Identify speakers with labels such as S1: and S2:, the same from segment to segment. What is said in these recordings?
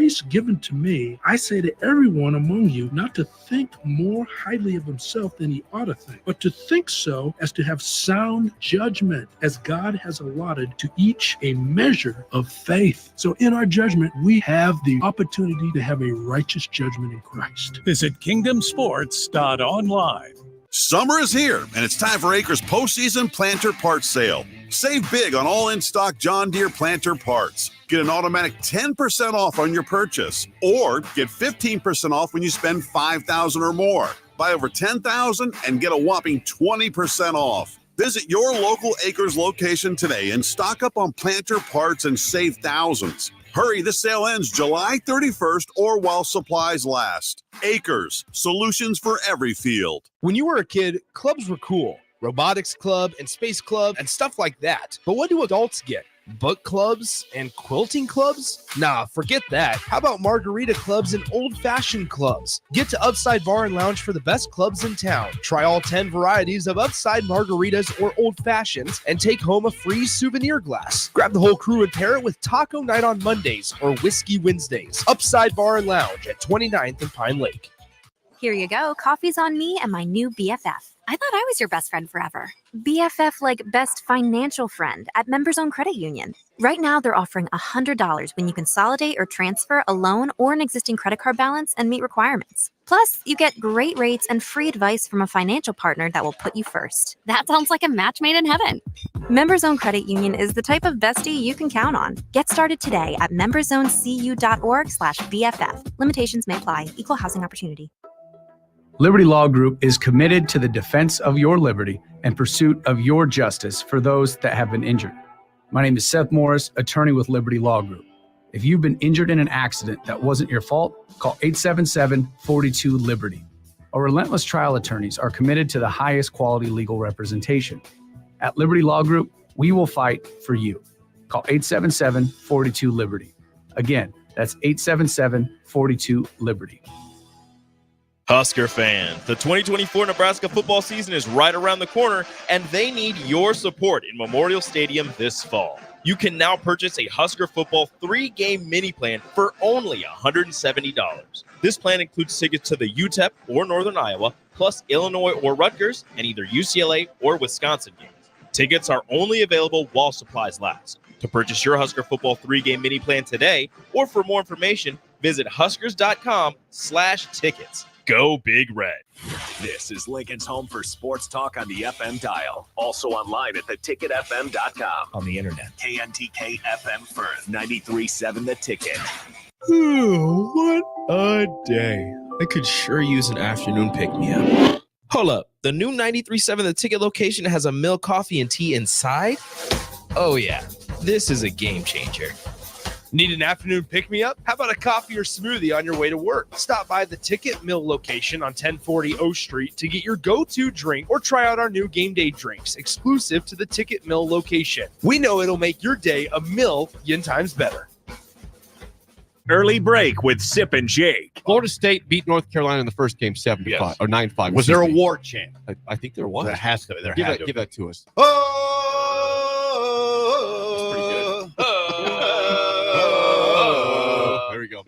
S1: grace given to me, I say to everyone among you not to think more highly of himself than he ought to think, but to think so as to have sound judgment, as God has allotted to each a measure of faith. So in our judgment, we have the opportunity to have a righteous judgment in Christ.
S2: Visit kingdomsports.online.
S3: Summer is here, and it's time for Acres postseason planter parts sale. Save big on all in-stock John Deere planter parts. Get an automatic 10% off on your purchase, or get 15% off when you spend $5,000 or more. Buy over $10,000 and get a whopping 20% off. Visit your local Acres location today and stock up on planter parts and save thousands. Hurry, this sale ends July 31st or while supplies last. Acres, solutions for every field.
S4: When you were a kid, clubs were cool. Robotics club and space club and stuff like that. But what do adults get? Book clubs and quilting clubs? Nah, forget that. How about margarita clubs and old-fashioned clubs? Get to Upside Bar and Lounge for the best clubs in town. Try all 10 varieties of Upside margaritas or old-fashions and take home a free souvenir glass. Grab the whole crew and pair it with taco night on Mondays or whiskey Wednesdays. Upside Bar and Lounge at 29th and Pine Lake.
S5: Here you go. Coffee's on me and my new BFF. I thought I was your best friend forever. BFF like best financial friend at Members-Owned Credit Union. Right now, they're offering $100 when you consolidate or transfer a loan or an existing credit card balance and meet requirements. Plus, you get great rates and free advice from a financial partner that will put you first. That sounds like a match made in heaven. Members-Owned Credit Union is the type of bestie you can count on. Get started today at memberzonecu.org/BFF. Limitations may apply. Equal housing opportunity.
S6: Liberty Law Group is committed to the defense of your liberty and pursuit of your justice for those that have been injured. My name is Seth Morris, attorney with Liberty Law Group. If you've been injured in an accident that wasn't your fault, call 877-42-LIBERTY. Our relentless trial attorneys are committed to the highest quality legal representation. At Liberty Law Group, we will fight for you. Call 877-42-LIBERTY. Again, that's 877-42-LIBERTY.
S7: Husker fans, the 2024 Nebraska football season is right around the corner, and they need your support in Memorial Stadium this fall. You can now purchase a Husker football 3-game mini plan for only $170. This plan includes tickets to the UTEP or Northern Iowa, plus Illinois or Rutgers, and either UCLA or Wisconsin games. Tickets are only available while supplies last. To purchase your Husker football 3-game mini plan today, or for more information, visit huskers.com/tickets. Go Big Red.
S8: This is Lincoln's home for sports talk on the FM dial. Also online at theticketfm.com.
S9: On the internet.
S8: KNTK FM Firth, 93.7 The Ticket.
S4: What a day. I could sure use an afternoon pick-me-up. Hold up. The new 93.7 The Ticket location has a milk, coffee, and tea inside? Oh, yeah. This is a game changer. Need an afternoon pick-me-up? How about a coffee or smoothie on your way to work? Stop by the Ticket Mill location on 1040 O Street to get your go-to drink or try out our new game day drinks exclusive to the Ticket Mill location. We know it'll make your day a million times better.
S2: Early break with Sip and Jake.
S10: Florida State beat North Carolina in the first game 7-5 or 9-5.
S9: Was there a war chant?
S10: I think there was.
S9: There has to. There
S10: Give that to us. There we go.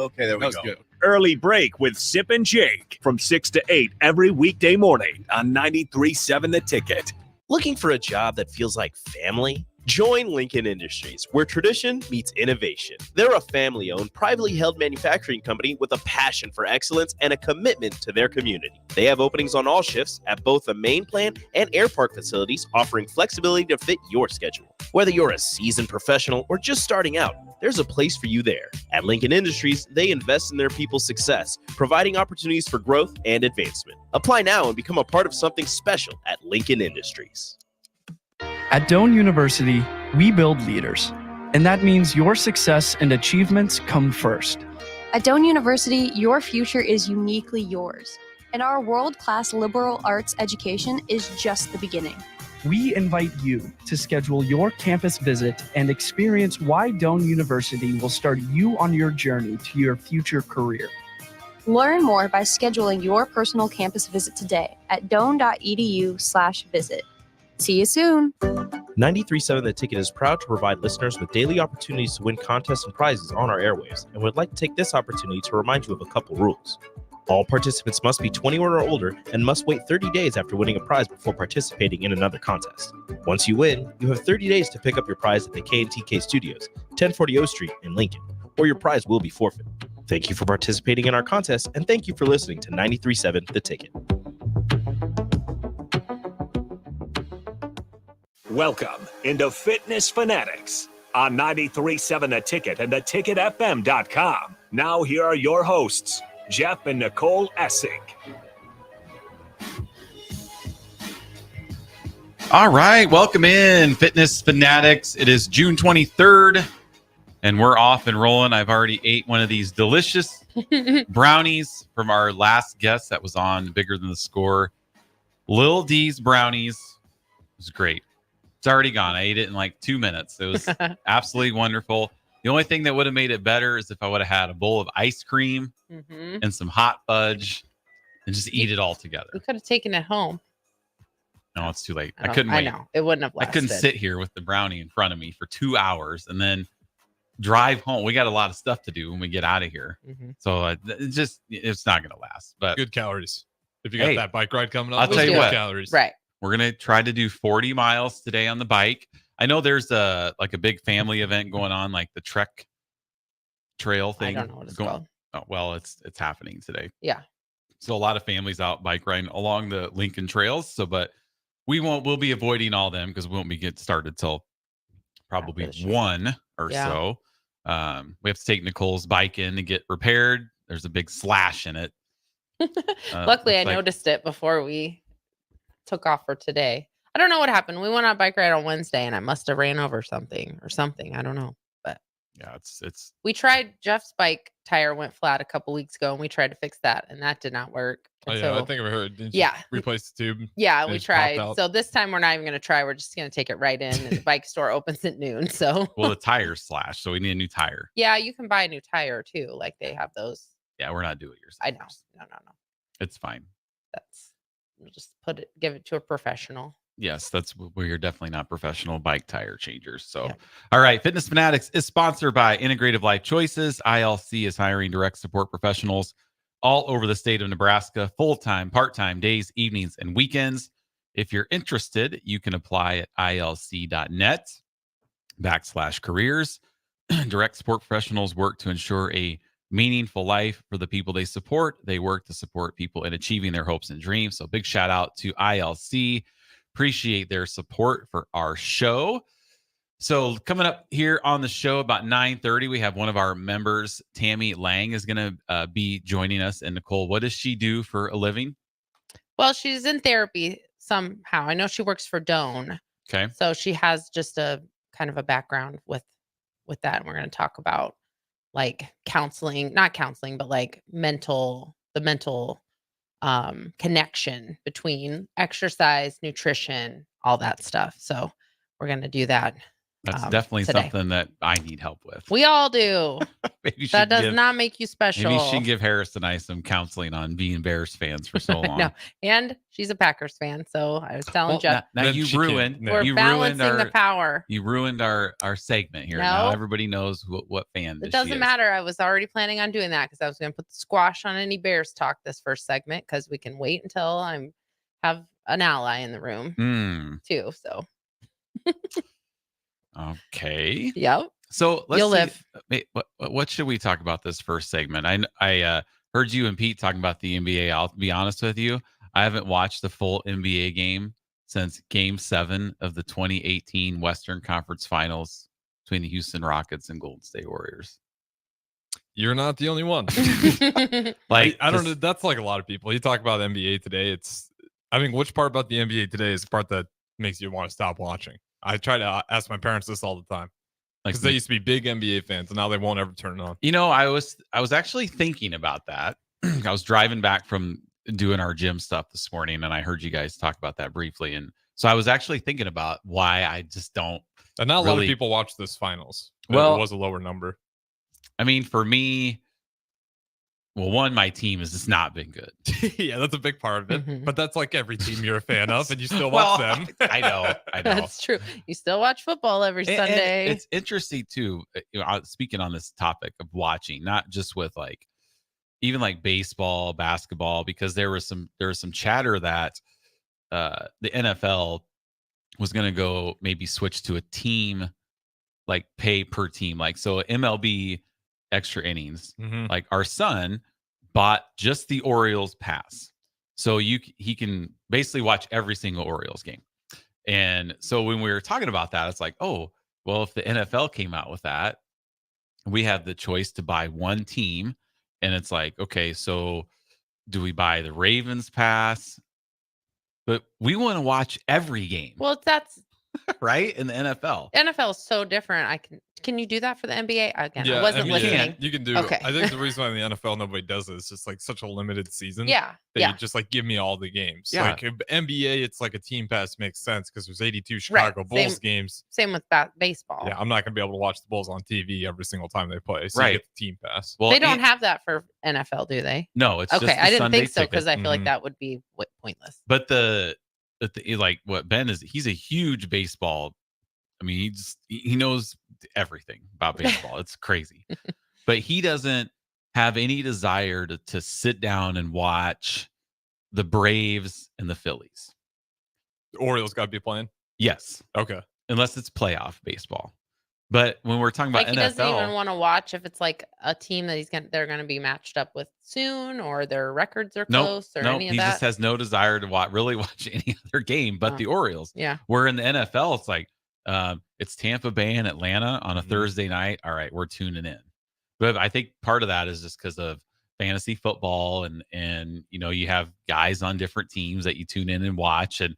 S9: Okay, there we go.
S10: Good.
S2: Early break with Sip and Jake from 6 to 8 every weekday morning on 93.7 The Ticket.
S7: Looking for a job that feels like family? Join Lincoln Industries, where tradition meets innovation. They're a family-owned, privately held manufacturing company with a passion for excellence and a commitment to their community. They have openings on all shifts at both the main plant and air park facilities, offering flexibility to fit your schedule. Whether you're a seasoned professional or just starting out, there's a place for you there. At Lincoln Industries, they invest in their people's success, providing opportunities for growth and advancement. Apply now and become a part of something special at Lincoln Industries.
S11: At Doane University, we build leaders, and that means your success and achievements come first.
S12: At Doane University, your future is uniquely yours, and our world-class liberal arts education is just the beginning.
S11: We invite you to schedule your campus visit and experience why Doane University will start you on your journey to your future career.
S12: Learn more by scheduling your personal campus visit today at doane.edu/visit. See you soon.
S7: 93.7 The Ticket is proud to provide listeners with daily opportunities to win contests and prizes on our airwaves, and would like to take this opportunity to remind you of a couple rules. All participants must be 21 or older and must wait 30 days after winning a prize before participating in another contest. Once you win, you have 30 days to pick up your prize at the K&TK Studios, 1040 O Street in Lincoln, or your prize will be forfeit. Thank you for participating in our contest, and thank you for listening to 93.7 The Ticket.
S2: Welcome into Fitness Fanatics on 93.7 The Ticket and theticketfm.com. Now here are your hosts, Jeff and Nicole Essig.
S13: All right, welcome in, Fitness Fanatics. It is June 23rd, and we're off and rolling. I've already ate one of these delicious brownies from our last guest that was on Bigger Than the Score. Lil D's brownies. It was great. It's already gone. I ate it in like 2 minutes. It was absolutely wonderful. The only thing that would have made it better is if I would have had a bowl of ice cream and some hot fudge and just eat it all together.
S14: You could have taken it home.
S13: No, it's too late. I couldn't wait.
S14: I know. It wouldn't have lasted.
S13: I couldn't sit here with the brownie in front of me for 2 hours and then drive home. We got a lot of stuff to do when we get out of here. So it's not going to last. But
S15: good calories. If you got that bike ride coming up,
S13: I'll tell you what.
S15: Calories.
S14: Right.
S13: We're going to try to do 40 miles today on the bike. I know there's a big family event going on, like the Trek Trail thing.
S14: I don't know what it's called.
S13: Oh, well, it's happening today.
S14: Yeah.
S13: So a lot of families out bike riding along the Lincoln trails. But we'll be avoiding all them because we won't be getting started till probably 1 or so. We have to take Nicole's bike in to get repaired. There's a big slash in it.
S14: Luckily, I noticed it before we took off for today. I don't know what happened. We went on a bike ride on Wednesday and I must have ran over something. I don't know. But
S13: yeah, it's
S14: we tried. Jeff's bike tire went flat a couple weeks ago and we tried to fix that and that did not work.
S15: Oh,
S14: so,
S15: I think I've heard. Didn't you replace the tube?
S14: Yeah, we tried. So this time we're not even going to try. We're just going to take it right in and the bike store opens at noon. So
S13: well, the tire's slashed, so we need a new tire.
S14: Yeah, you can buy a new tire too. Like they have those.
S13: Yeah, we're not doing yours.
S14: I know. No.
S13: It's fine.
S14: We'll just give it to a professional.
S13: Yes, we're definitely not professional bike tire changers. So, All right. Fitness Fanatics is sponsored by Integrative Life Choices. ILC is hiring direct support professionals all over the state of Nebraska, full-time, part-time, days, evenings, and weekends. If you're interested, you can apply at ilc.net/careers. Direct support professionals work to ensure a meaningful life for the people they support. They work to support people in achieving their hopes and dreams. So big shout out to ILC. Appreciate their support for our show. So coming up here on the show about 9:30, we have one of our members, Tammy Lang, is going to be joining us. And Nicole, what does she do for a living?
S14: Well, she's in therapy somehow. I know she works for Doan.
S13: Okay.
S14: So she has just a kind of a background with that. And we're going to talk about like not counseling, but like the mental connection between exercise, nutrition, all that stuff. So we're going to do that.
S13: That's definitely
S14: today.
S13: something that I need help with.
S14: We all do. That does not make you special.
S13: Maybe she can give Harris and I some counseling on being Bears fans for so long.
S14: No, and she's a Packers fan, so I was telling Jeff.
S13: Now you ruined.
S14: We're balancing the power.
S13: You ruined our segment here.
S14: No.
S13: Now everybody knows what fan.
S14: It doesn't matter. I was already planning on doing that because I was going to put the squash on any Bears talk this first segment because we can wait until I have an ally in the room too. So.
S13: Okay.
S14: Yep.
S13: So
S14: You'll live.
S13: What should we talk about this first segment? I heard you and Pete talking about the NBA. I'll be honest with you. I haven't watched the full NBA game since Game 7 of the 2018 Western Conference Finals between the Houston Rockets and Golden State Warriors.
S15: You're not the only one.
S13: Like
S15: I don't know. That's like a lot of people. You talk about NBA today. Which part about the NBA today is the part that makes you want to stop watching? I try to ask my parents this all the time because they used to be big NBA fans and now they won't ever turn it on.
S13: You know, I was actually thinking about that. I was driving back from doing our gym stuff this morning and I heard you guys talk about that briefly. And so I was actually thinking about why I just don't.
S15: And not a lot of people watch this finals.
S13: Well,
S15: it was a lower number.
S13: I mean, for me, well, one, my team has just not been good.
S15: Yeah, that's a big part of it. But that's like every team you're a fan of, and you still
S13: Well,
S15: watch them.
S13: I know.
S14: That's true. You still watch football every Sunday.
S13: And it's interesting too. Speaking on this topic of watching, not just with like even like baseball, basketball, because there was some chatter that the NFL was going to go maybe switch to a team like pay per team, like so MLB extra innings. Like our son bought just the Orioles pass, so he can basically watch every single Orioles game. And so when we were talking about that, it's like, oh, well, if the NFL came out with that, we have the choice to buy one team, and it's like, okay, so do we buy the Ravens pass? But we want to watch every game.
S14: Well, that's
S13: right in the NFL.
S14: NFL is so different. Can you do that for the NBA? Again,
S15: Yeah,
S14: I wasn't listening.
S15: You can do.
S14: Okay.
S15: I think the reason why in the NFL nobody does it is just like such a limited season.
S14: Yeah,
S15: That
S14: yeah.
S15: you just like give me all the games.
S13: Yeah.
S15: Like NBA, it's like a team pass makes sense because there's 82 Chicago Bulls games.
S14: Same with baseball.
S15: Yeah, I'm not gonna be able to watch the Bulls on TV every single time they play. So
S13: Right.
S15: you get the team pass.
S13: Well,
S14: They don't have that for NFL, do they?
S13: No, it's
S14: okay.
S13: just the
S14: I didn't
S13: Sunday
S14: think so because I
S13: ticket.
S14: feel like that would be pointless.
S13: But the like what Ben is, he's a huge baseball. I mean, he knows everything about baseball. It's crazy. But he doesn't have any desire to sit down and watch the Braves and the Phillies.
S15: The Orioles got to be playing.
S13: Yes.
S15: Okay.
S13: Unless it's playoff baseball. But when we're talking about
S14: Like he
S13: NFL,
S14: doesn't even want to watch if it's like a team that they're going to be matched up with soon, or their records are close, or any of
S13: he
S14: that.
S13: just has no desire to really watch any other game but the Orioles.
S14: Yeah.
S13: Where in the NFL, it's like it's Tampa Bay and Atlanta on a Thursday night. All right, we're tuning in. But I think part of that is just because of fantasy football, and you have guys on different teams that you tune in and watch, and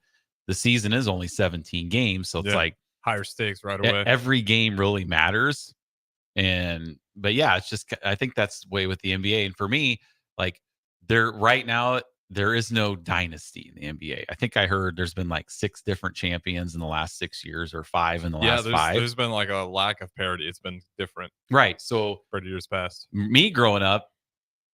S13: the season is only 17 games, so it's like
S15: higher stakes right away.
S13: Every game really matters. But yeah, it's just, I think that's the way with the NBA. And for me, like right now, there is no dynasty in the NBA. I think I heard there's been like 6 different champions in the last 6 years, or 5 in the last 5.
S15: There's been like a lack of parity. It's been different.
S13: Right. So
S15: for years past.
S13: Me growing up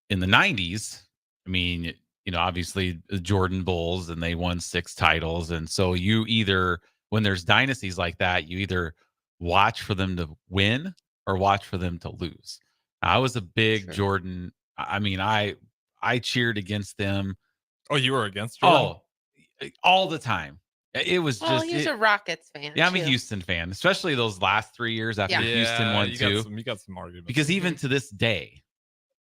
S13: in the 90s, I mean, obviously the Jordan Bulls, and they won 6 titles. And so you either, when there's dynasties like that, you either watch for them to win or watch for them to lose. I was a big Jordan. I mean, I cheered against them.
S15: Oh, you were against Jordan?
S13: Oh, all the time. It was just.
S14: He's a Rockets fan.
S13: Yeah, I'm
S14: too.
S13: a Houston fan, especially those last 3 years after Houston won 2.
S15: You got some arguments.
S13: Because even to this day,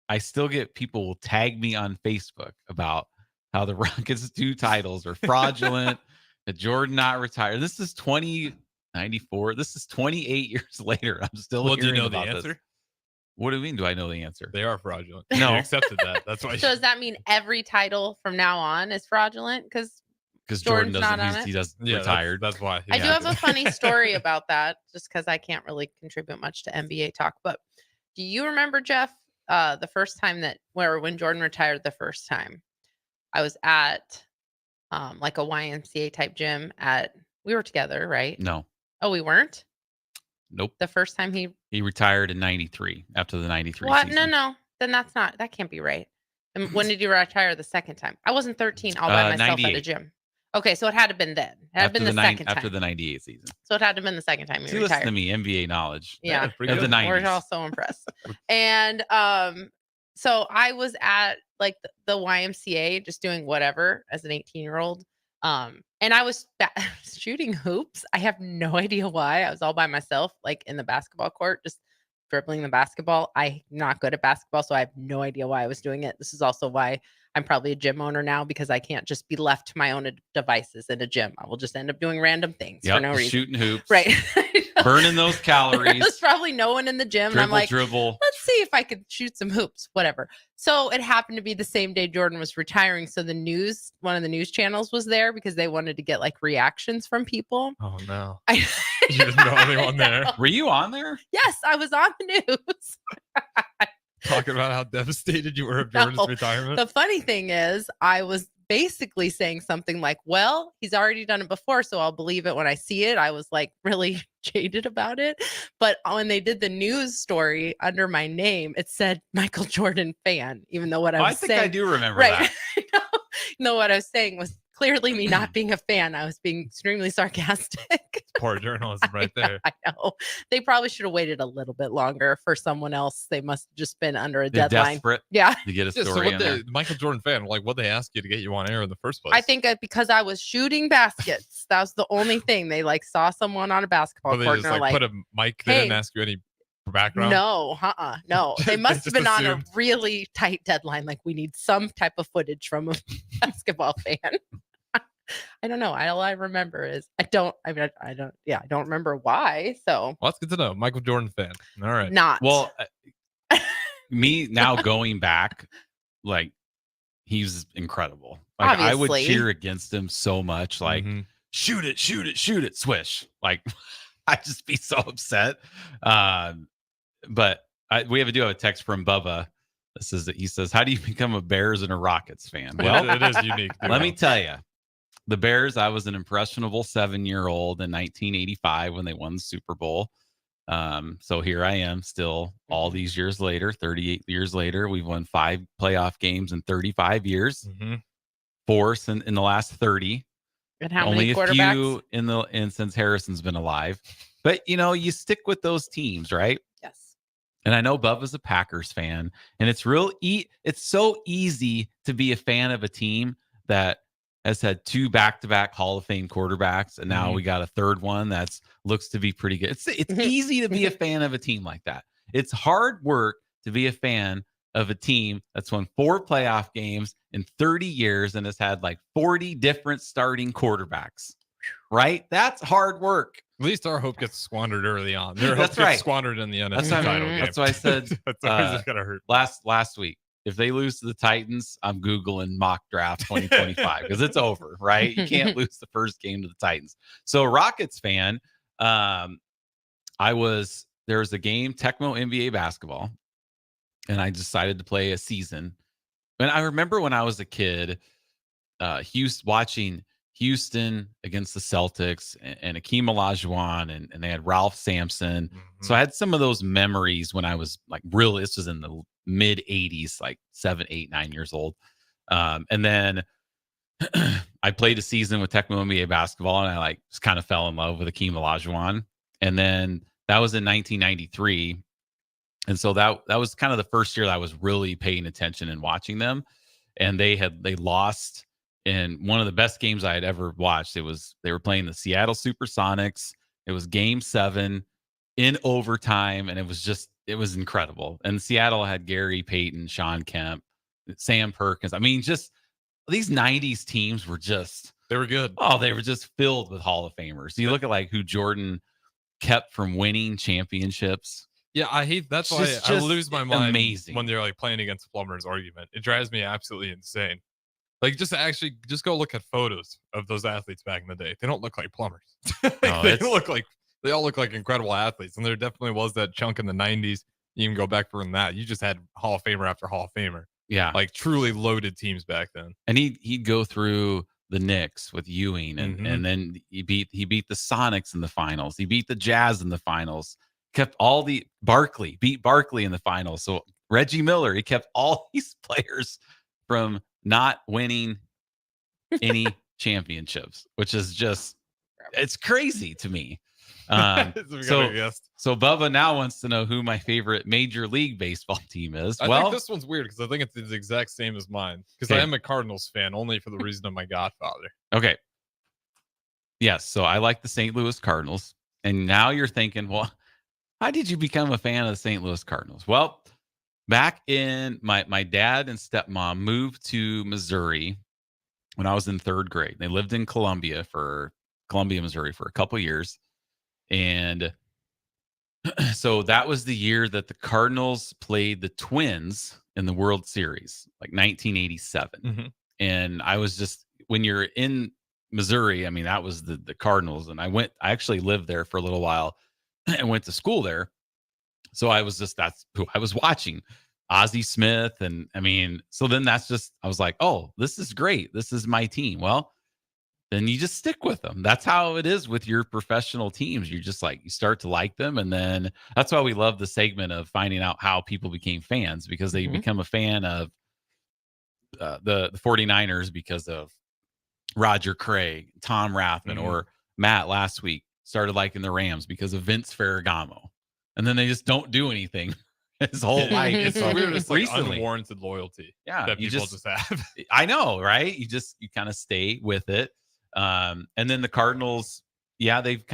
S13: I still get people will tag me on Facebook about how the Rockets' 2 titles are fraudulent. That Jordan not retired. This is 2094. This is 28 years later. I'm still
S15: do you
S13: hearing
S15: know
S13: about
S15: the
S13: this.
S15: answer?
S13: What do you mean? Do I know the answer?
S15: They are fraudulent.
S13: No.
S15: You accepted that. That's why.
S14: So does that mean every title from now on is fraudulent? Because
S13: Jordan
S14: Jordan's not on
S13: doesn't.
S14: it?
S13: He does
S15: Yeah,
S13: retired.
S15: That's why.
S14: I do have a funny story about that, just because I can't really contribute much to NBA talk. But do you remember, Jeff, the first time when Jordan retired the first time? I was at like a YMCA type gym we were together, right?
S13: No.
S14: Oh, we weren't?
S13: Nope.
S14: The first time he
S13: retired in 93 after the 93
S14: What?
S13: season.
S14: No. Then that can't be right. And when did you retire the second time? I wasn't 13 all by myself at
S13: 98.
S14: a gym. Okay, so it had to have been then. It had been the second time.
S13: After the 98 season.
S14: So it had to have been the second time you
S13: See,
S14: retired.
S13: listen to me, NBA knowledge.
S14: Yeah,
S13: of the 90s.
S14: We're all so impressed. And so I was at like the YMCA just doing whatever as an 18-year-old. And I was shooting hoops. I have no idea why. I was all by myself, like in the basketball court, just dribbling the basketball. I'm not good at basketball, so I have no idea why I was doing it. This is also why I'm probably a gym owner now, because I can't just be left to my own devices in a gym. I will just end up doing random things for no reason.
S13: Shooting hoops.
S14: Right.
S13: Burning those calories.
S14: There's probably no one in the gym. And I'm like,
S13: dribble.
S14: let's see if I could shoot some hoops, whatever. So it happened to be the same day Jordan was retiring. So one of the news channels was there because they wanted to get like reactions from people.
S15: Oh no. You didn't know anyone there.
S13: Were you on there?
S14: Yes, I was on the news.
S15: Talking about how devastated you were of Jordan's
S14: No.
S15: retirement.
S14: The funny thing is, I was basically saying something like, well, he's already done it before, so I'll believe it when I see it. I was like really jaded about it. But when they did the news story under my name, it said Michael Jordan fan, even though what I was
S13: I think
S14: saying.
S13: I do remember
S14: Right.
S13: that.
S14: No, what I was saying was clearly me not being a fan. I was being extremely sarcastic.
S15: Poor journalism right there.
S14: I know. They probably should have waited a little bit longer for someone else. They must have just been under a
S13: They're
S14: deadline.
S13: desperate
S14: Yeah.
S13: to get a
S15: Yeah, so
S13: story
S15: what
S13: in there.
S15: the Michael Jordan fan, like what they ask you to get you on air in the first place?
S14: I think because I was shooting baskets. That was the only thing. They like saw someone on a basketball
S15: Or they
S14: court
S15: just
S14: and were
S15: like
S14: like,
S15: put a mic there and
S14: "Hey."
S15: ask you any background.
S14: No, no. They must have
S15: just
S14: been on a
S15: assumed.
S14: really tight deadline. Like we need some type of footage from a basketball fan. I don't know. All I remember is I don't remember why. So
S15: Well, that's good to know. Michael Jordan fan. All right.
S14: not.
S13: Well, me now going back, like he's incredible. Like I would
S14: Obviously.
S13: cheer against him so much. Like shoot it, shoot it, shoot it, swish. Like I'd just be so upset. But we do have a text from Bubba. He says, "How do you become a Bears and a Rockets fan?" Well,
S15: it is unique.
S13: let me tell you. The Bears, I was an impressionable 7-year-old in 1985 when they won the Super Bowl. So here I am still all these years later, 38 years later. We've won 5 playoff games in 35 years, 4 in the last 30.
S14: And how
S13: Only
S14: many
S13: a
S14: quarterbacks?
S13: few and since Harrison's been alive. But, you stick with those teams, right?
S14: Yes.
S13: And I know Bubba's a Packers fan, and it's it's so easy to be a fan of a team that has had 2 back-to-back Hall of Fame quarterbacks, and now we got a third one that's looks to be pretty good. It's easy to be a fan of a team like that. It's hard work to be a fan of a team that's won 4 playoff games in 30 years and has had like 40 different starting quarterbacks. Right? That's hard work.
S15: At least our hope gets squandered early on. Their hope
S13: That's
S15: gets
S13: right.
S15: squandered in the NFC title game.
S13: That's why I said
S15: that's always just gonna hurt.
S13: last week. If they lose to the Titans, I'm Googling mock draft 2025 because it's over, right? You can't lose the first game to the Titans. So Rockets fan, there was a game, Tecmo NBA basketball, and I decided to play a season. And I remember when I was a kid, watching Houston against the Celtics and Akeem Olajuwon, and they had Ralph Sampson. So I had some of those memories when I was like really, this was in the mid 80s, like 7, 8, 9 years old. And then I played a season with Tecmo NBA basketball, and I just kind of fell in love with Akeem Olajuwon. And then that was in 1993. And so that was kind of the first year that I was really paying attention and watching them. And they lost in one of the best games I had ever watched. They were playing the Seattle Supersonics. It was game 7 in overtime, and it was incredible. And Seattle had Gary Payton, Sean Kemp, Sam Perkins. I mean, just these 90s teams
S15: they were good.
S13: Oh, they were just filled with Hall of Famers. You look at who Jordan kept from winning championships.
S15: Yeah, I hate that's why
S13: Just
S15: I lose my mind
S13: amazing.
S15: when they're playing against Plummer's argument. It drives me absolutely insane. Just go look at photos of those athletes back in the day. They don't look like plumbers. They all look like incredible athletes. And there definitely was that chunk in the 90s. You even go back from that. You just had Hall of Famer after Hall of Famer.
S13: Yeah.
S15: Like truly loaded teams back then.
S13: And he'd go through the Knicks with Ewing, and then he beat the Sonics in the finals. He beat the Jazz in the finals. Kept beat Barkley in the finals. So Reggie Miller, he kept all these players from not winning any championships, which is it's crazy to me. So Bubba now wants to know who my favorite Major League Baseball team is.
S15: I think this one's weird because I think it's the exact same as mine. Because I am a Cardinals fan only for the reason of my godfather.
S13: Okay. Yes, so I like the St. Louis Cardinals. And now you're thinking, well, how did you become a fan of the St. Louis Cardinals? Well, back in my dad and stepmom moved to Missouri when I was in 3rd grade. They lived in Columbia, Missouri for a couple years. And so that was the year that the Cardinals played the Twins in the World Series, like 1987. And I was when you're in Missouri, I mean, that was the Cardinals. And I actually lived there for a little while and went to school there. So that's who I was watching, Ozzie Smith. And I mean, so then I was like, oh, this is great. This is my team. Well, then you just stick with them. That's how it is with your professional teams. You're just like, you start to like them. And then that's why we love the segment of finding out how people became fans, because they become a fan of the 49ers because of Roger Craig, Tom Rathman, or Matt last week started liking the Rams because of Vince Ferragamo. And then they just don't do anything his whole life.
S15: It's weird. It's like
S13: recently.
S15: unwarranted loyalty.
S13: Yeah,
S15: that
S13: you
S15: people just have.
S13: I know, right? You kind of stay with it. And then the Cardinals, yeah, they've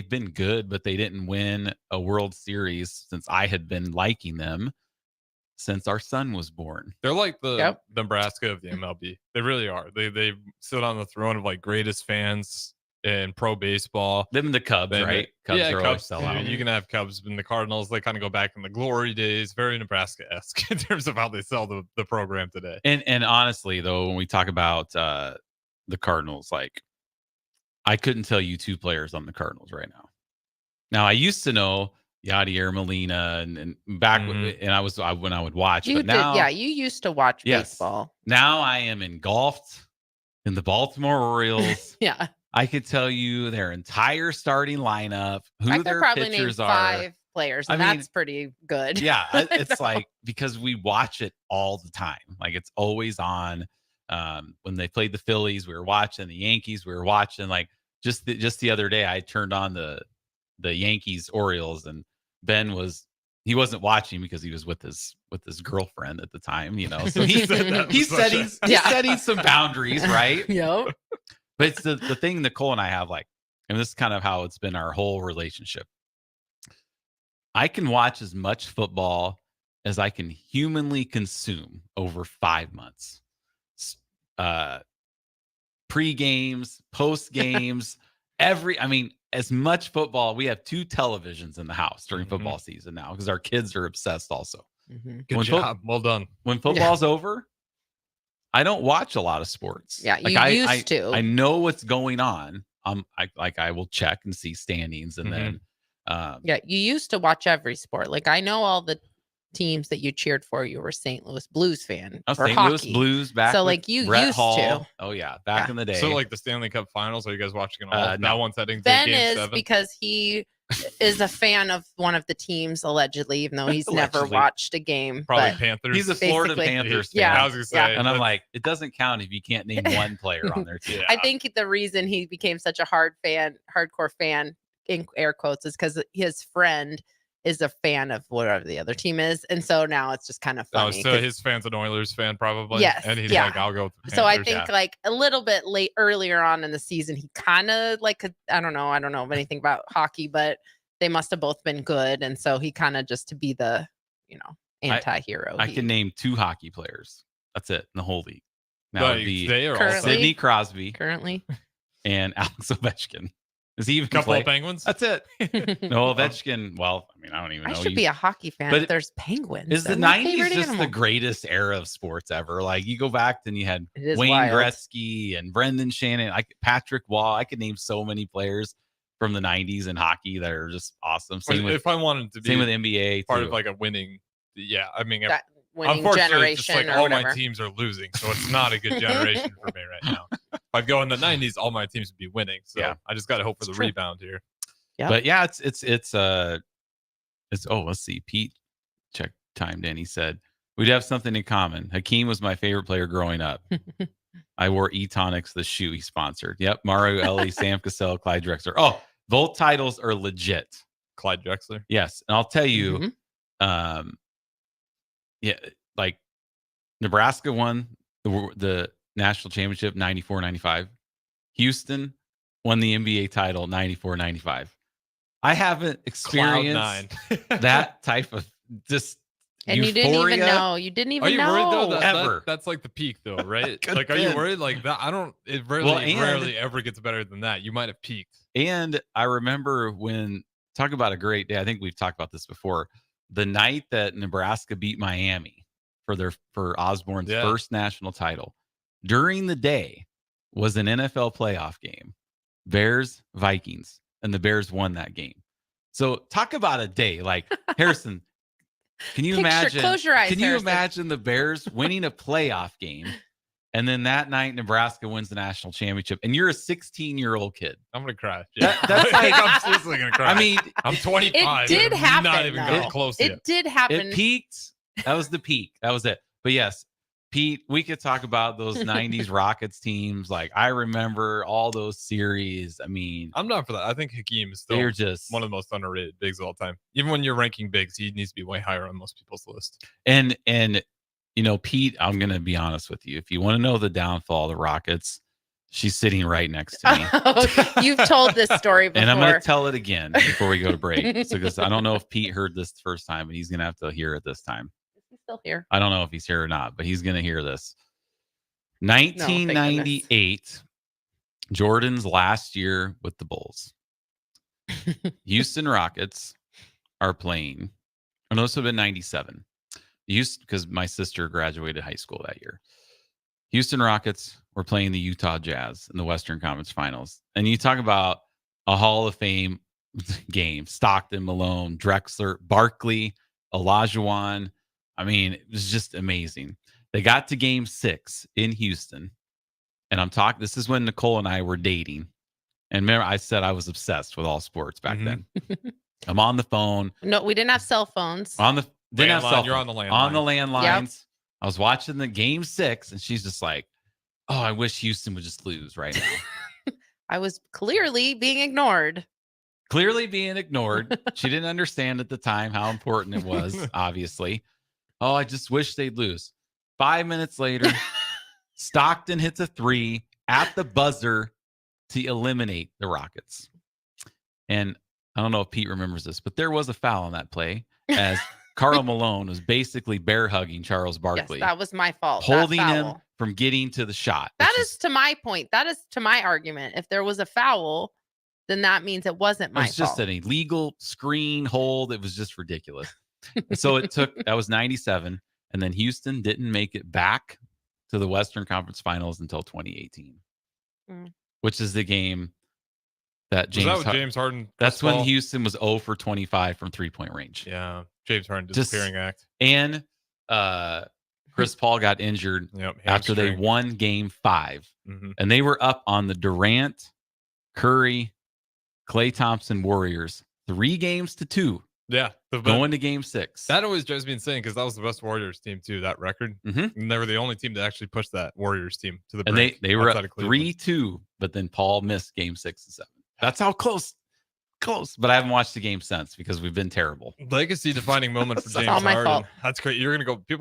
S13: been good, but they didn't win a World Series since I had been liking them since our son was born.
S15: They're like the Nebraska of the MLB. They really are. They sit on the throne of like greatest fans in pro baseball.
S13: Them the Cubs, right? Cubs are always sell out.
S15: You can have Cubs and the Cardinals. They kind of go back in the glory days. Very Nebraska-esque in terms of how they sell the program today.
S13: And honestly, though, when we talk about the Cardinals, like I couldn't tell you 2 players on the Cardinals right now. Now I used to know Yadier Molina and back and when I would watch.
S14: You
S13: but now,
S14: did, yeah. You used to watch baseball.
S13: Now I am engulfed in the Baltimore Orioles.
S14: Yeah.
S13: I could tell you their entire starting lineup, who
S14: I could
S13: their
S14: probably name
S13: pitchers are.
S14: 5 players, and that's pretty good.
S13: Yeah, it's like because we watch it all the time. Like it's always on. When they played the Phillies, we were watching the Yankees. We were watching like just the other day. I turned on the Yankees Orioles, and Ben wasn't watching because he was with his girlfriend at the time. You know, so he's setting some boundaries, right?
S14: Yep.
S13: But it's the thing Nicole and I have, like, and this is kind of how it's been our whole relationship. I can watch as much football as I can humanly consume over 5 months. Pre-games, post-games, as much football. We have 2 televisions in the house during football season now because our kids are obsessed also.
S15: Good job. Well done.
S13: When football's over, I don't watch a lot of sports.
S14: Yeah,
S13: like
S14: you used to.
S13: I know what's going on. I will check and see standings, and then
S14: yeah, you used to watch every sport. Like I know all the teams that you cheered for. You were a St. Louis Blues fan.
S13: Oh, St. Louis Blues back.
S14: So like you
S13: Brett
S14: used
S13: Hall.
S14: to.
S13: Oh yeah, back in the day.
S15: So like the Stanley Cup Finals. Are you guys watching it all?
S13: No.
S15: One's heading to
S14: Ben
S15: Game
S14: is
S15: 7.
S14: because he is a fan of one of the teams allegedly, even though he's never
S13: Allegedly.
S14: watched a game.
S15: Probably
S14: but
S15: Panthers.
S13: He's a Florida
S14: basically-
S13: Panthers fan.
S14: Yeah,
S15: I was gonna say,
S13: and I'm like, it doesn't count if you can't name one player on their team.
S14: I think the reason he became such a hardcore fan in air quotes is because his friend is a fan of whatever the other team is, and so now it's just kind of
S15: Oh,
S14: funny.
S15: so
S14: 'cause-
S15: his fan's an Oilers fan, probably.
S14: Yes,
S15: and he's
S14: yeah.
S15: like, I'll go with the
S14: so I
S15: Panthers.
S14: think like a little bit earlier on in the season, he kind of like I don't know anything about hockey, but they must have both been good, and so he kind of just to be the anti-hero.
S13: I can name 2 hockey players. That's it in the whole league. Now
S15: Like,
S13: it'd be
S15: they are
S14: Currently-
S13: Sidney Crosby
S14: currently.
S13: and Alex Ovechkin. Is he even
S15: couple
S13: play?
S15: of Penguins.
S13: That's it. No, Ovechkin. Well, I mean, I don't even
S14: I
S13: know.
S14: should be a hockey fan.
S13: but
S14: If there's Penguins.
S13: Is the
S14: I'm my
S13: 90s
S14: favorite
S13: just the
S14: animal.
S13: greatest era of sports ever? Like you go back, then you had
S14: It is
S13: Wayne
S14: wild.
S13: Gretzky and Brendan Shannon, Patrick Waugh. I could name so many players from the 90s in hockey that are just awesome. Same with
S15: if I wanted to be
S13: same with NBA.
S15: part
S13: too.
S15: of like a winning, yeah. I mean,
S14: That winning
S15: unfortunately, it's just
S14: generation
S15: like
S14: or
S15: all my
S14: whatever.
S15: teams are losing, so it's not a good generation for me right now. If I go in the 90s, all my teams would be winning. So
S13: Yeah.
S15: I just got to hope for the
S14: true.
S15: rebound here.
S14: Yep.
S13: But yeah, it's let's see. Pete check timed in. He said we'd have something in common. Hakeem was my favorite player growing up. I wore Etonics, the shoe he sponsored. Yep, Mario Ellie, Sam Cassell, Clyde Drexler. Oh, both titles are legit.
S15: Clyde Drexler.
S13: Yes, and I'll tell you, yeah, like Nebraska won the national championship 94-95. Houston won the NBA title 94-95. I haven't experienced that type of just
S14: And you
S13: euphoria.
S14: didn't even know. You didn't even
S15: Are you
S14: know.
S15: worried though?
S13: Ever.
S15: That's like the peak though, right?
S13: Could
S15: Like, are
S13: been.
S15: you worried like that? I don't. It rarely ever gets better than that. You might have peaked.
S13: And I remember when talk about a great day. I think we've talked about this before. The night that Nebraska beat Miami for Osborne's first national title. During the day was an NFL playoff game. Bears, Vikings, and the Bears won that game. So talk about a day. Like Harrison, can you imagine?
S14: Close your eyes,
S13: can you
S14: Harrison.
S13: imagine the Bears winning a playoff game And then that night, Nebraska wins the national championship, and you're a 16-year-old kid.
S15: I'm gonna cry.
S13: That's like
S15: I'm seriously gonna cry.
S13: I mean,
S15: I'm 25.
S14: It did
S15: I'm
S14: happen.
S15: Not even
S14: though.
S15: got close yet.
S14: It did happen.
S13: it peaked. That was the peak. That was it. But yes, Pete, we could talk about those 90s Rockets teams. Like, I remember all those series. I mean,
S15: I'm not for that. I think Hakeem is still
S13: they're just
S15: one of the most underrated bigs of all time. Even when you're ranking bigs, he needs to be way higher on most people's list.
S13: and Pete, I'm gonna be honest with you. If you want to know the downfall of the Rockets, she's sitting right next to me.
S14: You've told this story before.
S13: And I'm going to tell it again before we go to break. So, because I don't know if Pete heard this the first time, but he's going to have to hear it this time.
S14: He's still here.
S13: I don't know if he's here or not, but he's going to hear this. 1998, Jordan's last year with the Bulls. Houston Rockets are playing. Oh, no, this would have been 97. Because my sister graduated high school that year. Houston Rockets were playing the Utah Jazz in the Western Conference Finals. And you talk about a Hall of Fame game. Stockton, Malone, Drexler, Barkley, Olajuwon. I mean, it was just amazing. They got to game 6 in Houston. And this is when Nicole and I were dating. And remember, I said I was obsessed with all sports back then. I'm on the phone.
S14: No, we didn't have cell phones.
S13: Didn't have cell phone.
S15: You're on the landline.
S13: On the landlines.
S14: Yep.
S13: I was watching the game 6, and she's just like, "Oh, I wish Houston would just lose right now."
S14: I was clearly being ignored.
S13: Clearly being ignored. She didn't understand at the time how important it was, obviously. Oh, I just wish they'd lose. 5 minutes later, Stockton hits a 3 at the buzzer to eliminate the Rockets. And I don't know if Pete remembers this, but there was a foul on that play as Karl Malone was basically bear hugging Charles Barkley.
S14: Yes, that was my fault.
S13: Holding him from getting to the shot.
S14: That is to my point. That is to my argument. If there was a foul, then that means it wasn't my fault.
S13: It was just an illegal screen hold. It was just ridiculous. So that was 97. And then Houston didn't make it back to the Western Conference Finals until 2018, which is the game that
S15: James Harden.
S13: That's when Houston was 0 for 25 from 3-point range.
S15: Yeah. James Harden disappearing act.
S13: And Chris Paul got injured after they won game 5. And they were up on the Durant, Curry, Klay Thompson Warriors 3-2.
S15: Yeah.
S13: Going to game 6.
S15: That always drives me insane because that was the best Warriors team too, that record. And they were the only team that actually pushed that Warriors team to the brink.
S13: And they were up 3-2, but then Paul missed game 6 and 7. That's how close. But I haven't watched the game since because we've been terrible.
S15: Legacy defining moment for James Harden. Fault. That's great. People are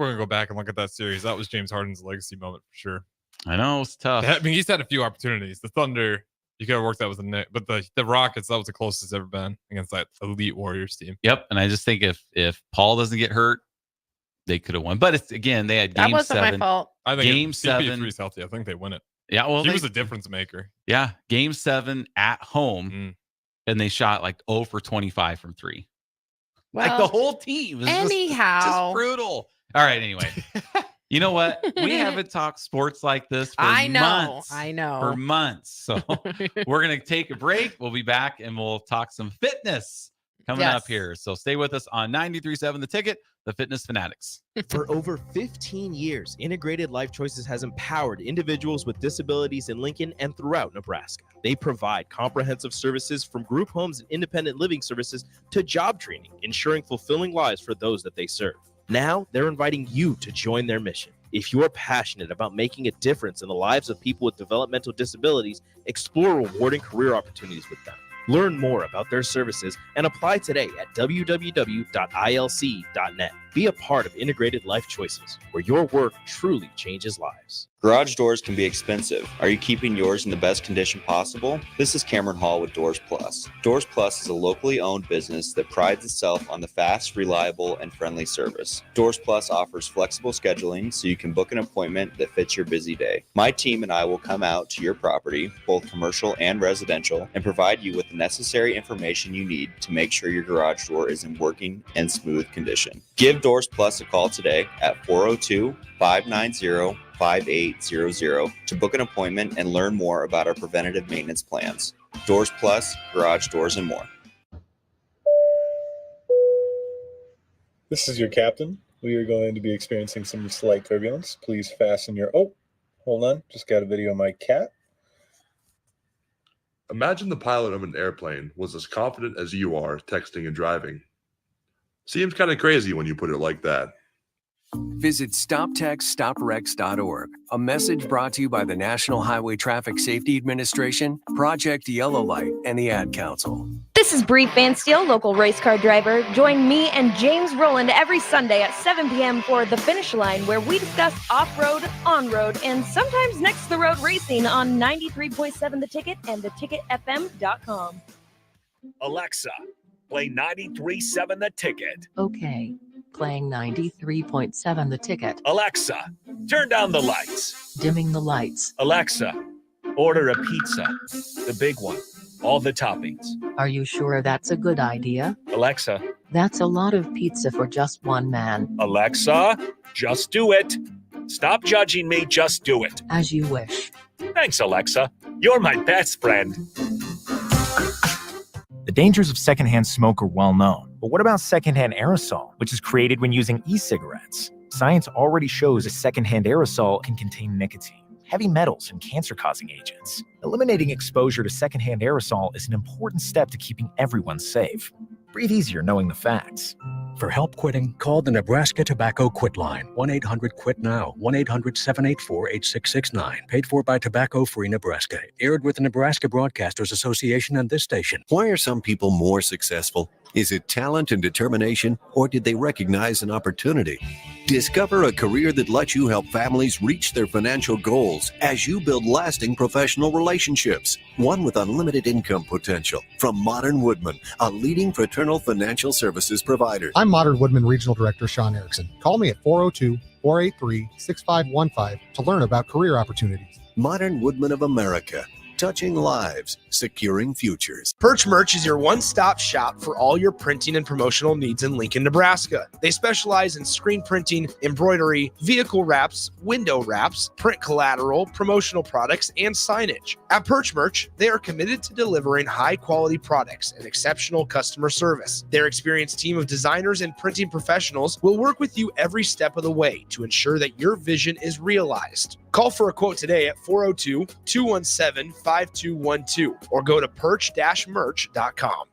S15: gonna go back and look at that series. That was James Harden's legacy moment for sure.
S13: I know it's tough.
S15: I mean, he's had a few opportunities. The Thunder, you could have worked that with the Knicks, but the Rockets, that was the closest it's ever been against that elite Warriors team.
S13: Yep. And I just think if Paul doesn't get hurt, they could have won. But it's again, they had game 7.
S14: That wasn't my fault.
S15: I think
S13: game 7.
S15: CP3's healthy. I think they win it.
S13: Yeah, well,
S15: he was a difference maker.
S13: Yeah, game 7 at home. And they shot like 0 for 25 from 3.
S14: Well,
S13: like the whole team was just brutal. All right, anyway. You know what? We haven't talked sports like this for months.
S14: I know.
S13: For months. So we're going to take a break. We'll be back and we'll talk some fitness coming up here. So stay with us on 93.7 The Ticket, the Fitness Fanatics.
S7: For over 15 years, Integrated Life Choices has empowered individuals with disabilities in Lincoln and throughout Nebraska. They provide comprehensive services from group homes and independent living services to job training, ensuring fulfilling lives for those that they serve. Now, they're inviting you to join their mission. If you're passionate about making a difference in the lives of people with developmental disabilities, explore rewarding career opportunities with them. Learn more about their services and apply today at www.ilc.net. Be a part of Integrated Life Choices, where your work truly changes lives.
S16: Garage doors can be expensive. Are you keeping yours in the best condition possible? This is Cameron Hall with Doors Plus. Doors Plus is a locally owned business that prides itself on the fast, reliable, and friendly service. Doors Plus offers flexible scheduling so you can book an appointment that fits your busy day. My team and I will come out to your property, both commercial and residential, and provide you with the necessary information you need to make sure your garage door is in working and smooth condition. Give Doors Plus a call today at 402-590-5800 to book an appointment and learn more about our preventative maintenance plans. Doors Plus, garage doors, and more.
S17: This is your captain. We are going to be experiencing some slight turbulence. Please fasten your... Oh, Hold on. Just got a video of my cat.
S18: Imagine the pilot of an airplane was as confident as you are texting and driving. Seems kind of crazy when you put it like that.
S19: Visit StopTextStopWrecks.org. A message brought to you by the National Highway Traffic Safety Administration, Project Yellow Light, and the Ad Council.
S20: This is Bree Fansteel, local race car driver. Join me and James Rowland every Sunday at 7 p.m. for The Finish Line, where we discuss off-road, on-road, and sometimes next-to-the-road racing on 93.7 The Ticket and theticketfm.com.
S2: Alexa, play 93.7 The Ticket.
S21: Okay. Playing 93.7 The Ticket.
S2: Alexa, turn down the lights.
S21: Dimming the lights.
S2: Alexa, order a pizza. The big one. All the toppings.
S21: Are you sure that's a good idea?
S2: Alexa.
S21: That's a lot of pizza for just one man.
S2: Alexa, just do it. Stop judging me, just do it.
S21: As you wish.
S2: Thanks, Alexa. You're my best friend.
S22: The dangers of secondhand smoke are well known. But what about secondhand aerosol, which is created when using e-cigarettes? Science already shows a secondhand aerosol can contain nicotine, heavy metals, and cancer-causing agents. Eliminating exposure to secondhand aerosol is an important step to keeping everyone safe. Breathe easier knowing the facts.
S23: For help quitting, call the Nebraska Tobacco Quit Line, 1-800-QUIT-NOW, 1-800-784-8669. Paid for by Tobacco Free Nebraska. Aired with the Nebraska Broadcasters Association and this station.
S24: Why are some people more successful? Is it talent and determination, or did they recognize an opportunity? Discover a career that lets you help families reach their financial goals as you build lasting professional relationships. One with unlimited income potential. From Modern Woodman, a leading fraternal financial services provider.
S25: I'm Modern Woodman Regional Director Sean Erickson. Call me at 402-483-6515 to learn about career opportunities.
S24: Modern Woodman of America. Touching lives, securing futures.
S4: Perch Merch is your one-stop shop for all your printing and promotional needs in Lincoln, Nebraska. They specialize in screen printing, embroidery, vehicle wraps, window wraps, print collateral, promotional products, and signage. At Perch Merch, they are committed to delivering high-quality products and exceptional customer service. Their experienced team of designers and printing professionals will work with you every step of the way to ensure that your vision is realized. Call for a quote today at 402-217-5212 or go to perch-merch.com.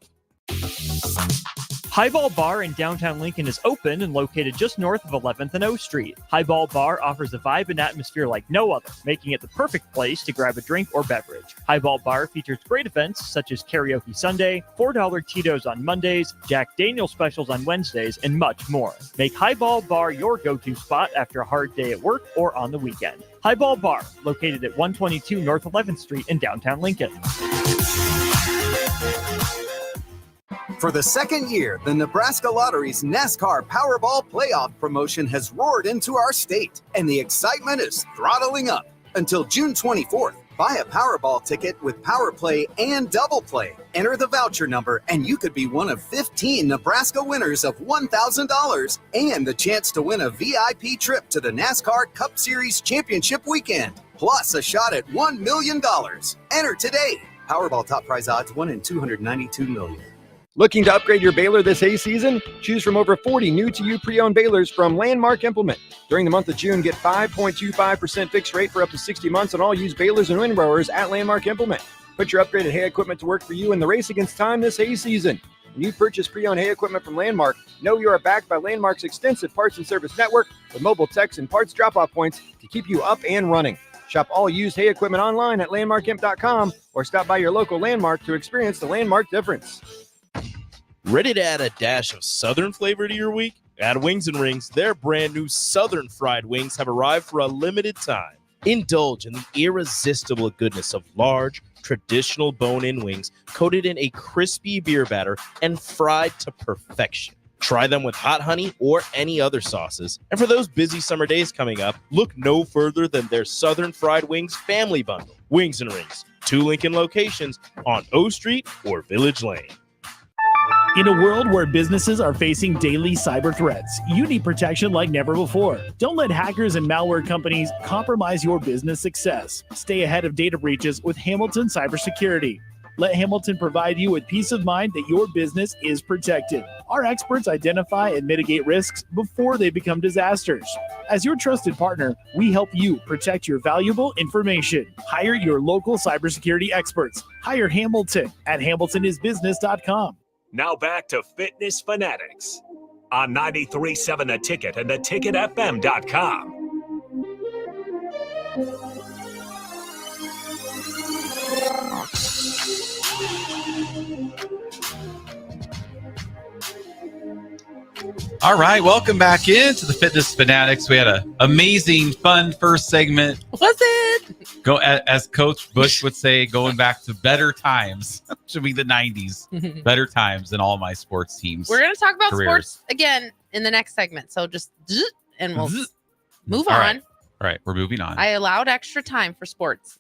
S26: Highball Bar in downtown Lincoln is open and located just north of 11th and O Street. Highball Bar offers a vibe and atmosphere like no other, making it the perfect place to grab a drink or beverage. Highball Bar features great events such as Karaoke Sunday, $4 Tito's on Mondays, Jack Daniel's specials on Wednesdays, and much more. Make Highball Bar your go-to spot after a hard day at work or on the weekend. Highball Bar, located at 122 North 11th Street in downtown Lincoln.
S27: For the second year, the Nebraska Lottery's NASCAR Powerball Playoff promotion has roared into our state, and the excitement is throttling up. Until June 24th, buy a Powerball ticket with Power Play and Double Play. Enter the voucher number, and you could be one of 15 Nebraska winners of $1,000 and the chance to win a VIP trip to the NASCAR Cup Series Championship weekend, plus a shot at $1 million. Enter today. Powerball top prize odds 1 in 292 million.
S28: Looking to upgrade your baler this hay season? Choose from over 40 new-to-you pre-owned balers from Landmark Implement. During the month of June, get 5.25% fixed rate for up to 60 months on all used balers and windrowers at Landmark Implement. Put your upgraded hay equipment to work for you in the race against time this hay season. When you purchase pre-owned hay equipment from Landmark, know you are backed by Landmark's extensive parts and service network with mobile techs and parts drop-off points to keep you up and running. Shop all used hay equipment online at landmarkimp.com or stop by your local Landmark to experience the Landmark difference.
S7: Ready to add a dash of Southern flavor to your week? At Wings and Rings, their brand new Southern fried wings have arrived for a limited time. Indulge in the irresistible goodness of large, traditional bone-in wings coated in a crispy beer batter and fried to perfection. Try them with hot honey or any other sauces. And for those busy summer days coming up, look no further than their Southern Fried Wings Family Bundle. Wings and Rings, 2 Lincoln locations on O Street or Village Lane.
S29: In a world where businesses are facing daily cyber threats, you need protection like never before. Don't let hackers and malware companies compromise your business success. Stay ahead of data breaches with Hamilton Cybersecurity. Let Hamilton provide you with peace of mind that your business is protected. Our experts identify and mitigate risks before they become disasters. As your trusted partner, we help you protect your valuable information. Hire your local cybersecurity experts. Hire Hamilton at hamiltonisbusiness.com.
S2: Now back to Fitness Fanatics on 93.7 The Ticket and theticketfm.com.
S13: All right, welcome back into the Fitness Fanatics. We had an amazing, fun first segment.
S14: Was it?
S13: Go as Coach Bush would say, going back to better times. Should be the 90s. Better times than all my sports teams.
S14: We're going to talk about
S13: careers.
S14: sports again in the next segment. So just and we'll move
S13: All
S14: on.
S13: right. All right, we're moving on.
S14: I allowed extra time for sports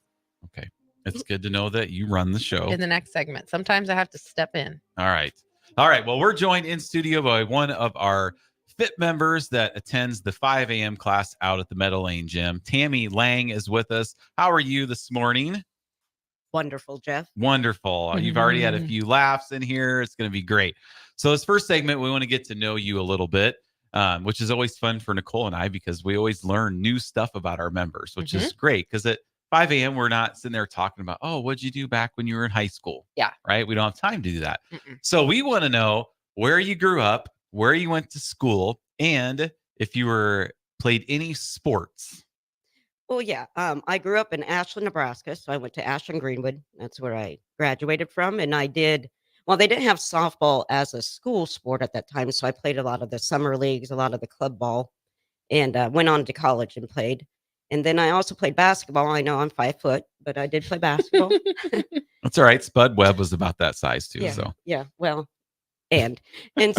S13: Okay. It's good to know that you run the show.
S14: in the next segment. Sometimes I have to step in.
S13: All right. All right. Well, we're joined in studio by one of our FIT members that attends the 5 a.m. class out at the Meadow Lane Gym. Tammy Lang is with us. How are you this morning?
S1: Wonderful, Jeff.
S13: Wonderful. You've already had a few laughs in here. It's going to be great. So this first segment, we want to get to know you a little bit, which is always fun for Nicole and I because we always learn new stuff about our members, which is great because at 5 a.m., we're not sitting there talking about, oh, what'd you do back when you were in high school?
S14: Yeah.
S13: Right? We don't have time to do that. So we want to know where you grew up, where you went to school, and if you played any sports.
S1: Well, yeah. I grew up in Ashland, Nebraska. So I went to Ashland Greenwood. That's where I graduated from. And they didn't have softball as a school sport at that time. So I played a lot of the summer leagues, a lot of the club ball, and went on to college and played. And then I also played basketball. I know I'm 5 foot, but I did play basketball.
S13: That's all right. Spud Webb was about that size too.
S1: Yeah.
S13: So
S1: Yeah. Well, and then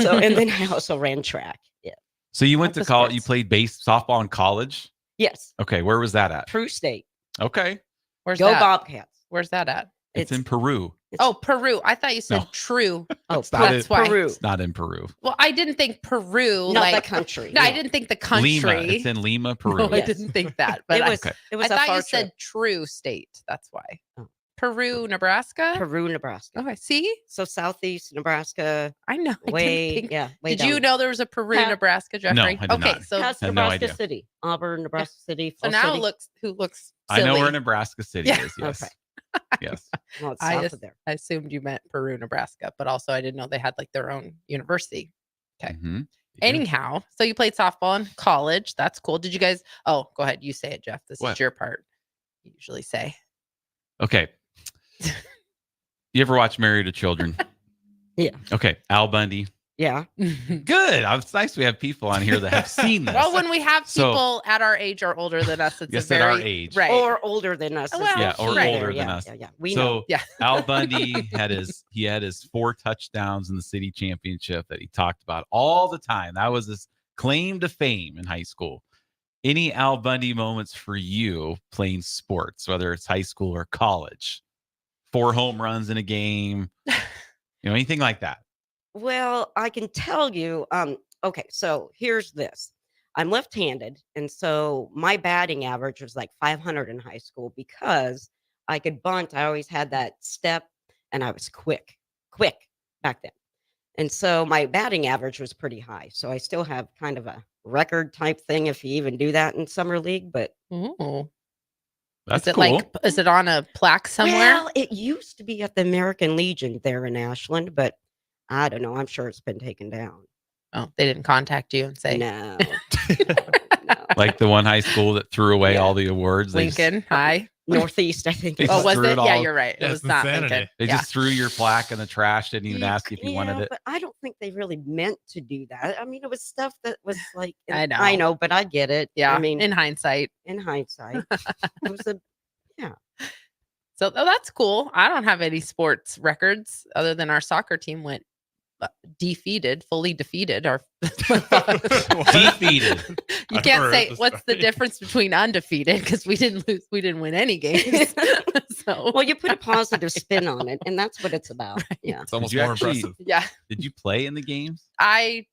S1: I also ran track. Yeah.
S13: So you went to
S1: Lots of
S13: college, you
S1: sports.
S13: played softball in college?
S1: Yes.
S13: Okay. Where was that at?
S1: Peru State.
S13: Okay.
S14: Where's
S1: Go
S14: that?
S1: Bobcats.
S14: Where's that at?
S13: It's in Peru.
S14: Oh, Peru. I thought you said
S13: No.
S14: true.
S1: Oh,
S13: It's not
S14: that's
S13: in
S14: why.
S1: Peru.
S13: It's not in Peru.
S14: Well, I didn't think Peru.
S1: Not
S14: like
S1: the country.
S14: No, I
S1: no.
S14: didn't think the country.
S13: Lima. It's in Lima, Peru.
S14: No, I
S1: Yes.
S14: didn't think that. But
S1: It was,
S13: Okay.
S1: it was
S14: I
S1: a
S14: thought
S1: far
S14: you said
S1: trip.
S14: true state. That's why.
S1: Oh.
S14: Peru, Nebraska.
S1: Peru, Nebraska.
S14: Okay, see,
S1: So southeast Nebraska.
S14: I know. I
S1: Way,
S14: didn't think.
S1: yeah. Way
S14: Did you
S1: down.
S14: know there was a Peru,
S1: Huh?
S14: Nebraska, Jeffrey?
S13: No, I did
S14: okay,
S13: not.
S14: so
S1: That's
S13: Had no
S1: Nebraska
S13: idea.
S1: City. Auburn, Nebraska City.
S14: so
S1: Fall
S14: now
S1: City.
S14: looks silly.
S13: I know where Nebraska City
S14: Yeah.
S13: is. Yes.
S1: Okay.
S13: Yes.
S1: Well, it's
S14: I
S1: south
S14: just
S1: of there.
S14: I assumed you meant Peru, Nebraska, but also I didn't know they had like their own university. Okay.
S13: Mhm.
S14: Anyhow, so you played softball in college. That's cool. Did you guys? Oh, go ahead. You say it, Jeff. This
S13: What?
S14: is your part. You usually say.
S13: Okay. You ever watch Married to Children?
S1: Yeah.
S13: Okay. Al Bundy.
S1: Yeah.
S13: Good. It's nice we have people on here that have seen this.
S14: Well, when we have
S13: So-
S14: people at our age or older than us, it's
S13: Yes,
S14: a
S13: at
S14: very
S13: our age.
S14: right.
S1: Or older than us. is
S14: Well,
S1: the
S13: Yeah, or
S1: key there.
S13: older than
S1: Yeah,
S13: us.
S1: Yeah, yeah. We
S13: so
S1: know.
S14: Yeah.
S13: Al Bundy had his 4 touchdowns in the city championship that he talked about all the time. That was his claim to fame in high school. Any Al Bundy moments for you playing sports, whether it's high school or college? 4 home runs in a game, anything like that.
S1: Well, I can tell you. Okay, so here's this. I'm left-handed, and so my batting average was like 500 in high school because I could bunt. I always had that step, and I was quick back then. And so my batting average was pretty high. So I still have kind of a record type thing if you even do that in summer league. But
S14: Ooh.
S13: That's
S14: Is it
S13: cool.
S14: like? Is it on a plaque somewhere?
S1: well, it used to be at the American Legion there in Ashland, but I don't know. I'm sure it's been taken down.
S14: Oh, they didn't contact you and say
S1: No.
S13: Like the one high school that threw away all the awards. They just-
S14: Lincoln. Hi.
S1: Northeast, I think.
S13: They
S1: it
S14: Oh,
S13: just
S14: was
S13: threw
S14: it? Yeah,
S13: all-
S14: you're right. It
S15: Yeah,
S14: was
S15: it's
S14: not
S15: insanity.
S14: Lincoln.
S13: They
S14: Yeah.
S13: just threw your plaque in the trash, didn't even ask if you wanted it.
S1: But I don't think they really meant to do that. I mean, it was stuff that was like,
S14: I know.
S1: I know, but I get it.
S14: Yeah.
S1: I mean,
S14: in hindsight.
S1: in hindsight, it was a,
S14: So that's cool. I don't have any sports records other than our soccer team went fully defeated. Or
S13: Defeated.
S14: you
S15: I've
S14: can't
S15: heard
S14: say
S15: this
S14: what's the
S15: story.
S14: difference between undefeated because we didn't lose, we didn't win any games. So
S1: well, you put a positive spin on it, and that's what it's about. Yeah.
S15: It's almost
S13: you
S15: more
S13: actually-
S15: impressive.
S14: yeah,
S13: Did you play in the games?
S14: I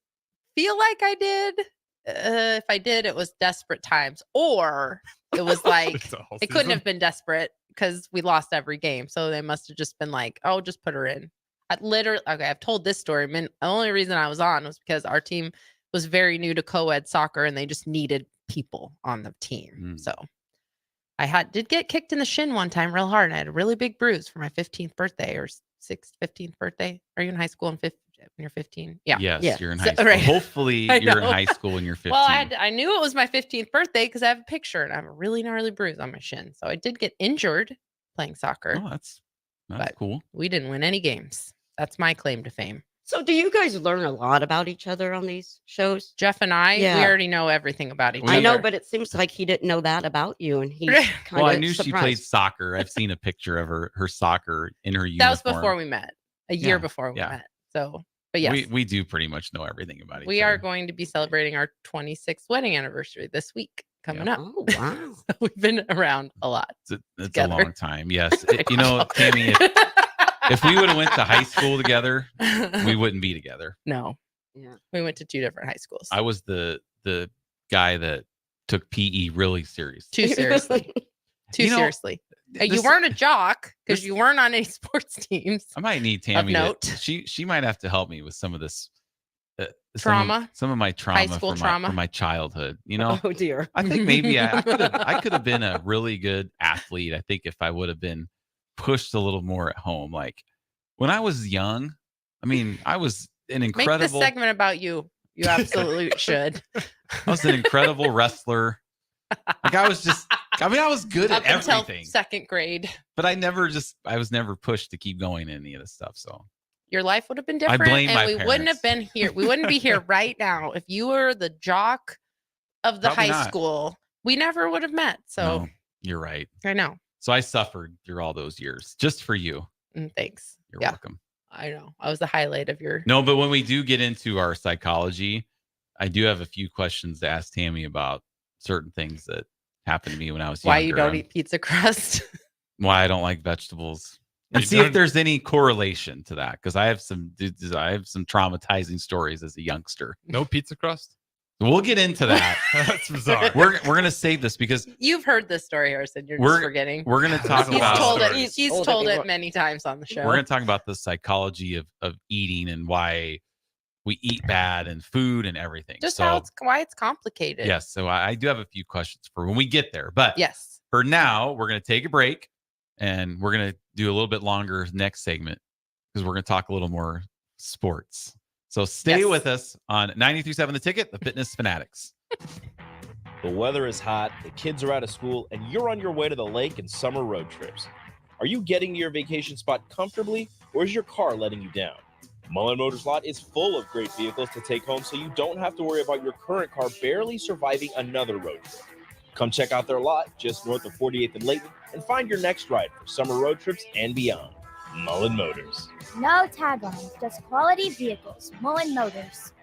S14: feel like I did. If I did, it was desperate times, or it was like
S15: It's a whole
S14: it couldn't
S15: season.
S14: have been desperate because we lost every game. So they must have just been like, "Oh, just put her in." I've told this story. The only reason I was on was because our team was very new to co-ed soccer and they just needed people on the team. So I did get kicked in the shin one time real hard, and I had a really big bruise for my 15th birthday or 15th birthday. Are you in high school when you're 15? Yeah.
S13: Yes, you're in high school.
S14: Right.
S13: Hopefully you're in high school when you're 15.
S14: Well, I knew it was my 15th birthday because I have a picture and I have a really gnarly bruise on my shin. So I did get injured playing soccer.
S13: Oh, that's
S14: but
S13: cool.
S14: We didn't win any games. That's my claim to fame.
S1: So do you guys learn a lot about each other on these shows?
S14: Jeff and I, we already know everything about each other.
S1: I know, but it seems like he didn't know that about you, and he's kind
S13: Well,
S1: of
S13: I knew she played soccer. I've seen a picture of her soccer in her uniform.
S14: That was before we met. A year before we met. So, but yes.
S13: We do pretty much know everything about each other.
S14: We are going to be celebrating our 26th wedding anniversary this week coming up.
S1: Oh, wow.
S14: So we've been around a lot.
S13: It's a long time. Yes. Tammy, if we would have went to high school together, we wouldn't be together.
S14: No.
S1: Yeah.
S14: We went to 2 different high schools.
S13: I was the guy that took PE really seriously.
S14: Too seriously. Seriously. You weren't a jock because you weren't on any sports teams.
S13: I might need Tammy.
S14: Of note.
S13: She might have to help me with some of this
S14: trauma.
S13: Some of my trauma,
S14: High school trauma
S13: from my childhood. You know.
S1: Oh dear.
S13: I think maybe I could have been a really good athlete. I think if I would have been pushed a little more at home. Like when I was young, I mean, I was an incredible.
S14: Make this segment about you. You absolutely should.
S13: I was an incredible wrestler. Like I was good at everything.
S14: Until 2nd grade.
S13: But I was never pushed to keep going in any of this stuff. So
S14: your life would have been different. Wouldn't have been here. We wouldn't be here right now if you were the jock of the high school. We never would have met. So
S13: no, you're right.
S14: I know.
S13: So I suffered through all those years just for you.
S14: Thanks.
S13: You're welcome.
S14: I know. I was the highlight of your.
S13: No, but when we do get into our psychology, I do have a few questions to ask Tammy about certain things that happened to me when I was younger.
S14: Why you don't eat pizza crust?
S13: Why I don't like vegetables. And see if there's any correlation to that, because I have some traumatizing stories as a youngster.
S15: No pizza crust?
S13: We'll get into that.
S15: That's bizarre.
S13: We're gonna save this because
S14: you've heard this story, Harrison. You're just forgetting.
S13: We're gonna talk about.
S14: He's told it many times on the show.
S13: We're gonna talk about the psychology of eating and why we eat bad and food and everything.
S14: Just why it's complicated.
S13: Yes. So I do have a few questions for when we get there, but
S14: yes,
S13: for now we're gonna take a break and we're gonna do a little bit longer next segment because we're gonna talk a little more sports. So stay with us on 93.7 The Ticket, the Fitness Fanatics.
S7: The weather is hot, the kids are out of school, and you're on your way to the lake and summer road trips. Are you getting to your vacation spot comfortably, or is your car letting you down? Mullen Motors Lot is full of great vehicles to take home so you don't have to worry about your current car barely surviving another road trip. Come check out their lot just north of 48th and Layton and find your next ride for summer road trips and beyond. Mullen Motors.
S3: No taglines, just quality vehicles. Mullen Motors.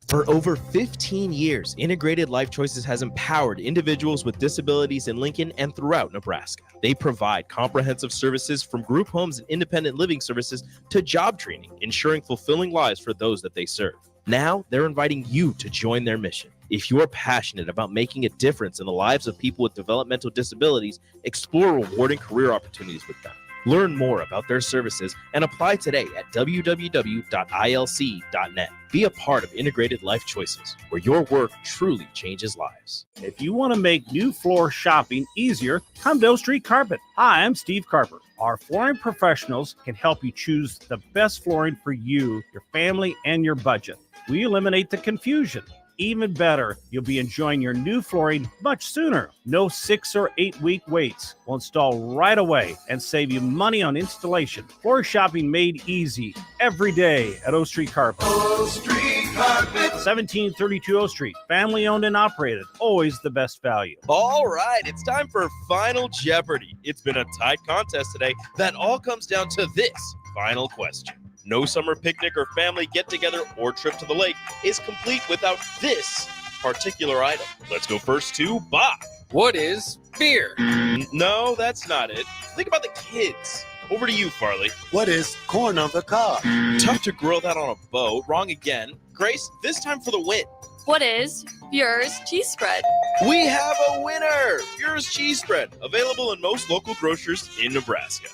S7: For over 15 years, Integrated Life Choices has empowered individuals with disabilities in Lincoln and throughout Nebraska. They provide comprehensive services from group homes and independent living services to job training, ensuring fulfilling lives for those that they serve. Now, they're inviting you to join their mission. If you are passionate about making a difference in the lives of people with developmental disabilities, explore rewarding career opportunities with them. Learn more about their services and apply today at www.ilc.net. Be a part of Integrated Life Choices, where your work truly changes lives.
S5: If you want to make new floor shopping easier, come to O Street Carpet. Hi, I'm Steve Carper. Our flooring professionals can help you choose the best flooring for you, your family, and your budget. We eliminate the confusion. Even better, you'll be enjoying your new flooring much sooner. No 6 or 8 week waits. We'll install right away and save you money on installation. Floor shopping made easy every day at O Street Carpet.
S6: O Street Carpet.
S5: 1732 O Street. Family owned and operated. Always the best value.
S7: All right, it's time for Final Jeopardy. It's been a tight contest today that all comes down to this final question. No summer picnic or family get-together or trip to the lake is complete without this particular item. Let's go first to Bob.
S8: What is beer?
S7: No, that's not it. Think about the kids. Over to you, Farley.
S8: What is corn on the cob?
S7: Tough to grill that on a bow. Wrong again. Grace, this time for the win.
S9: What is Bure's cheese spread?
S7: We have a winner! Bure's cheese spread, available in most local grocers in Nebraska.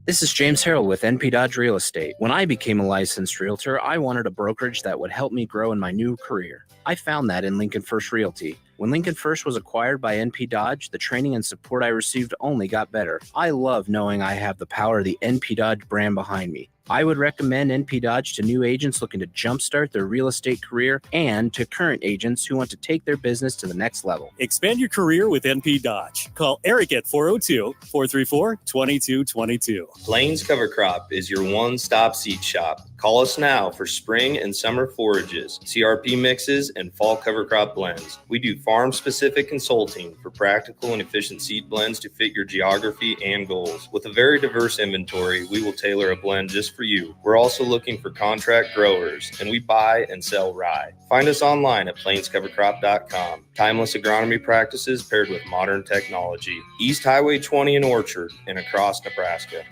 S10: This is James Harrell with NP Dodge Real Estate. When I became a licensed realtor, I wanted a brokerage that would help me grow in my new career. I found that in Lincoln First Realty. When Lincoln First was acquired by NP Dodge, the training and support I received only got better. I love knowing I have the power of the NP Dodge brand behind me. I would recommend NP Dodge to new agents looking to jumpstart their real estate career and to current agents who want to take their business to the next level.
S11: Expand your career with NP Dodge. Call Eric at 402-434-2222.
S12: Plains Cover Crop is your one-stop seed shop. Call us now for spring and summer forages, CRP mixes, and fall cover crop blends. We do farm-specific consulting for practical and efficient seed blends to fit your geography and goals. With a very diverse inventory, we will tailor a blend just for you. We're also looking for contract growers, and we buy and sell rye. Find us online at plainscovercrop.com. Timeless agronomy practices paired with modern technology. East Highway 20 in Orchard and across Nebraska.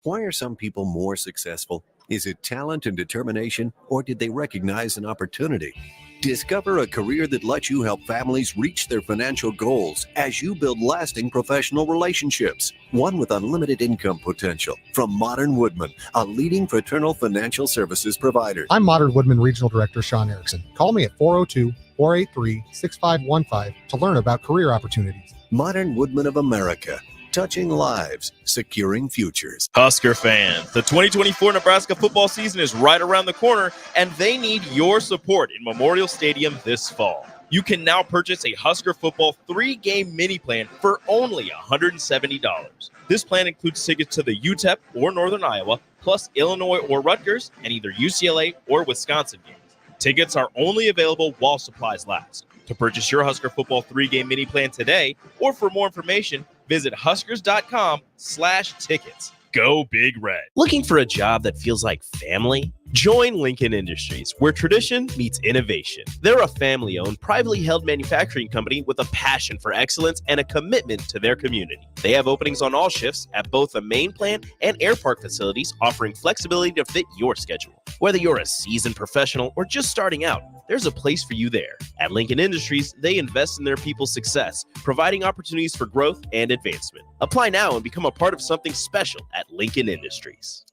S24: Why are some people more successful? Is it talent and determination, or did they recognize an opportunity? Discover a career that lets you help families reach their financial goals as you build lasting professional relationships. One with unlimited income potential. From Modern Woodman, a leading fraternal financial services provider.
S25: I'm Modern Woodman Regional Director Sean Erickson. Call me at 402-483-6515 to learn about career opportunities.
S24: Modern Woodman of America. Touching lives, securing futures.
S7: Husker fans, the 2024 Nebraska football season is right around the corner, and they need your support in Memorial Stadium this fall. You can now purchase a Husker football 3-game mini plan for only $170. This plan includes tickets to the UTEP or Northern Iowa, plus Illinois or Rutgers, and either UCLA or Wisconsin games. Tickets are only available while supplies last. To purchase your Husker football 3-game mini plan today, or for more information, visit huskers.com/tickets. Go Big Red. Looking for a job that feels like family? Join Lincoln Industries, where tradition meets innovation. They're a family-owned, privately held manufacturing company with a passion for excellence and a commitment to their community. They have openings on all shifts at both the main plant and air park facilities, offering flexibility to fit your schedule. Whether you're a seasoned professional or just starting out, there's a place for you there. At Lincoln Industries, they invest in their people's success, providing opportunities for growth and advancement. Apply now and become a part of something special at Lincoln Industries.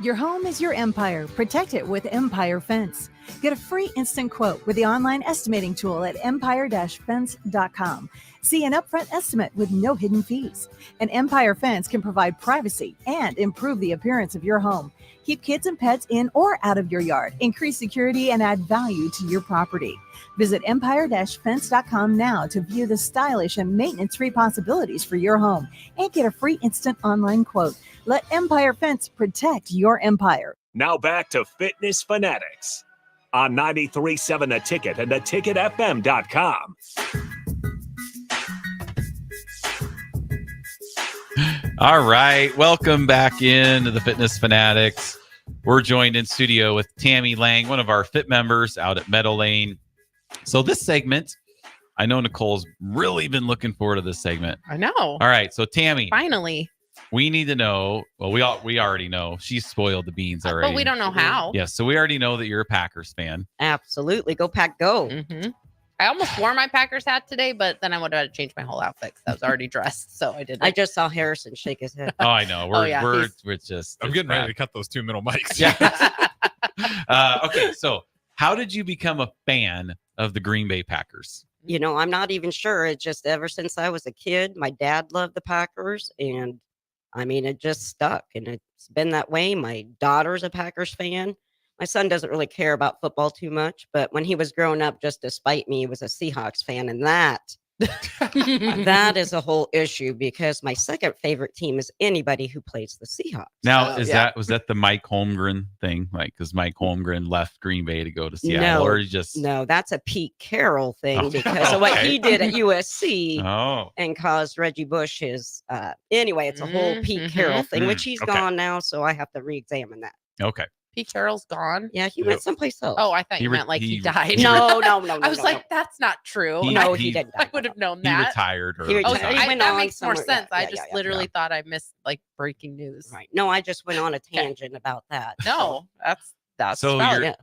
S16: Your home is your empire. Protect it with Empire Fence. Get a free instant quote with the online estimating tool at empire-fence.com. See an upfront estimate with no hidden fees. An Empire Fence can provide privacy and improve the appearance of your home. Keep kids and pets in or out of your yard. Increase security and add value to your property. Visit empire-fence.com now to view the stylish and maintenance-free possibilities for your home and get a free instant online quote. Let Empire Fence protect your empire.
S2: Now back to Fitness Fanatics on 93.7 The Ticket and theticketfm.com.
S13: All right. Welcome back into the Fitness Fanatics. We're joined in studio with Tammy Lang, one of our fit members out at Meadow Lane. So this segment, I know Nicole's really been looking forward to this segment.
S14: I know.
S13: All right. So Tammy,
S14: Finally.
S13: we need to know. Well, we already know. She's spoiled the beans already.
S14: But we don't know how.
S13: Yes. So we already know that you're a Packers fan.
S1: Absolutely. Go Pack, go.
S14: Mm-hmm. I almost wore my Packers hat today, but then I would have had to change my whole outfit because I was already dressed. So I didn't.
S1: I just saw Harrison shake his head.
S13: Oh, I know. We're just.
S15: I'm getting ready to cut those 2 middle mics.
S13: Yeah. Okay. So how did you become a fan of the Green Bay Packers?
S1: You know, I'm not even sure. It's just ever since I was a kid, my dad loved the Packers. And I mean, it just stuck. And it's been that way. My daughter's a Packers fan. My son doesn't really care about football too much. But when he was growing up, just to spite me, he was a Seahawks fan. And that is a whole issue because my second favorite team is anybody who plays the Seahawks.
S13: Now, was that the Mike Holmgren thing? Like, because Mike Holmgren left Green Bay to go to Seattle, or
S1: no, that's a Pete Carroll thing because of what he did at USC and caused Reggie Bush his. Anyway, it's a whole Pete Carroll thing, which he's gone now, so I have to re-examine that.
S13: Okay.
S14: Pete Carroll's gone.
S1: Yeah, he went someplace else.
S14: Oh, I thought you meant like he died.
S1: No.
S14: I was like, that's not true.
S1: He didn't.
S14: I would have known that.
S13: He retired.
S14: That makes more sense. I just literally thought I missed like breaking news.
S1: Right. No, I just went on a tangent about that.
S14: No, that's
S13: so.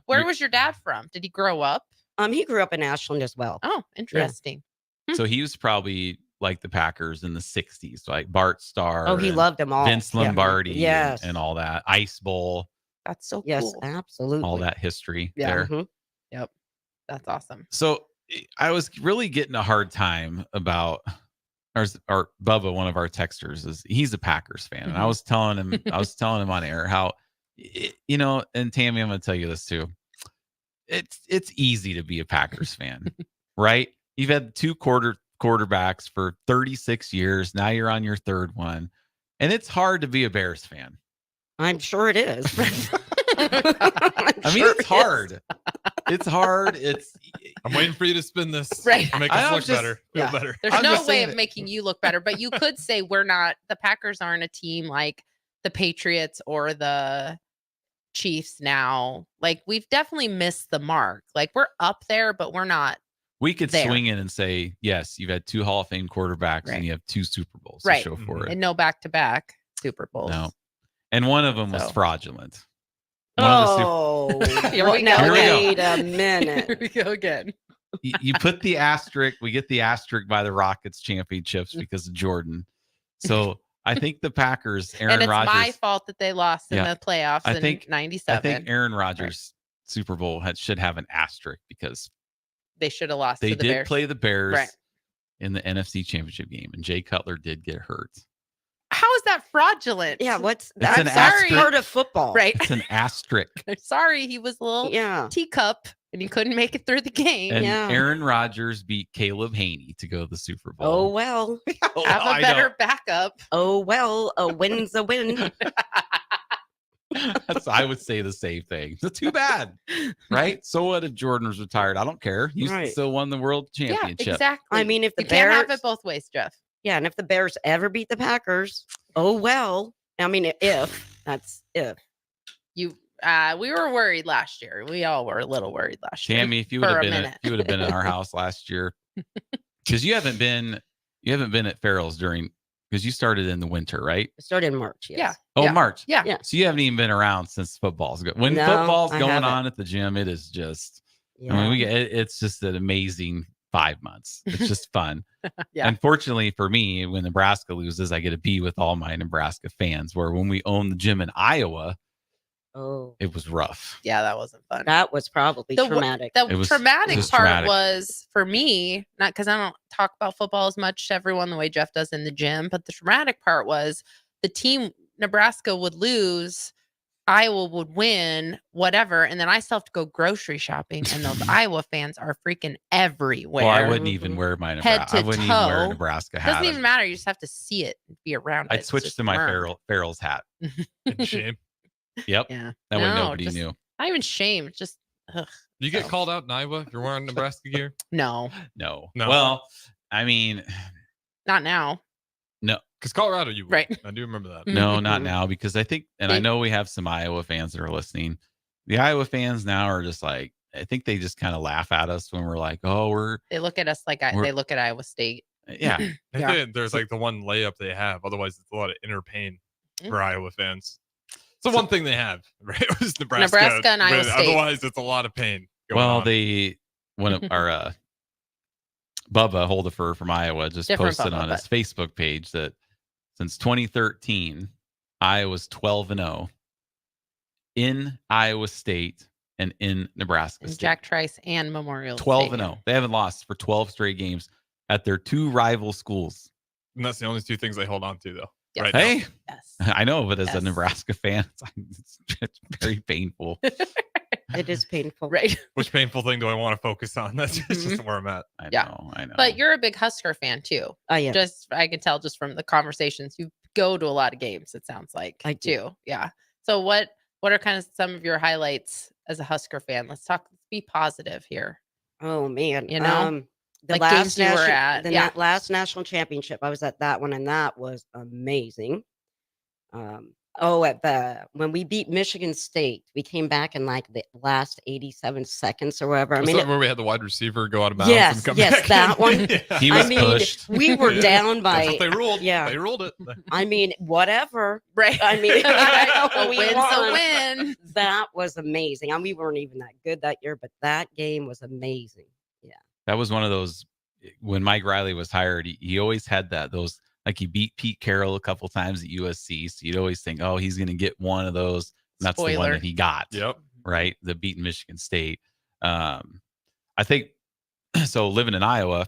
S14: Where was your dad from? Did he grow up?
S1: He grew up in Ashland as well.
S14: Oh, interesting.
S13: So he was probably like the Packers in the 60s, like Bart Starr.
S1: Oh, he
S13: and
S1: loved them all.
S13: Vince
S1: Yeah.
S13: Lombardi
S1: Yes.
S13: and all that. Ice Bowl,
S14: That's so
S1: Yes,
S14: cool.
S1: absolutely.
S13: all that history
S14: Yeah.
S13: there.
S1: Mhm.
S14: Yep. That's awesome.
S13: So I was really getting a hard time about our Bubba, one of our texters, he's a Packers fan. And I was telling him on air how, and Tammy, I'm going to tell you this too. It's easy to be a Packers fan, right? You've had two quarterbacks for 36 years. Now you're on your third one. And it's hard to be a Bears fan.
S1: I'm sure it is.
S13: It's hard. It's hard.
S15: I'm waiting for you to spin this.
S14: Right.
S15: Make us look better. Feel better.
S14: There's
S13: I'm
S14: no
S13: just
S14: way
S13: saying
S14: of
S13: it.
S14: making you look better, but you could say the Packers aren't a team like the Patriots or the Chiefs now. Like, we've definitely missed the mark. Like, we're up there, but we're not.
S13: We could
S14: there.
S13: swing in and say, yes, you've had two Hall of Fame quarterbacks and you have two Super Bowls
S14: Right.
S13: to show for it.
S14: And no back-to-back Super Bowls.
S13: No. And one of them was
S14: So.
S13: fraudulent.
S14: Here we go.
S1: Now,
S13: Here we
S1: wait a minute.
S14: Here we go again.
S13: You put the asterisk, we get the asterisk by the Rockets championships because of Jordan. So I think the Packers, Aaron
S14: And it's
S13: Rodgers.
S14: my fault that they lost in
S13: Yeah.
S14: the playoffs
S13: I
S14: in
S13: think
S14: 97.
S13: I think Aaron Rodgers' Super Bowl should have an asterisk because
S14: They should have lost
S13: they
S14: to the
S13: did
S14: Bears.
S13: play the Bears
S14: Right.
S13: in the NFC Championship game, and Jay Cutler did get hurt.
S14: How is that fraudulent?
S1: Yeah,
S13: It's
S1: that's
S13: an
S1: sorry.
S13: asterisk.
S1: Part of football.
S14: Right.
S13: It's an asterisk.
S14: Sorry, he was a little
S1: Yeah.
S14: teacup and he couldn't make it through the game.
S13: And
S1: Yeah.
S13: Aaron Rodgers beat Caleb Haney to go to the Super
S1: Oh,
S13: Bowl.
S1: well.
S14: Have a better backup.
S1: Oh, well. A win's a win.
S13: I would say the same thing. It's too bad, right? So what if Jordan was retired? I don't care. You
S1: Right.
S13: still won the world championship.
S14: Yeah, exactly.
S1: I mean, if the
S14: you can't have
S1: Bears-
S14: it both ways, Jeff.
S1: Yeah, and if the Bears ever beat the Packers, oh, well. I mean, that's if.
S14: We were worried last year. We all were a little worried last year.
S13: Tammy, if you would
S14: for
S13: have
S14: a
S13: been
S14: minute.
S13: in our house last year, because you haven't been at Farrell's because you started in the winter, right?
S1: It started in March. Yes.
S14: Yeah.
S13: Oh,
S14: Yeah.
S13: March.
S14: Yeah.
S1: Yeah.
S13: So you haven't even been around since football's when
S1: No,
S13: football's
S1: I
S13: going
S1: haven't.
S13: on at the gym. It is just.
S1: Yeah.
S13: I mean, it's just an amazing 5 months. It's just fun.
S14: Yeah.
S13: Unfortunately for me, when Nebraska loses, I get to be with all my Nebraska fans. Where when we owned the gym in Iowa,
S1: Oh,
S13: it was rough.
S14: Yeah, that wasn't fun.
S1: that was probably traumatic.
S14: The
S13: It was
S14: traumatic part
S13: traumatic.
S14: was for me, not because I don't talk about football as much to everyone the way Jeff does in the gym, but the traumatic part was the team Nebraska would lose, Iowa would win, whatever, and then I still have to go grocery shopping, and those Iowa fans are freaking everywhere.
S13: Well, I wouldn't even wear my
S14: Head
S13: Nebraska. I
S14: to
S13: wouldn't even wear a
S14: toe.
S13: Nebraska hat.
S14: Doesn't even matter. You just have to see it and be around it.
S13: I'd
S14: It's
S13: switch
S14: just
S13: to my
S14: burn.
S13: Farrell's hat.
S15: Shame.
S13: Yep.
S14: Yeah.
S13: That way
S14: No,
S13: nobody
S14: just-
S13: knew.
S14: Not even shame. It's just ugh.
S15: You get called out in Iowa if you're wearing Nebraska gear?
S14: No,
S13: No.
S15: No.
S13: Well, I mean,
S14: not now.
S13: no.
S15: Because Colorado, you would.
S14: Right.
S15: I do remember that.
S13: No, not now, because I think, and I know we have some Iowa fans that are listening. The Iowa fans now are just like, I think they just kind of laugh at us when we're like, oh,
S14: They look at us like they look at Iowa State.
S13: yeah.
S15: I think there's like the one layup they have. Otherwise, it's a lot of inner pain for Iowa fans. It's the one thing they have, right? It was Nebraska.
S14: Nebraska and Iowa
S15: but
S14: State.
S15: Otherwise, it's a lot of pain.
S13: Well, one of our Bubba Holdifer from Iowa just
S14: Different
S13: posted
S14: Bubba,
S13: on his Facebook page that since 2013, Iowa's 12-0 in Iowa State and in Nebraska
S14: And
S13: State.
S14: Jack Trice and Memorial
S13: 12-0. They haven't lost for 12 straight games at their two rival schools.
S15: And that's the only two things they hold on to, though.
S14: Yes.
S15: Right
S13: Hey,
S15: now.
S14: Yes.
S13: I know, but as a
S14: Yes.
S13: Nebraska fan, it's very painful.
S1: It is painful.
S14: Right.
S15: Which painful thing do I want to focus on? That's just where I'm at.
S13: I
S14: Yeah.
S13: know, I know.
S14: But you're a big Husker fan too.
S1: I am.
S14: Just I can tell just from the conversations you go to a lot of games. It sounds like
S1: I do.
S14: too. Yeah. So what are kind of some of your highlights as a Husker fan? Let's be positive here.
S1: Oh, man.
S14: You know?
S1: The
S14: Like
S1: last
S14: games you were at,
S1: the
S14: yeah.
S1: last national championship, I was at that one, and that was amazing. When we beat Michigan State, we came back in like the last 87 seconds or whatever. I
S15: Was
S1: mean,
S15: that where we had the wide receiver go out of bounds
S1: yes,
S15: and come
S1: yes,
S15: back
S1: that
S15: in?
S1: one.
S15: Yeah.
S13: He was
S1: I mean,
S13: pushed.
S1: we were
S15: Yeah.
S1: down by.
S15: That's what they ruled.
S1: Yeah.
S15: They ruled it.
S1: I mean, whatever.
S14: Right.
S1: I mean,
S14: A
S1: we
S14: win's a
S1: won.
S14: win.
S1: That was amazing. And we weren't even that good that year, but that game was amazing. Yeah.
S13: That was one of those when Mike Riley was hired, he always had those, like he beat Pete Carroll a couple times at USC. So you'd always think, oh, he's going to get one of those. And that's the one that he got.
S15: Yep.
S13: Right. The beating Michigan State. I think so. Living in Iowa,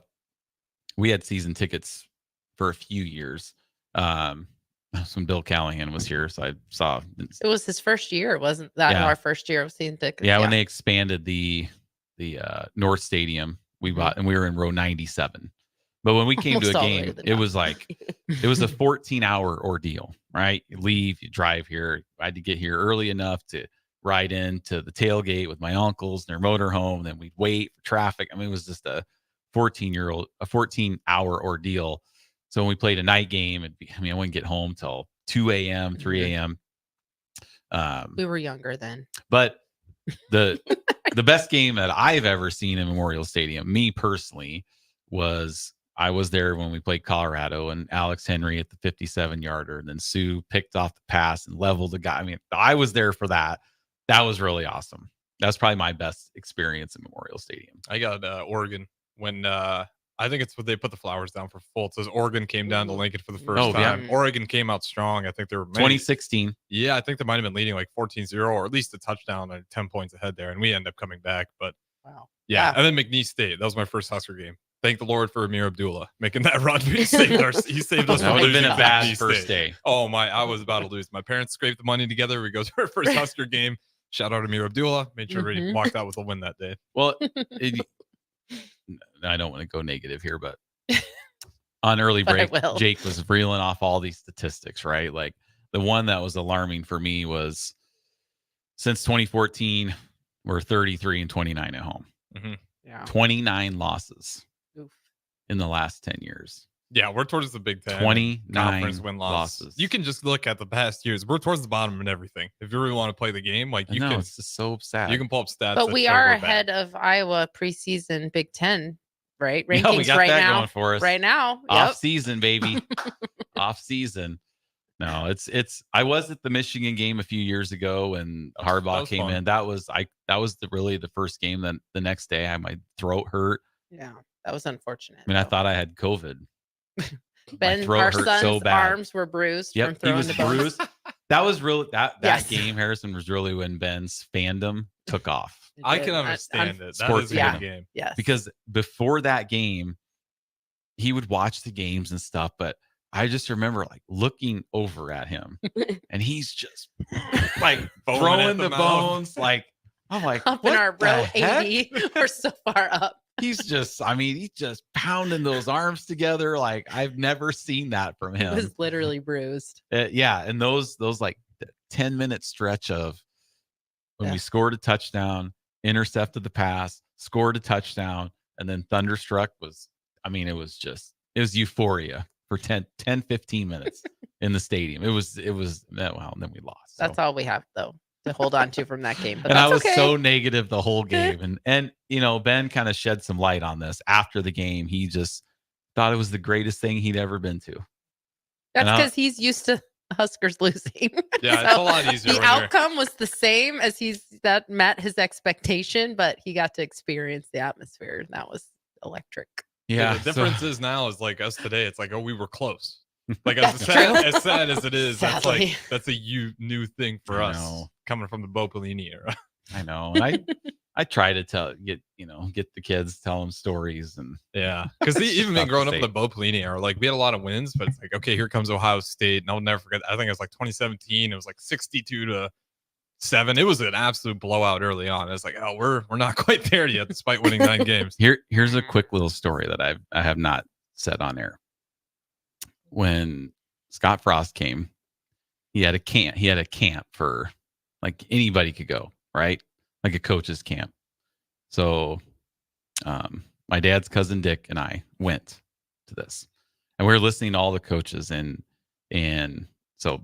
S13: we had season tickets for a few years. When Bill Callahan was here, so I saw
S14: it was his first year. Wasn't that our first year of season tickets?
S13: Yeah, when they expanded the North Stadium, we bought, and we were in row 97. But when we came to a game, it was like it was a 14-hour ordeal, right? You leave, you drive here. I had to get here early enough to ride into the tailgate with my uncles in their motorhome. Then we'd wait for traffic. I mean, it was just a 14-hour ordeal. So when we played a night game, I wouldn't get home till 2 a.m., 3 a.m.
S14: We were younger then.
S13: But the best game that I've ever seen in Memorial Stadium, me personally, I was there when we played Colorado, and Alex Henry at the 57-yarder, and then Sue picked off the pass and leveled the guy. I mean, I was there for that. That was really awesome. That's probably my best experience in Memorial Stadium.
S15: I got Oregon when I think it's when they put the flowers down for Fultz. As Oregon came down to Lincoln for the first time. Yeah. Oregon came out strong. I think they were
S13: 2016.
S15: Yeah, I think they might have been leading like 14-0 or at least a touchdown, like 10 points ahead there. And we ended up coming back. But
S14: wow.
S15: Yeah. And then McNeese State. That was my first Husker game. Thank the Lord for Amir Abdullah making that run. He saved us.
S13: That would have been a bad first day.
S15: Oh my! I was about to lose. My parents scraped the money together. We go to our first Husker game. Shout out Amir Abdullah. Made sure everybody walked out with a win that day.
S13: Well, I don't want to go negative here, but on early break, Jake was reeling off all these statistics, right? Like the one that was alarming for me was since 2014, we're 33-29 at home.
S15: Mm-hmm.
S14: Yeah.
S13: 29 losses.
S14: Oof.
S13: In the last 10 years.
S15: Yeah, we're towards the Big Ten.
S13: 29
S15: conference win losses. You can just look at the past years. We're towards the bottom in everything. If you really want to play the game, like you can.
S13: It's just so sad.
S15: You can pull up stats.
S14: But we are ahead of Iowa preseason Big Ten, right? Rankings
S13: we got
S14: right
S13: that
S14: now.
S13: Going for us.
S14: Right now.
S13: Off season, baby. Off season. No, it's. I was at the Michigan game a few years ago when Harbaugh came in. That was really the first game that the next day I my throat hurt.
S14: Yeah, that was unfortunate.
S13: I mean, I thought I had COVID.
S14: Ben, our son's arms were bruised from throwing
S13: he was bruised. That was really that game, Harrison, was really when Ben's fandom took off.
S15: I can understand it. That is a good game.
S14: Yes.
S13: Because before that game, he would watch the games and stuff, but I just remember like looking over at him and he's just like throwing the bones. Like, I'm like,
S14: up in our row 80. We're so far up.
S13: He's just pounding those arms together. Like I've never seen that from him.
S14: He was literally bruised.
S13: Yeah. And those like 10-minute stretch of when we scored a touchdown, intercepted the pass, scored a touchdown, and then Thunderstruck was euphoria for 10-15 minutes in the stadium. It was well, and then we lost.
S14: That's all we have though to hold on to from that game. But
S13: and I was so negative the whole game. And Ben kind of shed some light on this after the game. He just thought it was the greatest thing he'd ever been to.
S14: That's because he's used to Huskers losing.
S15: Yeah, it's a lot easier.
S14: The outcome was the same as that met his expectation, but he got to experience the atmosphere, and that was electric.
S13: Yeah,
S15: the difference is now is like us today. It's like, oh, we were close. Like as sad as it is,
S14: Sadly.
S15: that's a new thing for us coming from the Bo Pelini era.
S13: I know, and I try to get the kids, tell them stories, and
S15: because even me growing up in the Bo Pelini era, like we had a lot of wins, but it's like, okay, here comes Ohio State, and I'll never forget. I think it was like 2017. It was like 62-7. It was an absolute blowout early on. It's like, oh, we're not quite there yet, despite winning 9 games.
S13: Here's a quick little story that I have not said on air. When Scott Frost came, he had a camp for like anybody could go, right? Like a coach's camp. So my dad's cousin Dick and I went to this, and we were listening to all the coaches, and so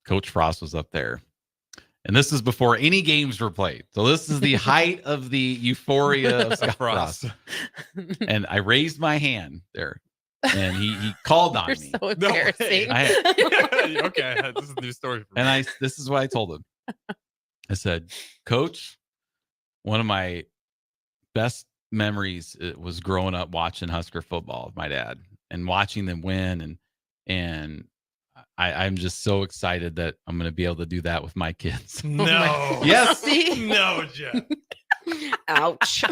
S13: Coach Frost was up there, and this is before any games were played. So this is the height of the euphoria of Scott Frost. And I raised my hand there. And he called on me.
S14: So embarrassing.
S15: Okay, this is a new story for me.
S13: And this is what I told him. I said, Coach, one of my best memories was growing up watching Husker football with my dad and watching them win, and I'm just so excited that I'm going to be able to do that with my kids.
S15: No.
S13: Yes.
S14: See?
S15: No, Jeff.
S1: Ouch.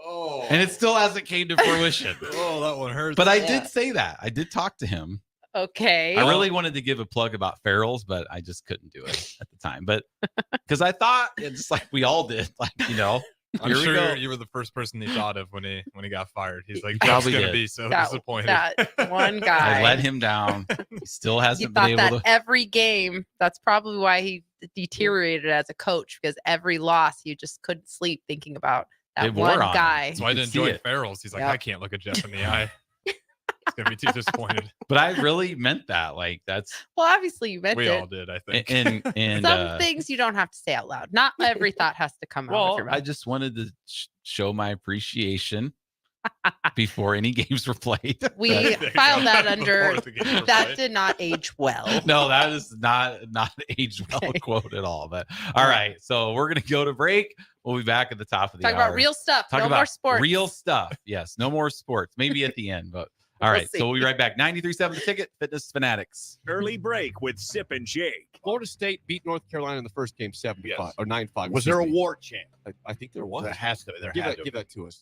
S15: Oh.
S13: And it still hasn't came to fruition.
S15: Oh, that one hurts.
S13: But I
S14: Yeah.
S13: did say that. I did talk to him.
S14: Okay.
S13: I really wanted to give a plug about Farrell's, but I just couldn't do it at the time. But because I thought it's like we all did, like, you know.
S15: I'm
S13: Here we
S15: sure
S13: go.
S15: you were the first person he thought of when he got fired. He's like,
S13: He
S15: Jeff's
S13: probably
S15: gonna
S13: did.
S15: be so
S14: That-
S15: disappointed.
S14: that one guy.
S13: I let him down. He still
S14: You
S13: hasn't been
S14: thought
S13: able
S14: that
S13: to.
S14: every game, that's probably why he deteriorated as a coach, because every loss you just couldn't sleep thinking about that
S13: It wore
S14: one
S13: on him.
S14: guy.
S15: That's why I
S13: You could
S15: didn't
S13: see
S15: join
S13: it.
S15: Farrell's. He's like,
S14: Yep.
S15: I can't look at Jeff in the eye. He's gonna be too disappointed.
S13: But I really meant that. Like that's
S14: Well, obviously you meant
S15: We
S14: it.
S15: all did, I think.
S13: and
S14: Some things you don't have to say out loud. Not every thought has to come out of
S13: well,
S14: your
S13: I
S14: mouth.
S13: just wanted to show my appreciation before any games were played.
S14: We
S15: There you
S14: filed
S15: go.
S14: that under
S15: Before the games were
S14: that
S15: played.
S14: did not age well.
S13: No, that is not aged well quote at all. But all right, so we're gonna go to break. We'll be back at the top of the
S14: Talk
S13: hour.
S14: about real stuff.
S13: Talk
S14: No
S13: about
S14: more sports.
S13: real stuff. Yes, no more sports. Maybe at the end, but all
S14: We'll
S13: right.
S14: see.
S13: So we'll be right back. 93.7 The Ticket, Fitness Fanatics.
S2: Early break with Sip and Jake.
S4: Florida State beat North Carolina in the first game 7-5 or 9-5.
S8: Was there a war chant?
S4: I think there was.
S8: There has to. There
S4: Give
S8: had
S4: that,
S8: to.
S4: give that to us.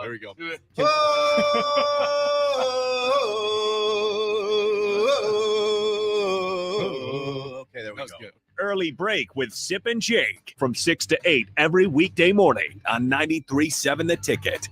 S4: There we go.
S8: Okay, there we go.
S4: Good.
S2: Early break with Sip and Jake from 6 to 8 every weekday morning on 93.7 The Ticket.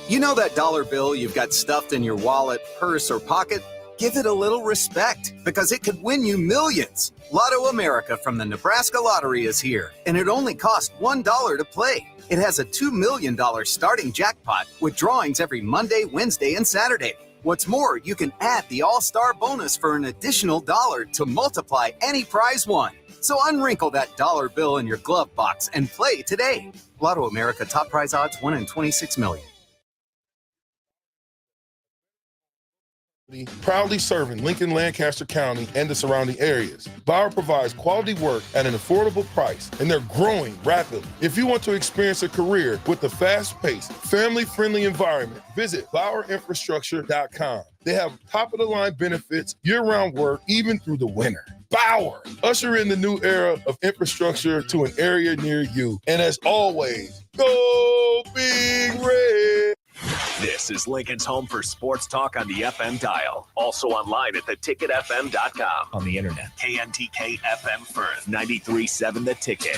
S27: You know that dollar bill you've got stuffed in your wallet, purse, or pocket? Give it a little respect because it could win you millions. Lotto America from the Nebraska Lottery is here, and it only costs $1 to play. It has a $2 million starting jackpot with drawings every Monday, Wednesday, and Saturday. What's more, you can add the All-Star bonus for an additional $1 to multiply any prize won. So unwrinkle that dollar bill in your glove box and play today. Lotto America top prize odds 1 in 26 million.
S17: Proudly serving Lincoln, Lancaster County, and the surrounding areas. Bauer provides quality work at an affordable price, and they're growing rapidly. If you want to experience a career with a fast-paced, family-friendly environment, visit BauerInfrastructure.com. They have top-of-the-line benefits, year-round work, even through the winter. Bauer, usher in the new era of infrastructure to an area near you. And as always, go Big Red!
S2: This is Lincoln's home for sports talk on the FM dial. Also online at theticketfm.com. On the internet. KNTK FM Firth, 93.7 The Ticket.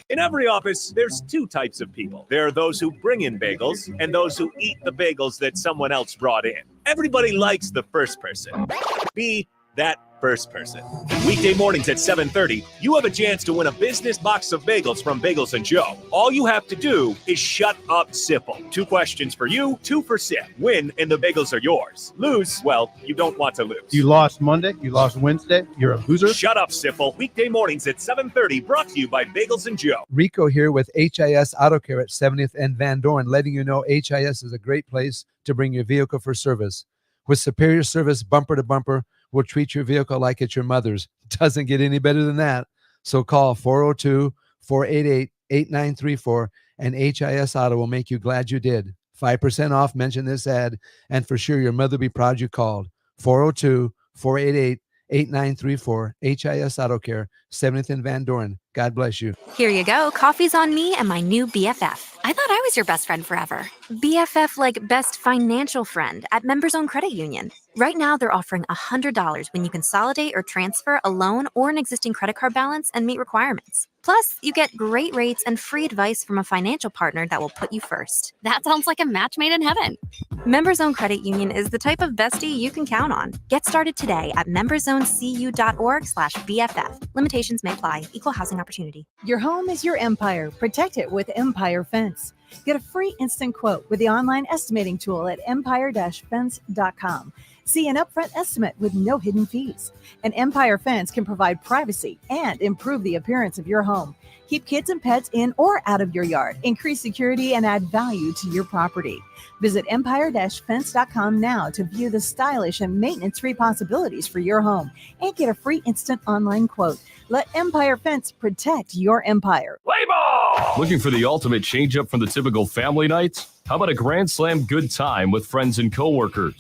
S2: In every office, there's two types of people. There are those who bring in bagels and those who eat the bagels that someone else brought in. Everybody likes the first person. Be that first person. Weekday mornings at 7:30, you have a chance to win a business box of bagels from Bagels & Joe. All you have to do is shut up, Sipple. 2 questions for you, 2 for Sip. Win, and the bagels are yours. Lose, well, you don't want to lose.
S25: You lost Monday. You lost Wednesday. You're a loser.
S2: Shut up, Sipple. Weekday mornings at 7:30, brought to you by Bagels & Joe.
S25: Rico here with HIS Auto Care at 70th and Van Dorn, letting you know HIS is a great place to bring your vehicle for service. With superior service, bumper to bumper, we'll treat your vehicle like it's your mother's. Doesn't get any better than that. So call 402-488-8934 and HIS Auto will make you glad you did. 5% off, mention this ad, and for sure your mother will be proud you called. 402-488-8934, HIS Auto Care, 70th and Van Dorn. God bless you.
S18: Here you go. Coffee's on me and my new BFF. I thought I was your best friend forever. BFF like best financial friend at Members Own Credit Union. Right now, they're offering $100 when you consolidate or transfer a loan or an existing credit card balance and meet requirements. Plus, you get great rates and free advice from a financial partner that will put you first.
S9: That sounds like a match made in heaven.
S18: Members Own Credit Union is the type of bestie you can count on. Get started today at memberzonecu.org/BFF. Limitations may apply. Equal housing opportunity.
S16: Your home is your empire. Protect it with Empire Fence. Get a free instant quote with the online estimating tool at empire-fence.com. See an upfront estimate with no hidden fees. An Empire Fence can provide privacy and improve the appearance of your home. Keep kids and pets in or out of your yard. Increase security and add value to your property. Visit empire-fence.com now to view the stylish and maintenance-free possibilities for your home and get a free instant online quote. Let Empire Fence protect your empire.
S3: Play ball! Looking for the ultimate change-up from the typical family night? How about a Grand Slam good time with friends and coworkers?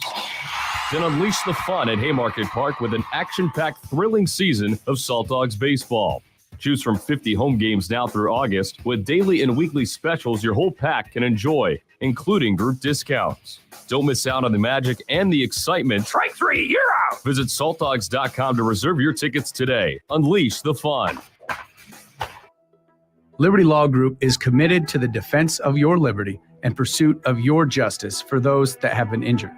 S3: Then unleash the fun at Haymarket Park with an action-packed, thrilling season of Salt Dogs baseball. Choose from 50 home games now through August with daily and weekly specials your whole pack can enjoy, including group discounts. Don't miss out on the magic and the excitement. Strike three, you're out! Visit saltdogs.com to reserve your tickets today. Unleash the fun.
S19: Liberty Law Group is committed to the defense of your liberty and pursuit of your justice for those that have been injured.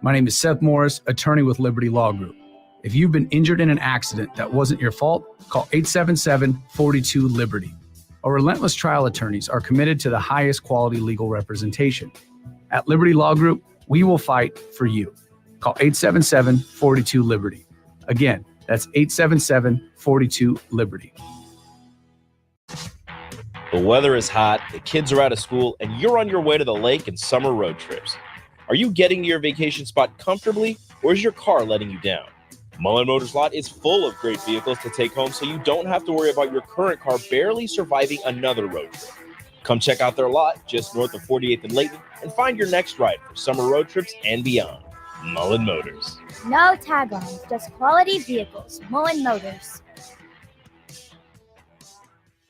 S19: My name is Seth Morris, attorney with Liberty Law Group. If you've been injured in an accident that wasn't your fault, call 877-42-LIBERTY. Our relentless trial attorneys are committed to the highest quality legal representation. At Liberty Law Group, we will fight for you. Call 877-42-LIBERTY. Again, that's 877-42-LIBERTY.
S7: The weather is hot, the kids are out of school, and you're on your way to the lake and summer road trips. Are you getting to your vacation spot comfortably, or is your car letting you down? Mullen Motors Lot is full of great vehicles to take home, so you don't have to worry about your current car barely surviving another road trip. Come check out their lot just north of 48th and Layton and find your next ride for summer road trips and beyond. Mullen Motors.
S20: No taglines, just quality vehicles. Mullen Motors.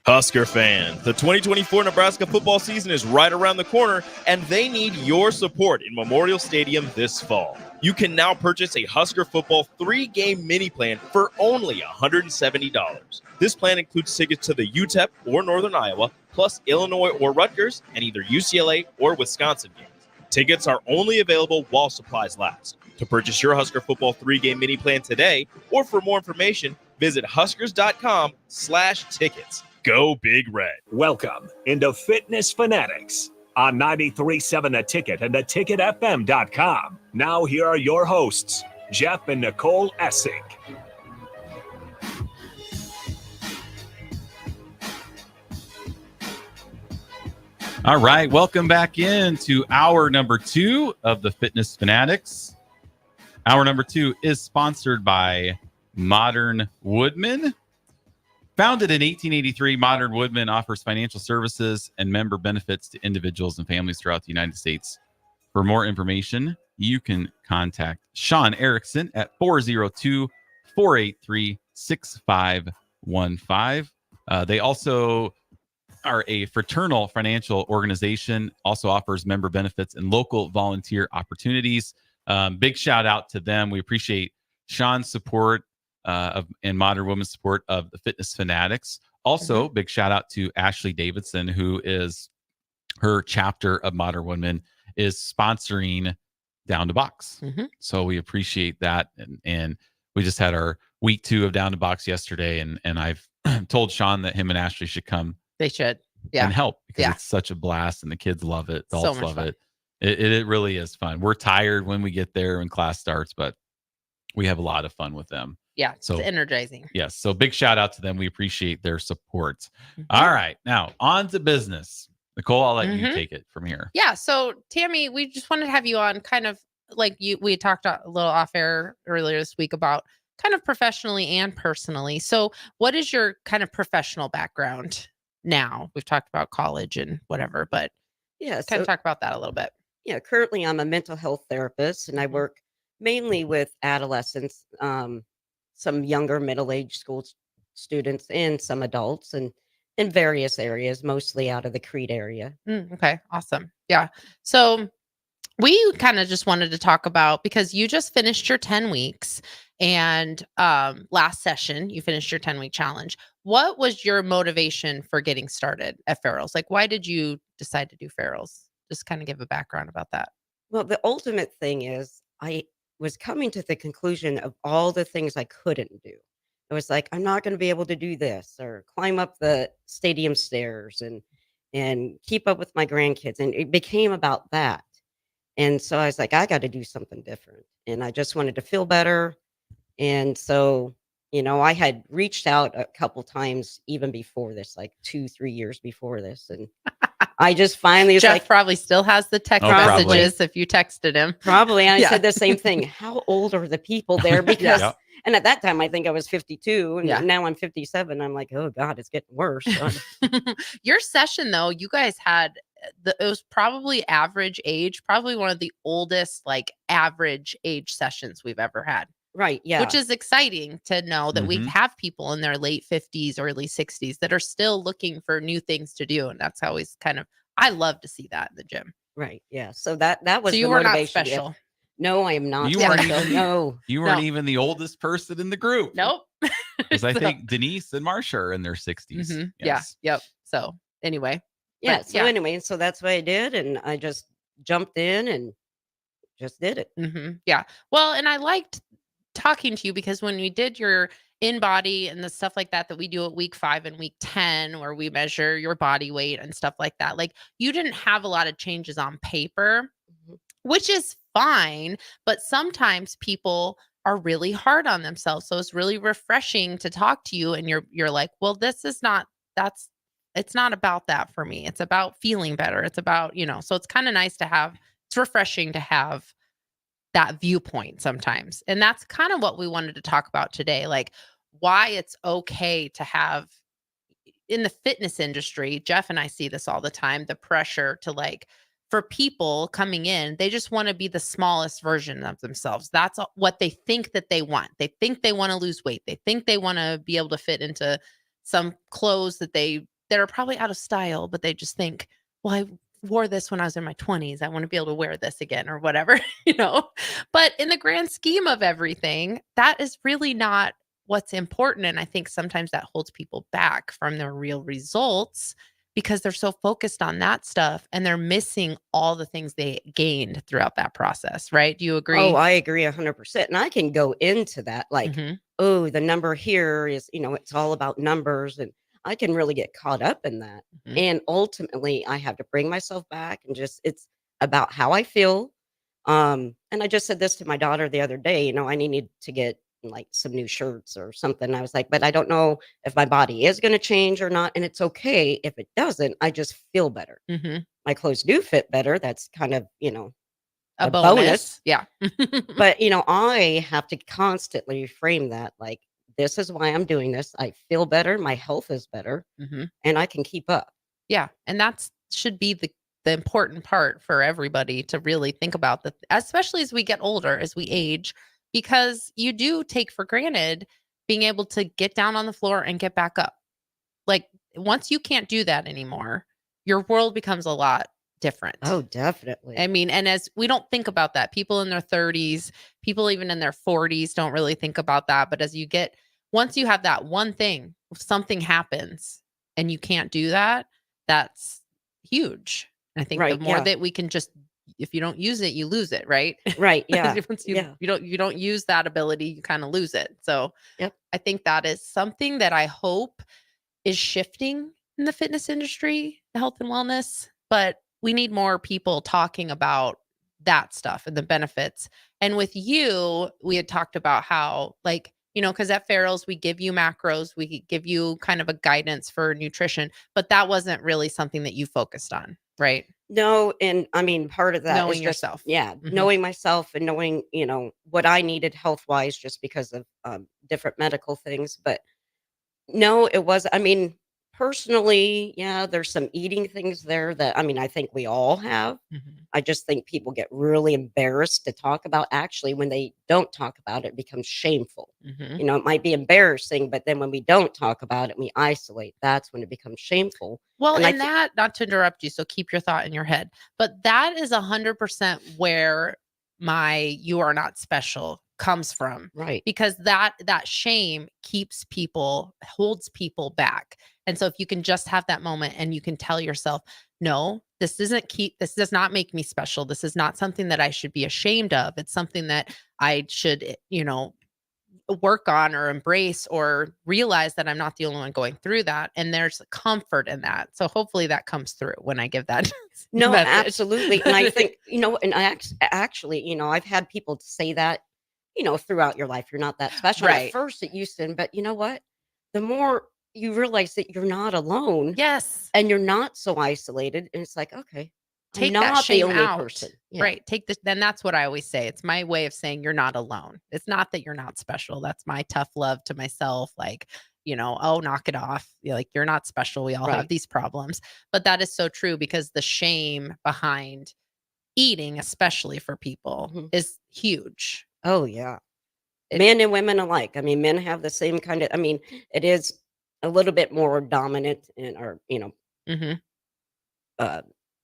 S7: Husker fans, the 2024 Nebraska football season is right around the corner, and they need your support in Memorial Stadium this fall. You can now purchase a Husker football 3-game mini plan for only $170. This plan includes tickets to the UTEP or Northern Iowa, plus Illinois or Rutgers, and either UCLA or Wisconsin games. Tickets are only available while supplies last. To purchase your Husker football 3-game mini plan today, or for more information, visit huskers.com/tickets. Go Big Red.
S3: Welcome into Fitness Fanatics on 93.7 The Ticket and theticketfm.com. Now here are your hosts, Jeff and Nicole Essig.
S13: All right, welcome back into hour number 2 of the Fitness Fanatics. Hour number 2 is sponsored by Modern Woodman. Founded in 1883, Modern Woodman offers financial services and member benefits to individuals and families throughout the United States. For more information, you can contact Sean Erickson at 402-483-6515. They also are a fraternal financial organization, also offers member benefits and local volunteer opportunities. Big shout out to them. We appreciate Sean's support and Modern Women's support of the Fitness Fanatics. Also, big shout out to Ashley Davidson, who is her chapter of Modern Women is sponsoring Down to Box. So we appreciate that. And we just had our week 2 of Down to Box yesterday. And I've told Sean that him and Ashley should come.
S14: They should. Yeah.
S13: And help because it's such a blast and the kids love it. Adults love it. It really is fun. We're tired when we get there when class starts, but we have a lot of fun with them.
S14: Yeah, it's energizing.
S13: Yes. So big shout out to them. We appreciate their support. All right. Now on to business. Nicole, I'll let you take it from here.
S14: Yeah. So Tammy, we just wanted to have you on kind of like we talked a little off air earlier this week about kind of professionally and personally. So what is your kind of professional background now? We've talked about college and whatever, but
S1: yeah,
S14: kind of talk about that a little bit.
S1: Yeah. Currently I'm a mental health therapist and I work mainly with adolescents, some younger middle-aged school students and some adults and in various areas, mostly out of the Crete area.
S14: Okay, awesome. Yeah. So we kind of just wanted to talk about, because you just finished your 10 weeks and last session, you finished your 10-week challenge. What was your motivation for getting started at Farrell's? Like, why did you decide to do Farrell's? Just kind of give a background about that.
S1: Well, the ultimate thing is I was coming to the conclusion of all the things I couldn't do. It was like, I'm not going to be able to do this or climb up the stadium stairs and keep up with my grandkids. And it became about that. And so I was like, I got to do something different. And I just wanted to feel better. And so, I had reached out a couple times even before this, like 2-3 years before this. And I just finally was
S14: Jeff
S1: like,
S14: probably still has the text messages if you texted him.
S1: Probably. And I
S14: Yeah.
S1: said the same thing. How old are the people there? Because,
S14: Yeah.
S1: and at that time, I think I was 52 and
S14: Yeah.
S1: now I'm 57. I'm like, oh God, it's getting worse.
S14: Your session though, you guys had it was probably average age, probably one of the oldest like average age sessions we've ever had.
S1: Right. Yeah.
S14: Which is exciting to know that we have people in their late 50s, early 60s that are still looking for new things to do. And that's always kind of, I love to see that in the gym.
S1: Right. Yeah. So that was
S14: So
S1: the
S14: you were not
S1: motivation. Yeah.
S14: special.
S1: No, I am not
S13: You weren't
S1: special.
S13: even
S1: No.
S13: you weren't even the oldest person in the group.
S14: Nope.
S13: Because I
S14: So-
S13: think Denise and Marsha are in their 60s.
S14: Mhm.
S13: Yes.
S14: Yeah. Yep. So anyway.
S1: Yeah.
S14: But,
S1: So anyway, so that's what I did. And I just jumped in and just did it.
S14: Yeah. Well, and I liked talking to you because when we did your in body and the stuff like that we do at week 5 and week 10, where we measure your body weight and stuff like that, like you didn't have a lot of changes on paper, which is fine. But sometimes people are really hard on themselves. So it's really refreshing to talk to you and you're like, well, it's not about that for me. It's about feeling better. It's about, so it's kind of nice to have, it's refreshing to have that viewpoint sometimes. And that's kind of what we wanted to talk about today, like why it's okay to have in the fitness industry. Jeff and I see this all the time, the pressure to like, for people coming in, they just want to be the smallest version of themselves. That's what they think that they want. They think they want to lose weight. They think they want to be able to fit into some clothes that are probably out of style, but they just think, well, I wore this when I was in my 20s. I want to be able to wear this again or whatever, But in the grand scheme of everything, that is really not what's important. And I think sometimes that holds people back from their real results because they're so focused on that stuff and they're missing all the things they gained throughout that process, right? Do you agree?
S1: Oh, I agree 100%. And I can go into that like, oh, the number here is, it's all about numbers. And I can really get caught up in that. And ultimately, I have to bring myself back and it's about how I feel. And I just said this to my daughter the other day, I needed to get like some new shirts or something. I was like, but I don't know if my body is going to change or not. And it's okay if it doesn't. I just feel better. My clothes do fit better. That's kind of,
S14: a bonus. Yeah.
S1: But, I have to constantly reframe that. Like, this is why I'm doing this. I feel better. My health is better and I can keep up.
S14: Yeah. And that's should be the important part for everybody to really think about that, especially as we get older, as we age, because you do take for granted being able to get down on the floor and get back up. Like once you can't do that anymore, your world becomes a lot different.
S1: Oh, definitely.
S14: I mean, and as we don't think about that, people in their 30s, people even in their 40s don't really think about that. But once you have that one thing, if something happens and you can't do that, that's huge. And I think the more that we can just, if you don't use it, you lose it, right?
S1: Right. Yeah.
S14: Once you don't use that ability, you kind of lose it. So
S1: yep.
S14: I think that is something that I hope is shifting in the fitness industry, the health and wellness, but we need more people talking about that stuff and the benefits. And with you, we had talked about how because at Farrell's, we give you macros, we give you kind of a guidance for nutrition, but that wasn't really something that you focused on, right?
S1: No. And I mean, part of that
S14: knowing
S1: is just,
S14: yourself.
S1: Yeah. Knowing myself and knowing, what I needed health wise, just because of different medical things. But no, it was, personally, yeah, there's some eating things there that, I think we all have. I just think people get really embarrassed to talk about. Actually, when they don't talk about it, it becomes shameful. It might be embarrassing, but then when we don't talk about it, we isolate. That's when it becomes shameful.
S14: Well, and that, not to interrupt you, so keep your thought in your head, but that is 100% where you are not special comes from.
S1: Right.
S14: Because that shame holds people back. And so if you can just have that moment and you can tell yourself, no, this does not make me special. This is not something that I should be ashamed of. It's something that I should, work on or embrace or realize that I'm not the only one going through that. And there's comfort in that. So hopefully that comes through when I give that.
S1: No,
S14: message.
S1: absolutely. And I think, and actually, I've had people say that, throughout your life, you're not that special.
S14: Right.
S1: At first it used to, but you know what? The more you realize that you're not alone.
S14: Yes.
S1: And you're not so isolated. And it's like, okay, I'm
S14: Take that
S1: not the
S14: shame
S1: only
S14: out.
S1: person. Yeah.
S14: Right. Take this. Then that's what I always say. It's my way of saying you're not alone. It's not that you're not special. That's my tough love to myself. Like, oh, knock it off. Like, you're not special. We all have
S1: Right.
S14: these problems. But that is so true, because the shame behind eating, especially for people, is huge.
S1: Oh, yeah. Men and women alike. I mean, men have the same kind of, it is a little bit more dominant in our,
S14: Mhm.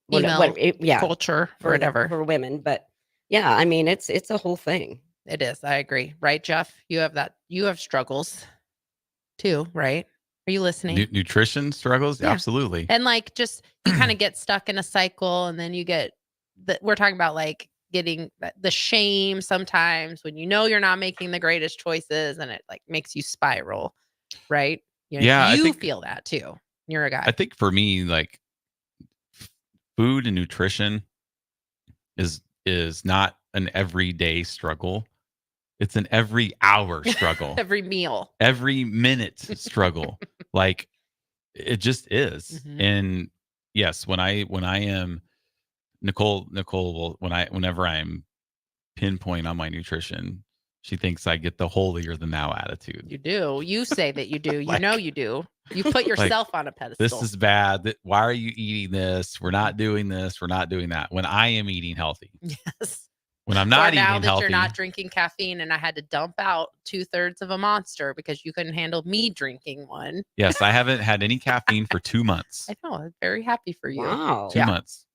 S1: what, yeah,
S14: culture or whatever.
S1: for women. But yeah, I mean, it's a whole thing.
S14: It is. I agree. Right, Jeff? You have struggles too, right? Are you listening?
S13: Nutrition struggles?
S14: Yeah.
S13: Absolutely.
S14: And like, just you kind of get stuck in a cycle, and then you get we're talking about like getting the shame sometimes when you're not making the greatest choices, and it like makes you spiral, right?
S13: Yeah, I
S14: you
S13: think-
S14: feel that too. You're a guy.
S13: I think for me, like food and nutrition is not an everyday struggle. It's an every hour struggle.
S14: Every meal.
S13: Every minute struggle. Like it just is.
S14: Mhm.
S13: And yes, when I am Nicole will whenever I'm pinpoint on my nutrition, she thinks I get the holier than thou attitude.
S14: You do. You say that you do.
S13: Like-
S14: You do. You put yourself on a pedestal.
S13: This is bad. Why are you eating this? We're not doing this. We're not doing that. When I am eating healthy.
S14: Yes.
S13: When I'm not
S14: or now
S13: eating
S14: that
S13: healthy.
S14: you're not drinking caffeine, and I had to dump out 2/3 of a Monster because you couldn't handle me drinking one.
S13: Yes, I haven't had any caffeine for 2 months.
S14: I know. I'm very happy for you.
S1: Wow.
S13: 2 months.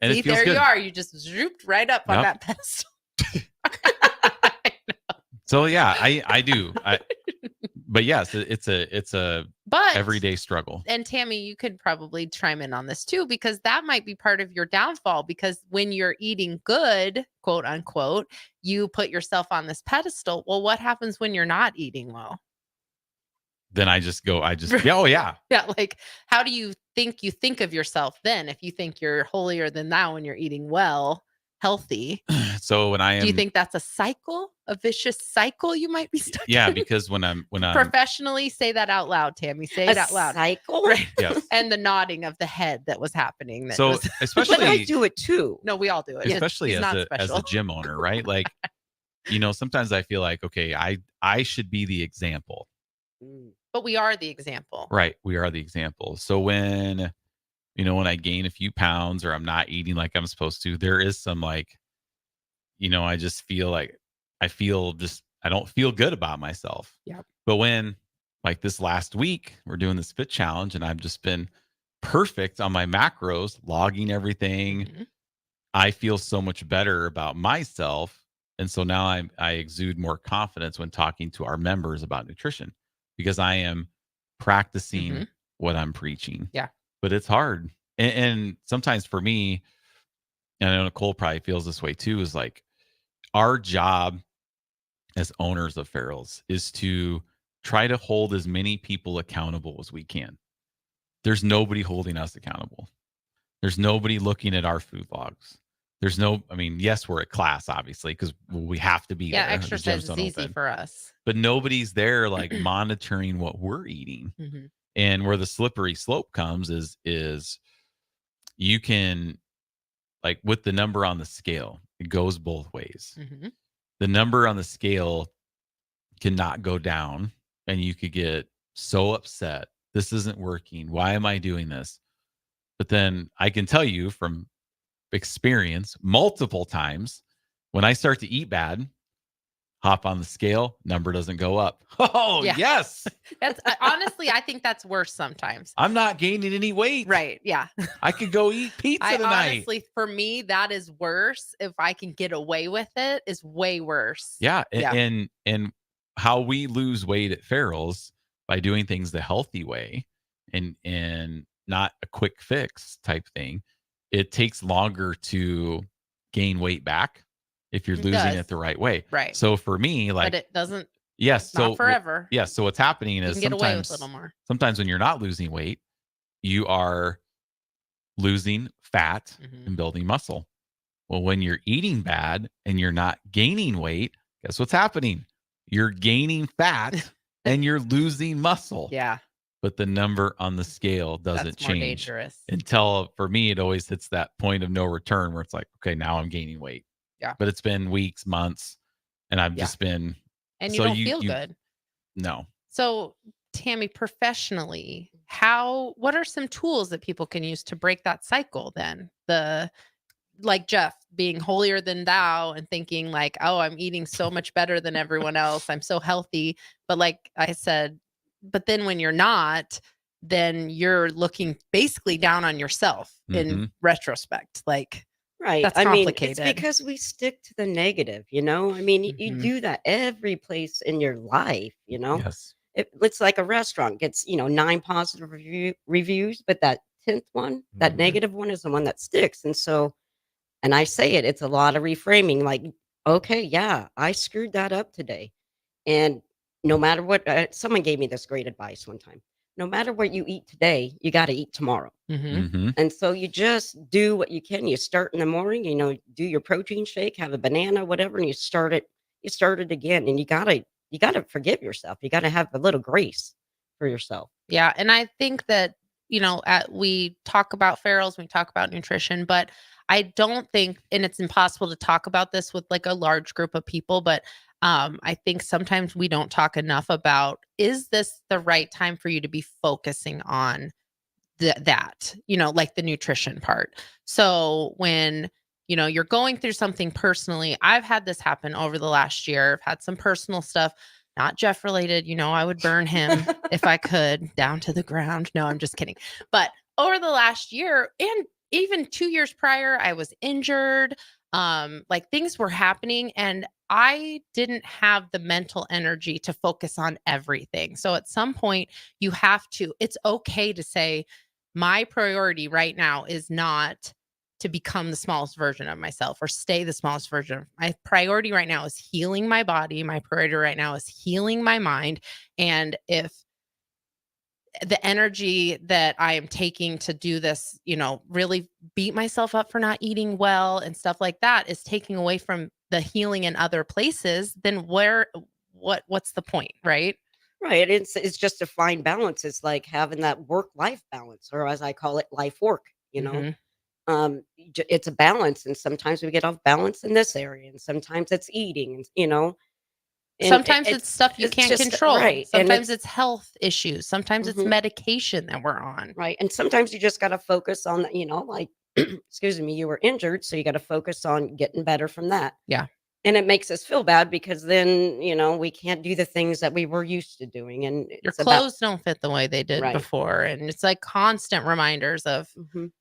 S13: And
S14: See,
S13: it feels
S14: there
S13: good.
S14: you are. You just zooped right up on
S13: Yep.
S14: that pedestal.
S13: So yeah, I do. But yes, it's a
S14: But
S13: everyday struggle.
S14: And Tammy, you could probably chime in on this too, because that might be part of your downfall. Because when you're eating good, quote unquote, you put yourself on this pedestal. Well, what happens when you're not eating well?
S13: Then I just yeah, oh yeah.
S14: Yeah, like how do you think of yourself then if you think you're holier than thou when you're eating well, healthy?
S13: So when I am
S14: Do you think that's a cycle, a vicious cycle you might be stuck
S13: yeah,
S14: in?
S13: because when I'm
S14: Professionally, say that out loud, Tammy. Say it out loud.
S1: Cycle?
S14: Right.
S13: Yes.
S14: And the nodding of the head that was happening. That
S13: So
S14: was,
S13: especially
S1: But I do it too.
S14: no, we all do it.
S13: especially
S14: He's not
S13: as
S14: special.
S13: a gym owner, right? Like, sometimes I feel like, okay, I should be the example.
S14: But we are the example.
S13: Right. We are the example. So when I gain a few pounds or I'm not eating like I'm supposed to, there is some like, I just feel like I don't feel good about myself.
S14: Yeah.
S13: But when like this last week, we're doing this fit challenge and I've just been perfect on my macros, logging everything.
S14: Mhm.
S13: I feel so much better about myself. And so now I exude more confidence when talking to our members about nutrition because I am practicing
S14: Mhm.
S13: what I'm preaching.
S14: Yeah.
S13: But it's hard. And sometimes for me, and I know Nicole probably feels this way too, is like our job as owners of Farrell's is to try to hold as many people accountable as we can. There's nobody holding us accountable. There's nobody looking at our food logs. Yes, we're at class, obviously, because we have to be
S14: Yeah,
S13: there. The
S14: exercise
S13: gyms
S14: is
S13: don't
S14: easy
S13: open.
S14: for us.
S13: But nobody's there like monitoring what we're eating.
S14: Mhm.
S13: And where the slippery slope comes is you can, like with the number on the scale, it goes both ways.
S14: Mhm.
S13: The number on the scale cannot go down and you could get so upset. This isn't working. Why am I doing this? But then I can tell you from experience multiple times when I start to eat bad, hop on the scale, number doesn't go up. Oh,
S14: Yeah.
S13: yes.
S14: That's honestly, I think that's worse sometimes.
S13: I'm not gaining any weight.
S14: Right. Yeah.
S13: I could go eat pizza tonight.
S14: Honestly, for me, that is worse. If I can get away with it, is way worse.
S13: Yeah.
S14: Yeah.
S13: And how we lose weight at Farrell's by doing things the healthy way and not a quick fix type thing. It takes longer to gain weight back if you're
S14: It
S13: losing
S14: does.
S13: it the right way.
S14: Right.
S13: So for me, like,
S14: but it doesn't.
S13: yes.
S14: Not
S13: So
S14: forever.
S13: Yes. So what's happening
S14: You
S13: is
S14: can get away with
S13: sometimes,
S14: a little more.
S13: sometimes when you're not losing weight, you are losing fat
S14: Mhm.
S13: and building muscle. Well, when you're eating bad and you're not gaining weight, guess what's happening? You're gaining fat and you're losing muscle.
S14: Yeah.
S13: But the number on the scale doesn't
S14: That's more
S13: change
S14: dangerous.
S13: until, for me, it always hits that point of no return where it's like, okay, now I'm gaining weight.
S14: Yeah.
S13: But it's been weeks, months, and I've just been.
S14: And you
S13: so
S14: don't feel good.
S13: No.
S14: So, Tammy, professionally, what are some tools that people can use to break that cycle then? Like Jeff being holier than thou and thinking like, oh, I'm eating so much better than everyone else. I'm so healthy. But like I said, but then when you're not, then you're looking basically down on yourself in retrospect. Like,
S1: Right.
S14: that's
S1: I mean,
S14: complicated.
S1: it's because we stick to the negative, you know? I mean, you do that every place in your life, you know?
S13: Yes.
S1: It's like a restaurant gets, 9 positive reviews, but that 10th one, that negative one is the one that sticks. And so, and I say it's a lot of reframing like, okay, yeah, I screwed that up today. And no matter what, someone gave me this great advice one time. No matter what you eat today, you got to eat tomorrow. And so you just do what you can. You start in the morning, do your protein shake, have a banana, whatever, and you start it again. And you gotta forgive yourself. You gotta have a little grace for yourself.
S14: Yeah. And I think that, we talk about ferals, we talk about nutrition, but I don't think, and it's impossible to talk about this with like a large group of people, but I think sometimes we don't talk enough about, is this the right time for you to be focusing on that, like the nutrition part. So when, you're going through something personally, I've had this happen over the last year. I've had some personal stuff, not Jeff related. I would burn him if I could down to the ground. No, I'm just kidding. But over the last year and even 2 years prior, I was injured. Like things were happening and I didn't have the mental energy to focus on everything. So at some point it's okay to say, my priority right now is not to become the smallest version of myself or stay the smallest version. My priority right now is healing my body. My priority right now is healing my mind. And if the energy that I am taking to do this, really beat myself up for not eating well and stuff like that is taking away from the healing in other places, then what's the point, right?
S1: Right. It's just a fine balance. It's like having that work-life balance, or as I call it, life work, it's a balance. And sometimes we get off balance in this area, and sometimes it's eating, and
S14: sometimes it's stuff you can't
S1: just
S14: control.
S1: right.
S14: Sometimes it's health issues. Sometimes it's
S1: Mhm.
S14: medication that we're on.
S1: Right. And sometimes you just got to focus on, like, excuse me, you were injured. So you got to focus on getting better from that.
S14: Yeah.
S1: And it makes us feel bad because then, we can't do the things that we were used to doing. And
S14: Your clothes don't fit the way they did
S1: Right.
S14: before. And it's like constant reminders of
S1: Mhm.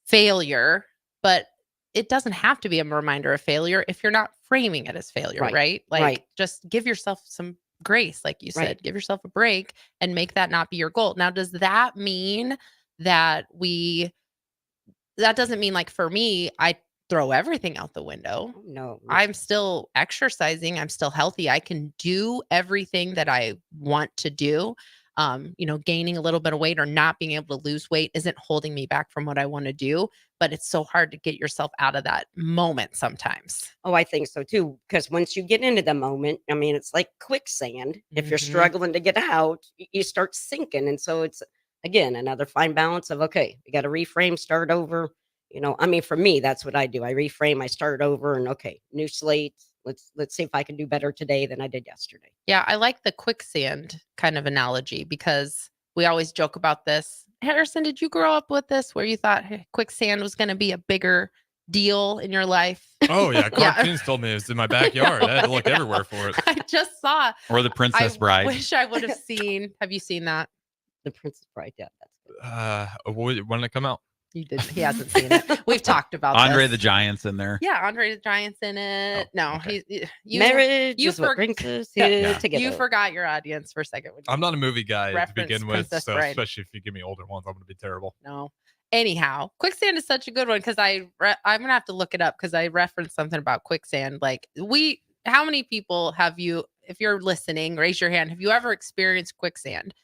S14: failure, but it doesn't have to be a reminder of failure if you're not framing it as failure, right? Like
S1: Right.
S14: just give yourself some grace, like you said,
S1: Right.
S14: give yourself a break and make that not be your goal. Now, does that mean that that doesn't mean like for me, I throw everything out the window.
S1: No.
S14: I'm still exercising. I'm still healthy. I can do everything that I want to do. Gaining a little bit of weight or not being able to lose weight isn't holding me back from what I want to do, but it's so hard to get yourself out of that moment sometimes.
S1: Oh, I think so too. Because once you get into the moment, I mean, it's like quicksand. If you're
S14: Mhm.
S1: struggling to get out, you start sinking. And so it's, again, another fine balance of, okay, you got to reframe, start over. I mean, for me, that's what I do. I reframe, I start over, and okay, new slate. Let's see if I can do better today than I did yesterday.
S14: Yeah, I like the quicksand kind of analogy because we always joke about this. Harrison, did you grow up with this where you thought quicksand was going to be a bigger deal in your life?
S15: Oh yeah,
S14: Yeah.
S15: cartoons told me it was in my backyard. I had to look everywhere for it.
S14: I just saw.
S13: Or the Princess Bride.
S14: Wish I would have seen. Have you seen that?
S1: The Princess Bride, yeah, that's good.
S15: When did it come out?
S14: He didn't. He hasn't seen it. We've talked about
S13: Andre
S14: this.
S13: the Giant's in there.
S14: Yeah, Andre the Giant's in it. No,
S13: okay.
S1: Marriage is what brings us here together.
S14: You forgot your audience for a second. when you
S15: I'm not a movie guy to
S14: referenced
S15: begin with,
S14: Princess
S15: so
S14: Bride.
S15: especially if you give me older ones, I'm going to be terrible.
S14: No. Anyhow, quicksand is such a good one because I'm gonna have to look it up because I referenced something about quicksand. Like how many people have you? If you're listening, raise your hand. Have you ever experienced quicksand?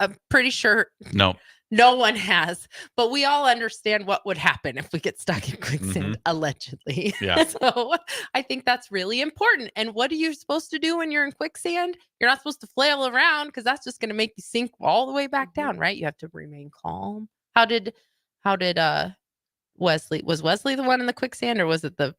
S14: I'm pretty sure.
S13: No.
S14: No one has, but we all understand what would happen if we get stuck in quicksand, allegedly.
S13: Yeah.
S14: So I think that's really important. And what are you supposed to do when you're in quicksand? You're not supposed to flail around because that's just going to make you sink all the way back down, right? You have to remain calm. How did Wesley, was Wesley the one in the quicksand, or was it the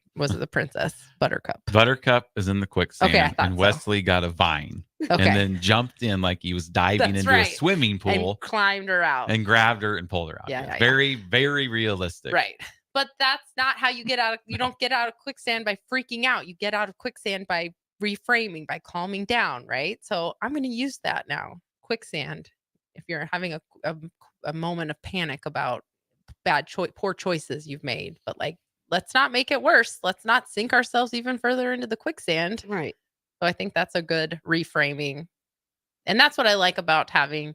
S14: princess Buttercup?
S13: Buttercup is in the quicksand,
S14: Okay, I thought
S13: and
S14: so.
S13: Wesley got a vine,
S14: Okay.
S13: and then jumped in like he was diving
S14: That's
S13: into a
S14: right.
S13: swimming pool,
S14: And climbed her out.
S13: and grabbed her and pulled her out.
S14: Yeah, yeah, yeah.
S13: Very, very realistic.
S14: Right. But that's not how you get out of, you don't get out of quicksand by freaking out. You get out of quicksand by reframing, by calming down, right? So I'm going to use that now. Quicksand. If you're having a moment of panic about poor choices you've made, but like, let's not make it worse. Let's not sink ourselves even further into the quicksand.
S1: Right.
S14: So I think that's a good reframing. And that's what I like about having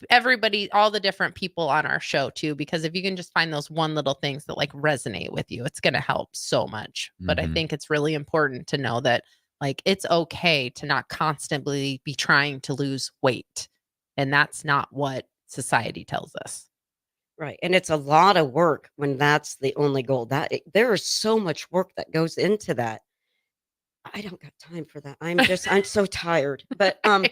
S14: everybody, all the different people on our show too, because if you can just find those one little things that like resonate with you, it's going to help so much. But I think it's really important to know that like, it's okay to not constantly be trying to lose weight. And that's not what society tells us.
S1: Right. And it's a lot of work when that's the only goal. There is so much work that goes into that. I don't got time for that. I'm so tired. But
S14: True.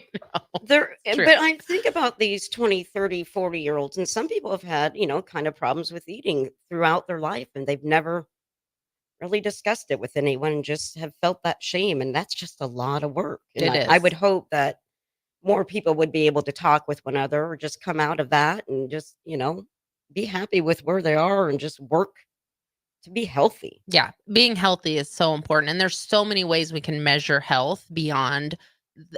S1: but I think about these 20, 30, 40-year-olds, and some people have had, kind of problems with eating throughout their life, and they've never really discussed it with anyone and just have felt that shame. And that's just a lot of work. And
S14: It
S1: I
S14: is.
S1: would hope that more people would be able to talk with one another or just come out of that and just, be happy with where they are and just work to be healthy.
S14: Yeah, being healthy is so important. And there's so many ways we can measure health beyond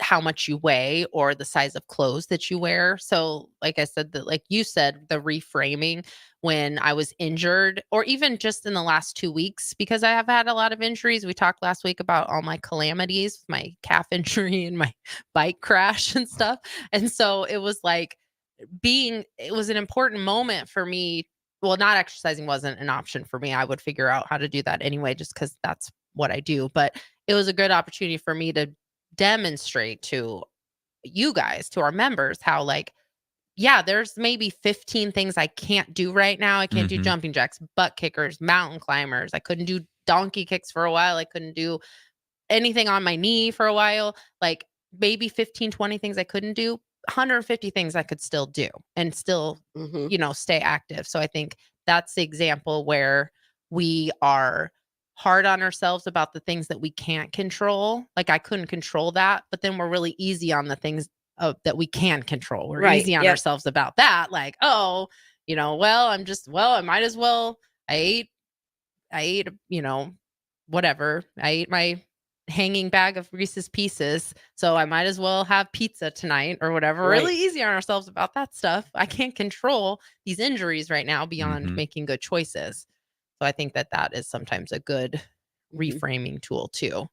S14: how much you weigh or the size of clothes that you wear. So, like I said, like you said, the reframing when I was injured, or even just in the last 2 weeks, because I have had a lot of injuries. We talked last week about all my calamities, my calf injury and my bike crash and stuff. And so it was like it was an important moment for me. Well, not exercising wasn't an option for me. I would figure out how to do that anyway, just because that's what I do. But it was a good opportunity for me to demonstrate to you guys, to our members, how like, yeah, there's maybe 15 things I can't do right now. I can't do jumping jacks, butt kickers, mountain climbers. I couldn't do donkey kicks for a while. I couldn't do anything on my knee for a while. Like maybe 15, 20 things I couldn't do. 150 things I could still do and still, stay active. So I think that's the example where we are hard on ourselves about the things that we can't control. Like I couldn't control that, but then we're really easy on the things that we can control. We're
S1: Right,
S14: easy on
S1: yep.
S14: ourselves about that. Like, I might as well, I ate, whatever. I ate my hanging bag of Reese's Pieces, so I might as well have pizza tonight or whatever. We're
S1: Right.
S14: really easy on ourselves about that stuff. I can't control these injuries right now beyond making good choices. So I think that is sometimes a good reframing tool too,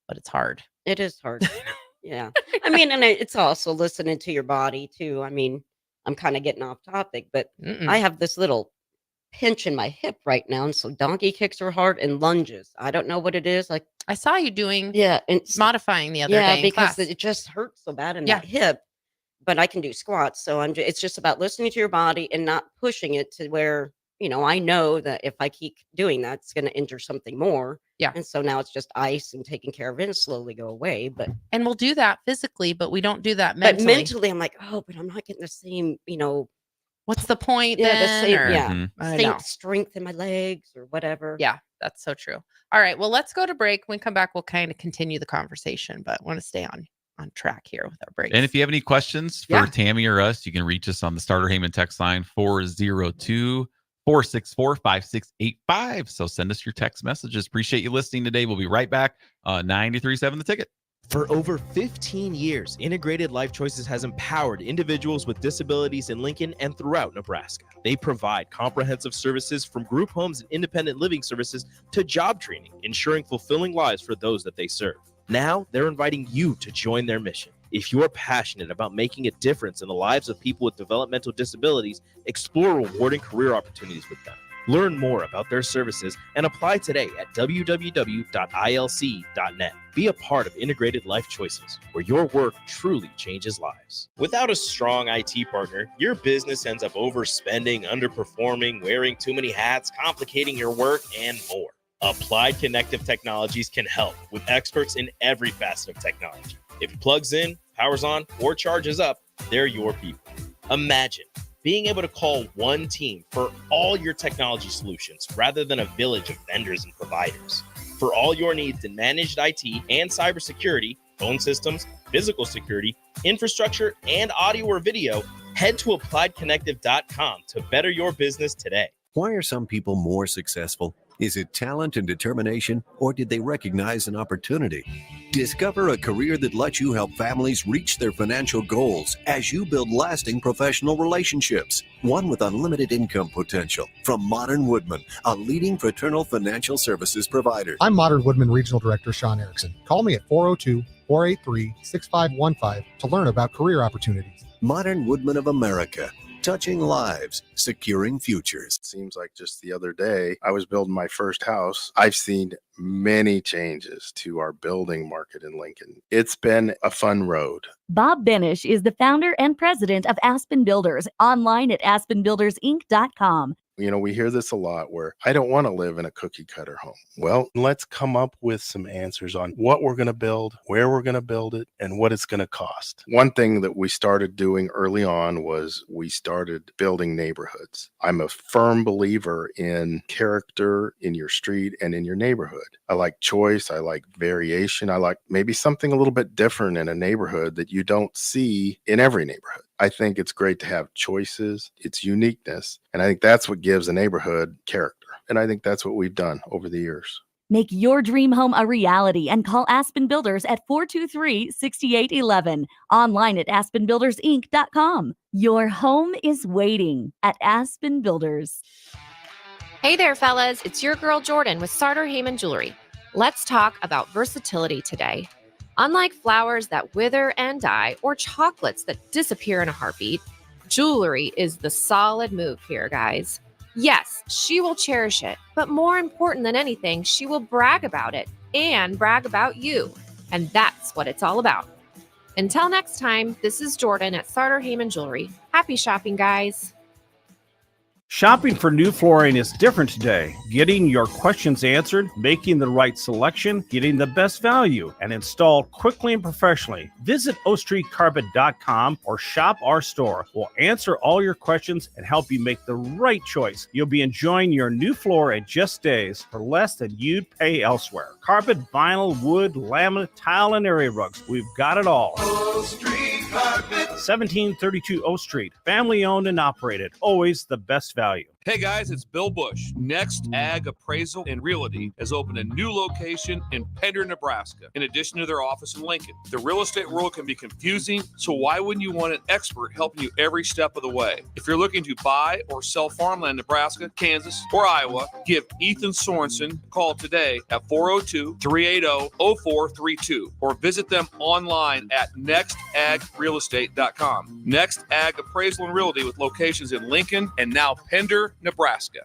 S14: but it's hard.
S1: It is hard. Yeah. I mean, and it's also listening to your body too. I mean, I'm kind of getting off topic, but I have this little pinch in my hip right now. And so donkey kicks are hard and lunges. I don't know what it is. Like
S14: I saw you doing
S1: and
S14: modifying the other day in
S1: because
S14: class.
S1: it just hurts so bad in that hip. But I can do squats. So it's just about listening to your body and not pushing it to where, I know that if I keep doing that, it's going to injure something more.
S14: Yeah.
S1: And so now it's just ice and taking care of it and slowly go away.
S14: And we'll do that physically, but we don't do that
S1: but
S14: mentally.
S1: mentally, I'm like, oh, but I'm not getting the same,
S14: What's the point
S1: the
S14: then?
S1: same,
S14: Or- I know.
S1: same strength in my legs or whatever.
S14: Yeah, that's so true. All right, well, let's go to break. When we come back, we'll kind of continue the conversation, but want to stay on track here with our breaks.
S13: And if you have any questions for Tammy or us, you can reach us on the Starter Heyman text line 402-464-5685. So send us your text messages. Appreciate you listening today. We'll be right back. 93.7 The Ticket.
S7: For over 15 years, Integrated Life Choices has empowered individuals with disabilities in Lincoln and throughout Nebraska. They provide comprehensive services from group homes and independent living services to job training, ensuring fulfilling lives for those that they serve. Now, they're inviting you to join their mission. If you're passionate about making a difference in the lives of people with developmental disabilities, explore rewarding career opportunities with them. Learn more about their services and apply today at www.ilc.net. Be a part of Integrated Life Choices, where your work truly changes lives. Without a strong IT partner, your business ends up overspending, underperforming, wearing too many hats, complicating your work, and more. Applied Connective Technologies can help with experts in every facet of technology. If it plugs in, powers on, or charges up, they're your people. Imagine being able to call one team for all your technology solutions rather than a village of vendors and providers. For all your needs in managed IT and cybersecurity, phone systems, physical security, infrastructure, and audio or video, head to appliedconnective.com to better your business today.
S24: Why are some people more successful? Is it talent and determination, or did they recognize an opportunity? Discover a career that lets you help families reach their financial goals as you build lasting professional relationships. One with unlimited income potential. From Modern Woodman, a leading fraternal financial services provider.
S5: I'm Modern Woodman Regional Director Sean Erickson. Call me at 402-483-6515 to learn about career opportunities.
S24: Modern Woodman of America. Touching lives, securing futures.
S6: Seems like just the other day, I was building my first house. I've seen many changes to our building market in Lincoln. It's been a fun road.
S10: Bob Benish is the founder and president of Aspen Builders, online at aspenbuildersinc.com.
S6: You know, we hear this a lot where I don't want to live in a cookie cutter home. Well, let's come up with some answers on what we're going to build, where we're going to build it, and what it's going to cost. One thing that we started doing early on was we started building neighborhoods. I'm a firm believer in character in your street and in your neighborhood. I like choice. I like variation. I like maybe something a little bit different in a neighborhood that you don't see in every neighborhood. I think it's great to have choices, its uniqueness, and I think that's what gives a neighborhood character. And I think that's what we've done over the years.
S10: Make your dream home a reality and call Aspen Builders at 423-6811. Online at aspenbuildersinc.com. Your home is waiting at Aspen Builders.
S21: Hey there, fellas. It's your girl Jordan with Sartor Heyman Jewelry. Let's talk about versatility today. Unlike flowers that wither and die or chocolates that disappear in a heartbeat, jewelry is the solid move here, guys. Yes, she will cherish it, but more important than anything, she will brag about it and brag about you. And that's what it's all about. Until next time, this is Jordan at Sartor Heyman Jewelry. Happy shopping, guys.
S22: Shopping for new flooring is different today. Getting your questions answered, making the right selection, getting the best value, and installed quickly and professionally. Visit ostreetcarpet.com or shop our store. We'll answer all your questions and help you make the right choice. You'll be enjoying your new floor in just days for less than you'd pay elsewhere. Carpet, vinyl, wood, laminate, tile, and area rugs. We've got it all.
S2: O Street Carpet.
S22: 1732 O Street. Family owned and operated. Always the best value.
S23: Hey guys, it's Bill Bush. Next Ag Appraisal and Realty has opened a new location in Pender, Nebraska, in addition to their office in Lincoln. The real estate world can be confusing, so why wouldn't you want an expert helping you every step of the way? If you're looking to buy or sell farmland in Nebraska, Kansas, or Iowa, give Ethan Sorensen a call today at 402-380-0432 or visit them online at nextagrealestate.com. Next Ag Appraisal and Realty with locations in Lincoln and now Pender, Nebraska.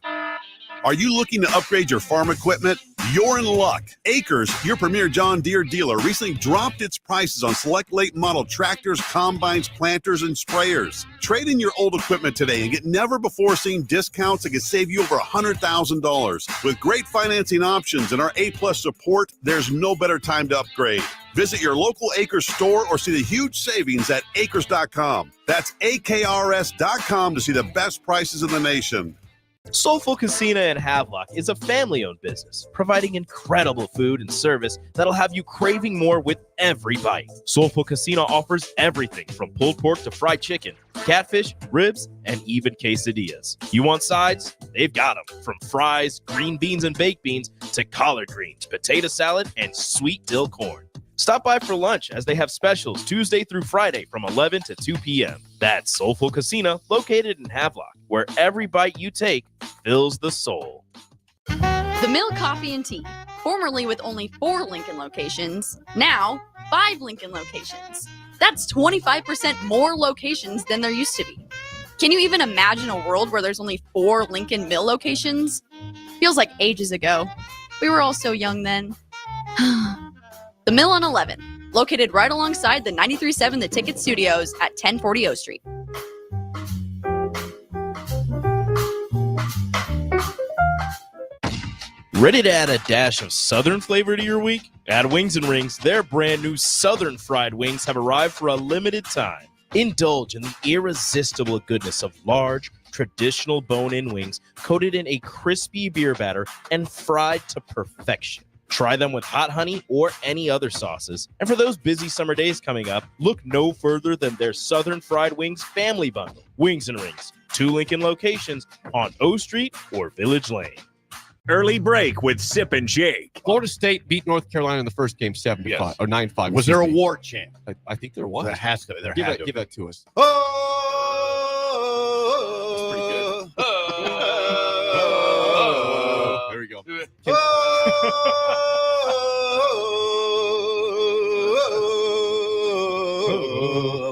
S26: Are you looking to upgrade your farm equipment? You're in luck. Acres, your premier John Deere dealer, recently dropped its prices on select late model tractors, combines, planters, and sprayers. Trade in your old equipment today and get never before seen discounts that can save you over $100,000. With great financing options and our A-plus support, there's no better time to upgrade. Visit your local Acres store or see the huge savings at acres.com. That's AKRS.com to see the best prices in the nation.
S7: Soulful Casino in Havelock is a family-owned business, providing incredible food and service that'll have you craving more with every bite. Soulful Casino offers everything from pulled pork to fried chicken, catfish, ribs, and even quesadillas. You want sides? They've got them. From fries, green beans and baked beans, to collard greens, potato salad, and sweet dill corn. Stop by for lunch as they have specials Tuesday through Friday from 11 to 2 p.m. That's Soulful Casino, located in Havelock, where every bite you take fills the soul.
S9: The Mill Coffee and Tea, formerly with only 4 Lincoln locations, now 5 Lincoln locations. That's 25% more locations than there used to be. Can you even imagine a world where there's only 4 Lincoln Mill locations? Feels like ages ago. We were all so young then. The Mill on 11, located right alongside the 93.7 The Ticket Studios at 1040 O Street.
S7: Ready to add a dash of Southern flavor to your week? At Wings and Rings, their brand new Southern fried wings have arrived for a limited time. Indulge in the irresistible goodness of large, traditional bone-in wings coated in a crispy beer batter and fried to perfection. Try them with hot honey or any other sauces. And for those busy summer days coming up, look no further than their Southern Fried Wings Family Bundle. Wings and Rings, 2 Lincoln locations on O Street or Village Lane.
S4: Early break with Sip and Jake.
S8: Florida State beat North Carolina in the first game 7-5 or 9-5.
S4: Was there a war chant?
S8: I think there was.
S4: There has to be. There
S8: Give
S4: had to
S8: that
S4: be.
S8: to us. There we go.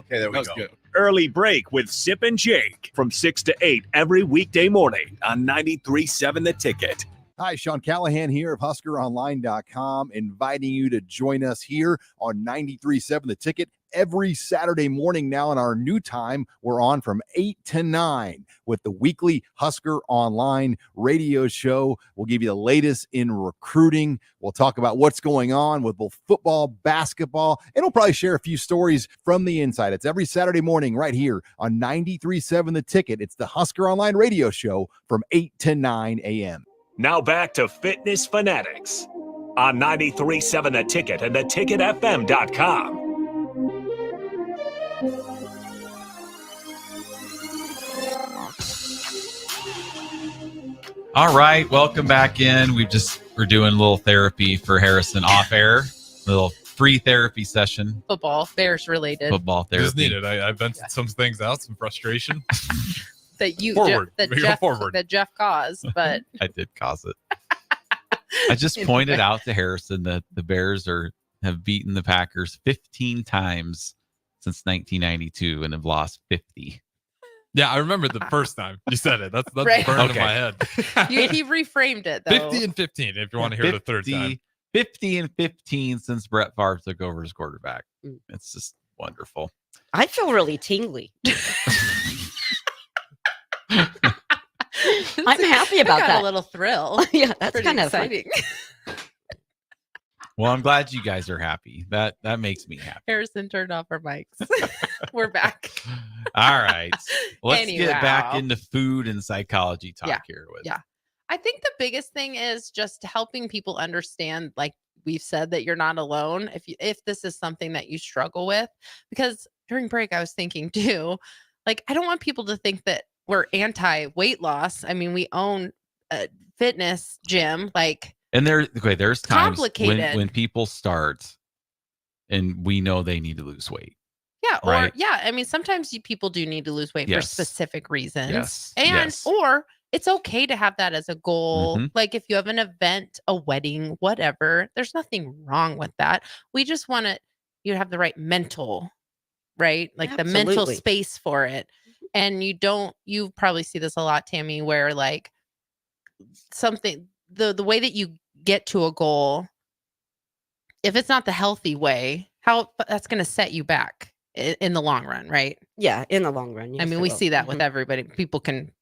S4: Okay, there we
S8: That was
S4: go.
S8: good.
S4: Early break with Sip and Jake from 6 to 8 every weekday morning on 93.7 The Ticket.
S11: Hi, Sean Callahan here of HuskerOnline.com, inviting you to join us here on 93.7 The Ticket every Saturday morning now in our new time. We're on from 8 to 9 with the weekly Husker Online radio show. We'll give you the latest in recruiting. We'll talk about what's going on with both football, basketball, and we'll probably share a few stories from the inside. It's every Saturday morning right here on 93.7 The Ticket. It's the Husker Online radio show from 8 to 9 a.m.
S4: Now back to Fitness Fanatics on 93.7 The Ticket and theticketfm.com.
S13: All right, welcome back in. We're doing a little therapy for Harrison off air, a little free therapy session.
S14: Football, Bears related.
S13: Football therapy.
S15: Just needed. I vented some things out, some frustration.
S14: That you
S15: Forward.
S14: that
S15: We go
S14: Jeff
S15: forward.
S14: that Jeff caused, but
S13: I did cause it. I just pointed out to Harrison that the Bears have beaten the Packers 15 times since 1992 and have lost 50.
S15: Yeah, I remember the first time you said it. That's
S14: Right.
S15: burned
S13: Okay.
S15: in my head.
S14: he reframed it though.
S15: 50 and 15, if you want to hear it a third time.
S13: 50 and 15 since Brett Favre took over as quarterback. It's just wonderful.
S1: I feel really tingly. I'm happy about
S14: I got
S1: that.
S14: a little thrill.
S1: Yeah, that's
S14: Pretty
S1: kind of
S14: exciting.
S13: Well, I'm glad you guys are happy. That makes me happy.
S14: Harrison turned off our mics. We're back.
S13: All right. Let's get back
S14: Anyhow.
S13: into food and psychology talk here with.
S14: Yeah. I think the biggest thing is just helping people understand, like we've said, that you're not alone if this is something that you struggle with. Because during break, I was thinking too, like, I don't want people to think that we're anti-weight loss. I mean, we own a fitness gym, like,
S13: And there's times
S14: Complicated.
S13: when people start and we know they need to lose weight.
S14: yeah, or
S13: Right.
S14: yeah. I mean, sometimes people do need to lose weight for
S13: Yes.
S14: specific reasons.
S13: Yes.
S14: And
S13: Yes.
S14: or it's okay to have that as a goal.
S13: Mhm.
S14: Like if you have an event, a wedding, whatever, there's nothing wrong with that. We just want you to have the right mental, right? Like the mental
S1: Absolutely.
S14: space for it. And you probably see this a lot, Tammy, where like something, the way that you get to a goal, if it's not the healthy way, that's going to set you back in the long run, right?
S1: Yeah, in the long run.
S14: I
S1: yes,
S14: mean,
S1: it
S14: we
S1: will.
S14: see that with
S1: Mhm.
S14: everybody. People can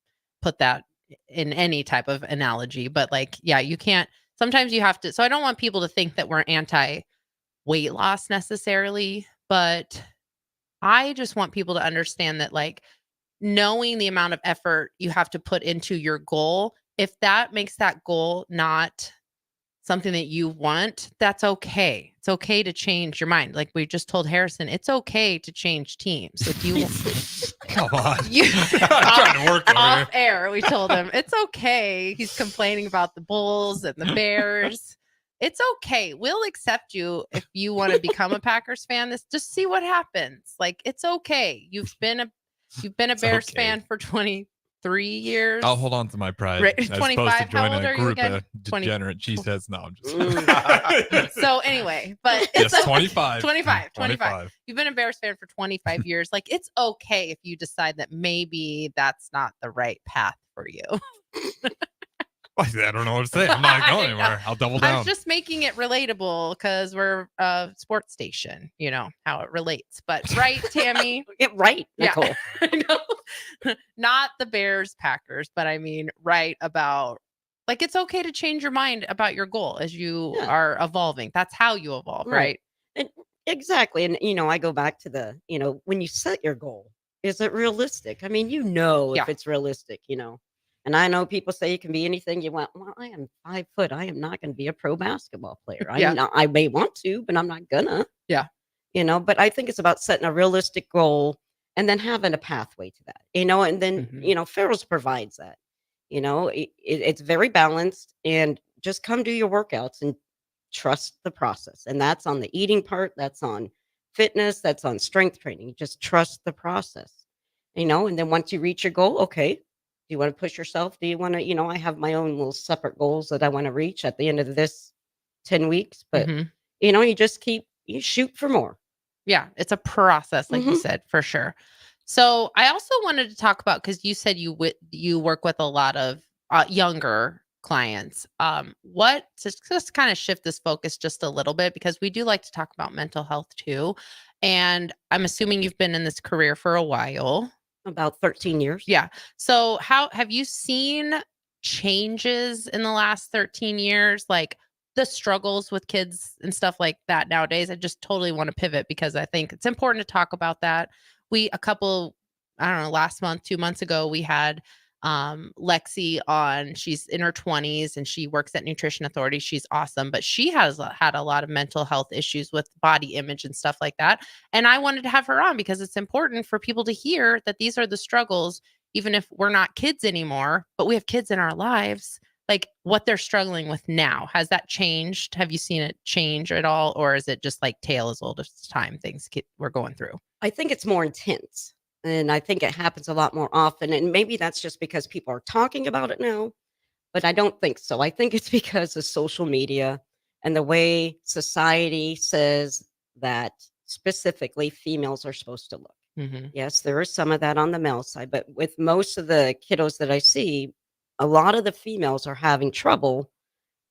S14: put that in any type of analogy, but like, yeah, you can't, sometimes you have to. So I don't want people to think that we're anti weight loss necessarily, but I just want people to understand that, like, knowing the amount of effort you have to put into your goal, if that makes that goal not something that you want, that's okay. It's okay to change your mind. Like we just told Harrison, it's okay to change teams. If you
S15: Come on.
S14: you
S15: I'm trying to work over
S14: off
S15: here.
S14: air, we told him it's okay. He's complaining about the Bulls and the Bears. It's okay. We'll accept you if you want to become a Packers fan. Just see what happens. Like it's okay. You've been a Bears
S13: okay.
S14: fan for 20 3 years.
S15: I'll hold on to my pride.
S14: Right,
S15: As opposed
S14: 25.
S15: to
S14: How
S15: join
S14: old
S15: a
S14: are you
S15: group
S14: again?
S15: of
S14: 20
S15: degenerate cheeseheads. No, I'm just
S14: So anyway, but
S15: Yes,
S14: it's
S15: 25.
S14: 25.
S15: 25.
S14: You've been a Bears fan for 25 years. Like, it's okay if you decide that maybe that's not the right path for you.
S15: I don't know what to say. I'm not going anywhere. I'll double
S14: I
S15: down.
S14: was just making it relatable because we're a sports station, you know, how it relates. But right, Tammy?
S1: Right,
S14: Yeah.
S1: Nicole.
S14: I know. Not the Bears Packers, but I mean, right about like it's okay to change your mind about your goal as you are evolving. That's how you evolve, right?
S1: And exactly. And I go back to the, when you set your goal, is it realistic? I mean, if it's realistic, And I know people say you can be anything you want. Well, I am 5 foot. I am not going to be a pro basketball player.
S14: Yeah.
S1: I may want to, but I'm not gonna.
S14: Yeah.
S1: But I think it's about setting a realistic goal and then having a pathway to that. And then Farrell's provides that. It's very balanced, and just come do your workouts and trust the process. And that's on the eating part. That's on fitness. That's on strength training. Just trust the process. And then once you reach your goal, okay, do you want to push yourself? Do you want to, I have my own little separate goals that I want to reach at the end of this 10 weeks, but you shoot for more.
S14: Yeah, it's a process, like you said, for sure. So I also wanted to talk about, because you said you work with a lot of younger clients. Just kind of shift this focus just a little bit, because we do like to talk about mental health too. And I'm assuming you've been in this career for a while.
S1: About 13 years.
S14: Yeah. So how have you seen changes in the last 13 years? Like the struggles with kids and stuff like that nowadays? I just totally want to pivot because I think it's important to talk about that. Last month, 2 months ago, we had Lexi on. She's in her 20s and she works at Nutrition Authority. She's awesome, but she has had a lot of mental health issues with body image and stuff like that. And I wanted to have her on because it's important for people to hear that these are the struggles, even if we're not kids anymore, but we have kids in our lives, like what they're struggling with now. Has that changed? Have you seen it change at all? Or is it just like tale as old as time things we're going through?
S1: I think it's more intense. And I think it happens a lot more often. And maybe that's just because people are talking about it now, but I don't think so. I think it's because of social media and the way society says that specifically females are supposed to look. Yes, there is some of that on the male side, but with most of the kiddos that I see, a lot of the females are having trouble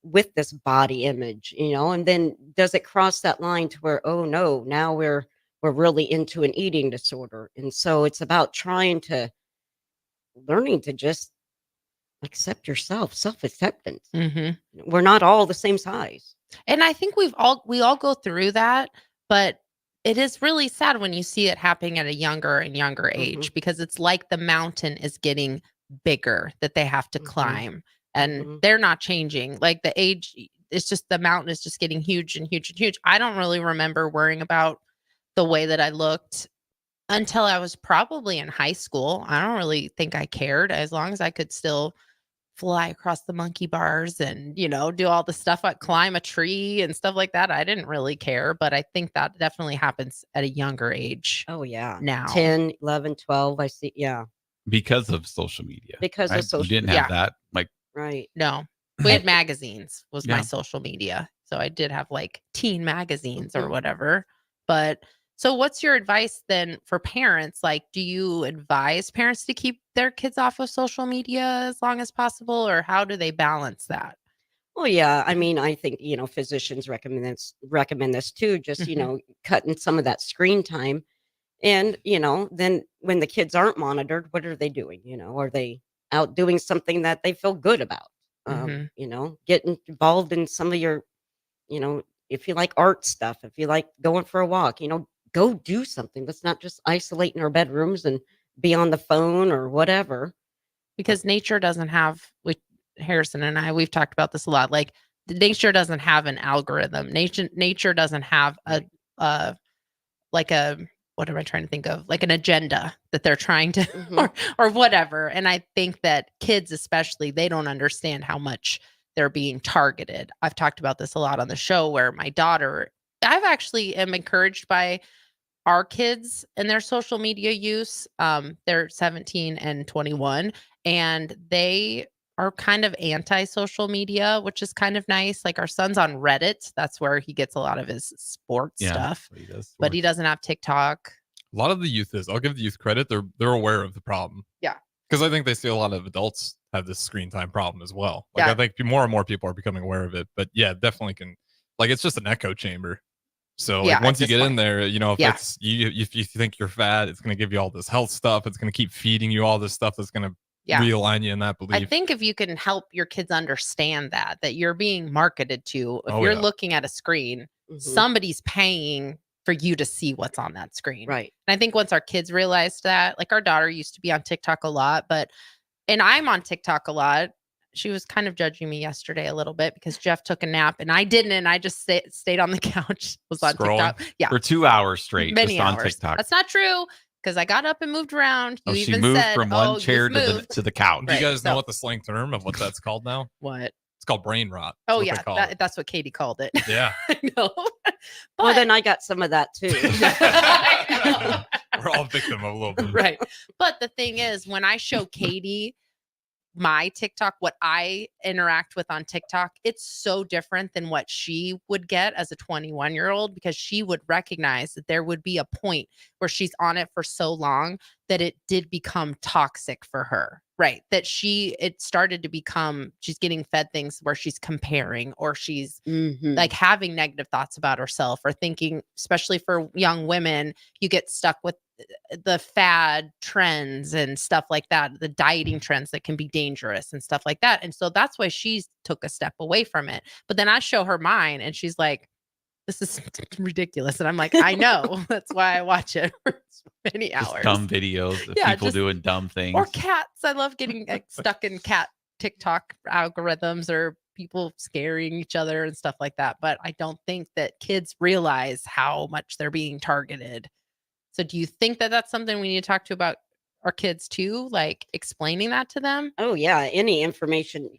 S1: with this body image, and then does it cross that line to where, oh no, now we're really into an eating disorder. And so it's about learning to just accept yourself, self-acceptance. We're not all the same size.
S14: And I think we all go through that, but it is really sad when you see it happening at a younger and younger age, because it's like the mountain is getting bigger that they have to climb, and they're not changing. Like the age, it's just the mountain is just getting huge and huge and huge. I don't really remember worrying about the way that I looked until I was probably in high school. I don't really think I cared, as long as I could still fly across the monkey bars and, do all the stuff, like climb a tree and stuff like that. I didn't really care, but I think that definitely happens at a younger age.
S1: Oh yeah.
S14: Now
S1: 10, 11, 12, I see. Yeah.
S13: Because of social media.
S1: Because of social
S13: You didn't have that. Like,
S1: right.
S14: No, we had magazines was my social media. So I did have like teen magazines or whatever. But so what's your advice then for parents? Like, do you advise parents to keep their kids off of social media as long as possible, or how do they balance that?
S1: Well, yeah. I mean, I think, physicians recommend this too, just, cutting some of that screen time. And, then when the kids aren't monitored, what are they doing? Are they out doing something that they feel good about? Getting involved in some of your, if you like art stuff, if you like going for a walk, go do something. Let's not just isolate in our bedrooms and be on the phone or whatever.
S14: Because nature doesn't have, Harrison and I, we've talked about this a lot. Like nature doesn't have an algorithm. Nature doesn't have what am I trying to think of? Like an agenda that they're trying to, or whatever. And I think that kids, especially, they don't understand how much they're being targeted. I've talked about this a lot on the show, where my daughter, I've actually am encouraged by our kids and their social media use. They're 17 and 21. and they are kind of anti-social media, which is kind of nice. Like our son's on Reddit. That's where he gets a lot of his sports stuff. But he doesn't have TikTok.
S15: A lot of the youth is. I'll give the youth credit. They're aware of the problem.
S14: Yeah.
S15: Because I think they see a lot of adults have this screen time problem as well. Like
S14: Yeah.
S15: I think more and more people are becoming aware of it. But yeah, definitely can. Like it's just an echo chamber. So like,
S14: Yeah,
S15: once
S14: at
S15: you
S14: this
S15: get in
S14: point.
S15: there, you know, if
S14: Yeah.
S15: it's if you think you're fat, it's going to give you all this health stuff. It's going to keep feeding you all this stuff that's going to
S14: Yeah.
S15: realign you in that
S14: I
S15: belief.
S14: think if you can help your kids understand that you're being marketed to, if
S15: Oh,
S14: you're
S15: yeah.
S14: looking at a screen, somebody's paying for you to see what's on that screen.
S1: Right.
S14: And I think once our kids realized that, like our daughter used to be on TikTok a lot, and I'm on TikTok a lot. She was kind of judging me yesterday a little bit because Jeff took a nap and I didn't. And I just stayed on the couch, was on
S13: Scrolling
S14: TikTok. Yeah.
S13: for 2 hours straight,
S14: Many
S13: just on
S14: hours.
S13: TikTok.
S14: That's not true because I got up and moved around. You
S13: She
S14: even
S13: moved
S14: said,
S13: from one
S14: "Oh,
S13: chair
S14: you've
S13: to
S14: moved."
S13: the couch.
S15: Do you guys know
S14: so-
S15: what the slang term of what that's called now?
S14: What?
S15: It's called brain rot. That's
S14: Oh
S15: what they
S14: yeah,
S15: call it.
S14: that's what Katie called it.
S15: Yeah.
S14: I know.
S1: Well, then I got some of that too.
S15: We're all victim of a little bit.
S14: Right. But the thing is, when I show Katie my TikTok, what I interact with on TikTok, it's so different than what she would get as a 21-year-old because she would recognize that there would be a point where she's on it for so long that it did become toxic for her. Right. That it started to become, she's getting fed things where she's comparing or she's like having negative thoughts about herself or thinking, especially for young women, you get stuck with the fad trends and stuff like that, the dieting trends that can be dangerous and stuff like that. And so that's why she took a step away from it. But then I show her mine and she's like, this is ridiculous. And I'm like, I know. That's why I watch it for many
S13: Just
S14: hours.
S13: dumb videos of
S14: Yeah,
S13: people
S14: just-
S13: doing dumb things.
S14: Or cats. I love getting stuck in cat TikTok algorithms or people scaring each other and stuff like that. But I don't think that kids realize how much they're being targeted. So do you think that that's something we need to talk to about our kids too? Like explaining that to them?
S1: Oh yeah, any information,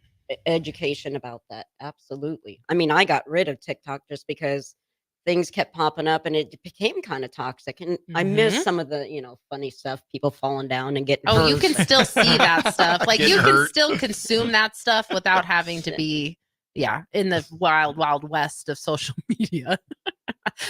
S1: education about that. Absolutely. I mean, I got rid of TikTok just because things kept popping up and it became kind of toxic. And I miss
S14: Mhm.
S1: some of the, funny stuff, people falling down and getting
S14: Oh,
S1: hurt.
S14: you can still see that stuff. Like
S1: Getting
S14: you can
S1: hurt.
S14: still consume that stuff without having to be, in the wild, wild west of social media.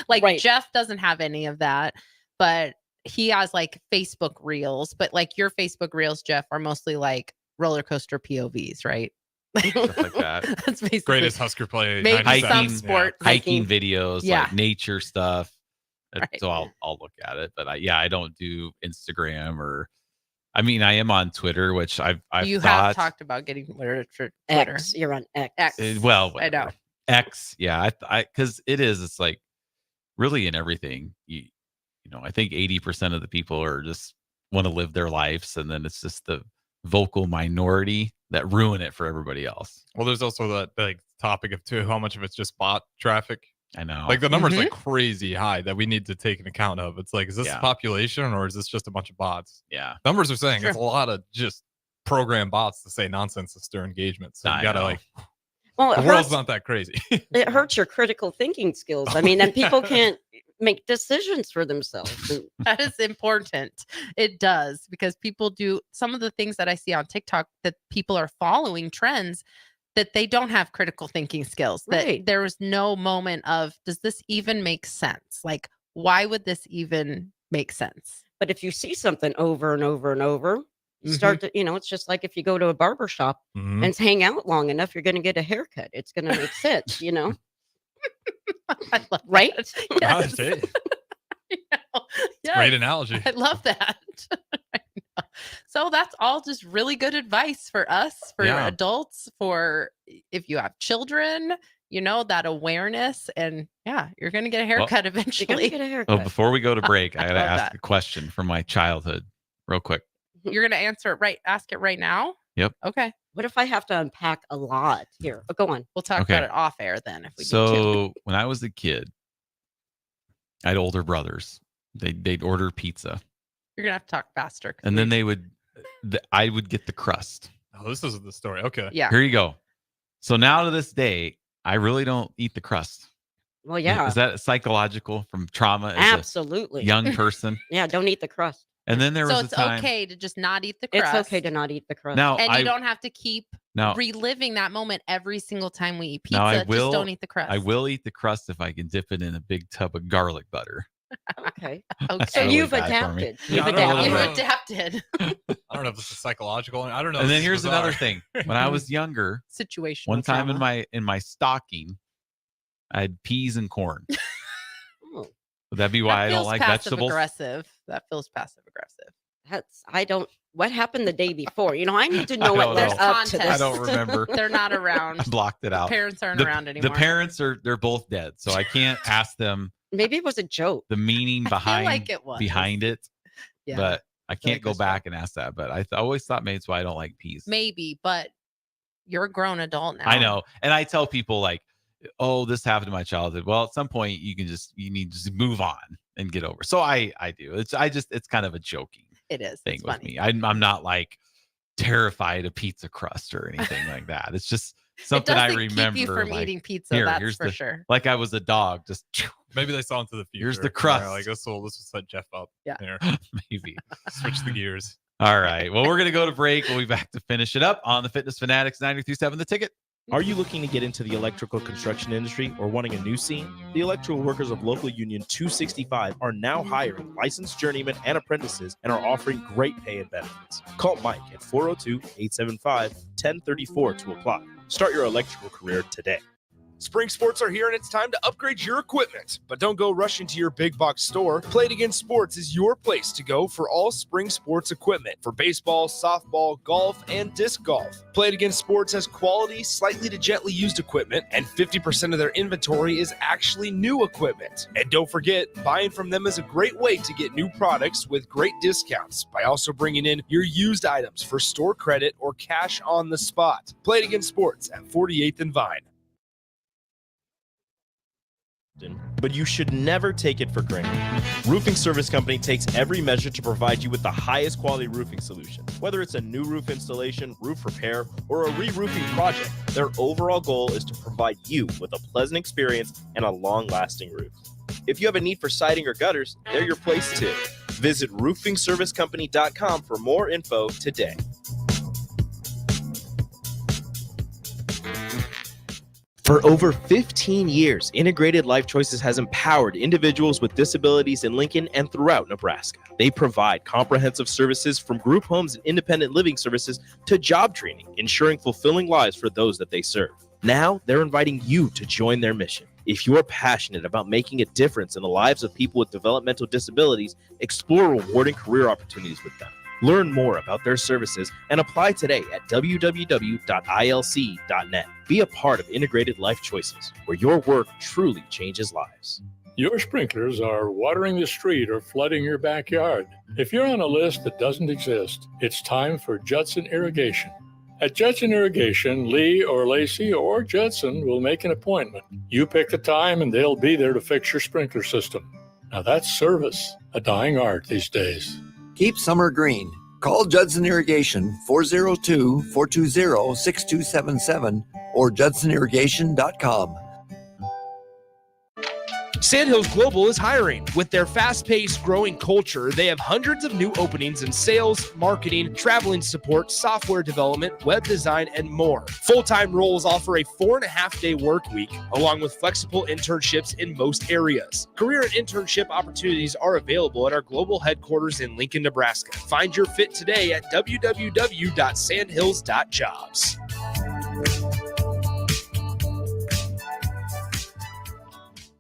S14: Like Jeff doesn't have any of that, but he has like Facebook reels. But like your Facebook reels, Jeff, are mostly like roller coaster POVs, right?
S13: Stuff like that.
S14: That's basically
S15: Greatest Husker play.
S14: maybe
S15: 97.
S14: some sport
S13: hiking videos,
S14: Yeah.
S13: like nature stuff.
S14: Right.
S13: So I'll look at it, but I don't do Instagram or. I mean, I am on Twitter, which I've
S14: You
S13: thought,
S14: have talked about getting Twitter.
S1: X. You're on X.
S13: well,
S14: I know.
S13: whatever. X, yeah, I because it's like really in everything. I think 80% of the people are just want to live their lives, and then it's just the vocal minority that ruin it for everybody else.
S15: Well, there's also that like topic of too how much of it's just bot traffic.
S13: I know.
S15: Like the numbers like crazy high that we need to take an account of. It's like, is this
S13: Yeah.
S15: the population or is this just a bunch of bots?
S13: Yeah.
S15: Numbers are saying it's a
S14: Sure.
S15: lot of just program bots to say nonsense to stir engagement. So
S13: I
S15: you gotta
S13: know.
S15: like
S1: Well,
S15: the
S1: it
S15: world's
S1: hurts,
S15: not that crazy.
S1: it hurts your critical thinking skills. I mean, and people can't make decisions for themselves. And
S14: That is important. It does because people do some of the things that I see on TikTok that people are following trends that they don't have critical thinking skills. That
S1: Right.
S14: there was no moment of, does this even make sense? Like, why would this even make sense?
S1: But if you see something over and over and over, you start to, it's just like if you go to a barber shop
S15: Mhm.
S1: and hang out long enough, you're going to get a haircut. It's going to make sense,
S14: I love
S1: right?
S14: that.
S15: Gosh,
S14: Yes.
S15: hey,
S14: Yes.
S15: great analogy.
S14: I love that. I know. So that's all just really good advice for us, for
S13: Yeah.
S14: adults, for if you have children, that awareness. And you're going to get a haircut
S1: You're going to
S14: eventually.
S1: get a haircut.
S13: Well, before we go to break, I got to
S14: love
S13: ask
S14: that.
S13: a question from my childhood real quick.
S14: You're going to answer it right. Ask it right now.
S13: Yep.
S14: Okay.
S1: What if I have to unpack a lot here? Oh, go on.
S14: We'll talk
S13: Okay.
S14: about it off air then if we need to.
S13: So when I was a kid, I had older brothers. They'd order pizza,
S14: You're going to have to talk faster. 'cause
S13: and then
S14: we-
S13: I would get the crust.
S15: Oh, this is the story. Okay.
S14: Yeah.
S13: Here you go. So now to this day, I really don't eat the crust.
S1: Well, yeah,
S13: Is that psychological from trauma as
S1: absolutely.
S13: a young person?
S1: Yeah, don't eat the crust.
S13: And then there was
S14: So
S13: a
S14: it's
S13: time.
S14: okay to just not eat the crust.
S1: It's okay to not eat the crust.
S13: Now,
S14: And you don't have to keep
S13: Now-
S14: reliving that moment every single time we eat pizza.
S13: Now
S14: Just don't eat the crust.
S13: I will eat the crust if I can dip it in a big tub of garlic butter.
S1: Okay.
S13: That's
S1: So
S13: really
S1: you've
S13: bad for me.
S1: adapted.
S15: Yeah,
S1: You've
S15: I don't know.
S1: adapted.
S14: You adapted.
S15: I don't know if it's a psychological one. I don't know.
S13: And then
S15: This is
S13: here's
S15: bizarre.
S13: another thing. When I was younger,
S14: Situation.
S13: one time in my stocking, I had peas and corn.
S1: Oh,
S13: Would that be why I don't like vegetables?
S14: Aggressive. That feels passive aggressive.
S1: I don't. What happened the day before? I need to know what
S13: don't
S1: led
S13: know.
S1: up to this.
S13: I don't remember.
S14: They're not around.
S13: I blocked it out.
S14: Parents aren't
S13: The-
S14: around anymore.
S13: The parents they're both dead, so I can't ask them
S1: Maybe it was a joke.
S13: the meaning
S14: I feel
S13: behind
S14: like it was.
S13: behind it.
S14: Yeah.
S13: But I can't
S14: like
S13: go
S14: it's
S13: back and ask that. But I always thought maybe it's why I don't like peas.
S14: Maybe, but you're a grown adult now.
S13: I know, and I tell people like, "Oh, this happened in my childhood." Well, at some point, you need to just move on and get over. So I do. It's kind of a joking
S14: It is.
S13: thing
S14: It's
S13: with
S14: funny.
S13: me. I'm not like terrified of pizza crust or anything like that. It's just something I
S14: doesn't
S13: remember.
S14: keep you from
S13: like,
S14: eating pizza,
S13: here,
S14: that's
S13: here's
S14: for
S13: the-
S14: sure.
S13: Like I was a dog, just
S15: Maybe they saw into the future.
S13: Here's the
S15: They're
S13: crust.
S15: Like this will set Jeff up.
S14: Yeah.
S15: Here.
S13: maybe.
S15: Switch the gears.
S13: All right. Well, we're gonna go to break. We'll be back to finish it up on the Fitness Fanatics 93.7 The Ticket.
S7: Are you looking to get into the electrical construction industry or wanting a new scene? The electrical workers of local union 265 are now hiring licensed journeymen and apprentices and are offering great pay and benefits. Call Mike at 402-875-1034 to apply. Start your electrical career today.
S12: Spring sports are here and it's time to upgrade your equipment. But don't go rushing to your big box store. Play It Again Sports is your place to go for all spring sports equipment for baseball, softball, golf, and disc golf. Play It Again Sports has quality, slightly to gently used equipment, and 50% of their inventory is actually new equipment. And don't forget, buying from them is a great way to get new products with great discounts by also bringing in your used items for store credit or cash on the spot. Play It Again Sports at 48th and Vine.
S7: But you should never take it for granted. Roofing Service Company takes every measure to provide you with the highest quality roofing solution. Whether it's a new roof installation, roof repair, or a re-roofing project, their overall goal is to provide you with a pleasant experience and a long-lasting roof. If you have a need for siding or gutters, they're your place too. Visit roofingservicecompany.com for more info today. For over 15 years, Integrated Life Choices has empowered individuals with disabilities in Lincoln and throughout Nebraska. They provide comprehensive services from group homes and independent living services to job training, ensuring fulfilling lives for those that they serve. Now, they're inviting you to join their mission. If you're passionate about making a difference in the lives of people with developmental disabilities, explore rewarding career opportunities with them. Learn more about their services and apply today at www.ilc.net. Be a part of Integrated Life Choices, where your work truly changes lives.
S16: Your sprinklers are watering the street or flooding your backyard. If you're on a list that doesn't exist, it's time for Judson Irrigation. At Judson Irrigation, Lee or Lacey or Judson will make an appointment. You pick the time and they'll be there to fix your sprinkler system. Now that's service, a dying art these days.
S17: Keep summer green. Call Judson Irrigation 402-420-6277 or judsonirrigation.com.
S12: Sandhills Global is hiring. With their fast-paced, growing culture, they have hundreds of new openings in sales, marketing, traveling support, software development, web design, and more. Full-time roles offer a 4.5-day work week, along with flexible internships in most areas. Career and internship opportunities are available at our global headquarters in Lincoln, Nebraska. Find your fit today at www.sandhills.jobs.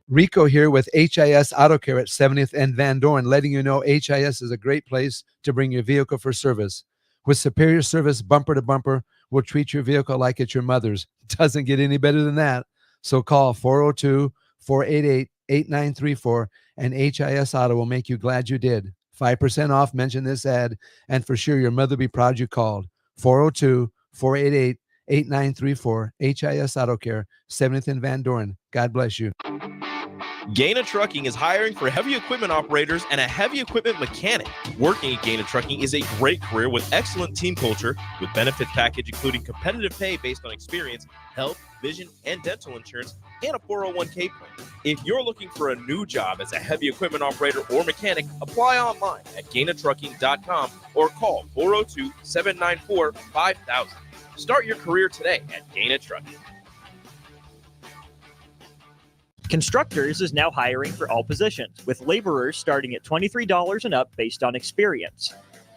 S18: Rico here with HIS Auto Care at 70th and Van Dorn, letting you know HIS is a great place to bring your vehicle for service. With superior service, bumper to bumper, we'll treat your vehicle like it's your mother's. Doesn't get any better than that. So call 402-488-8934 and HIS Auto will make you glad you did. 5% off, mention this ad, and for sure your mother will be proud you called. 402-488-8934, HIS Auto Care, 70th and Van Dorn. God bless you.
S7: Gaina Trucking is hiring for heavy equipment operators and a heavy equipment mechanic. Working at Gaina Trucking is a great career with excellent team culture, with benefit package including competitive pay based on experience, health, vision, and dental insurance, and a 401k plan. If you're looking for a new job as a heavy equipment operator or mechanic, apply online at gainatrucking.com or call 402-794-5000. Start your career today at Gaina Trucking.
S3: Constructors is now hiring for all positions, with laborers starting at $23 and up based on experience.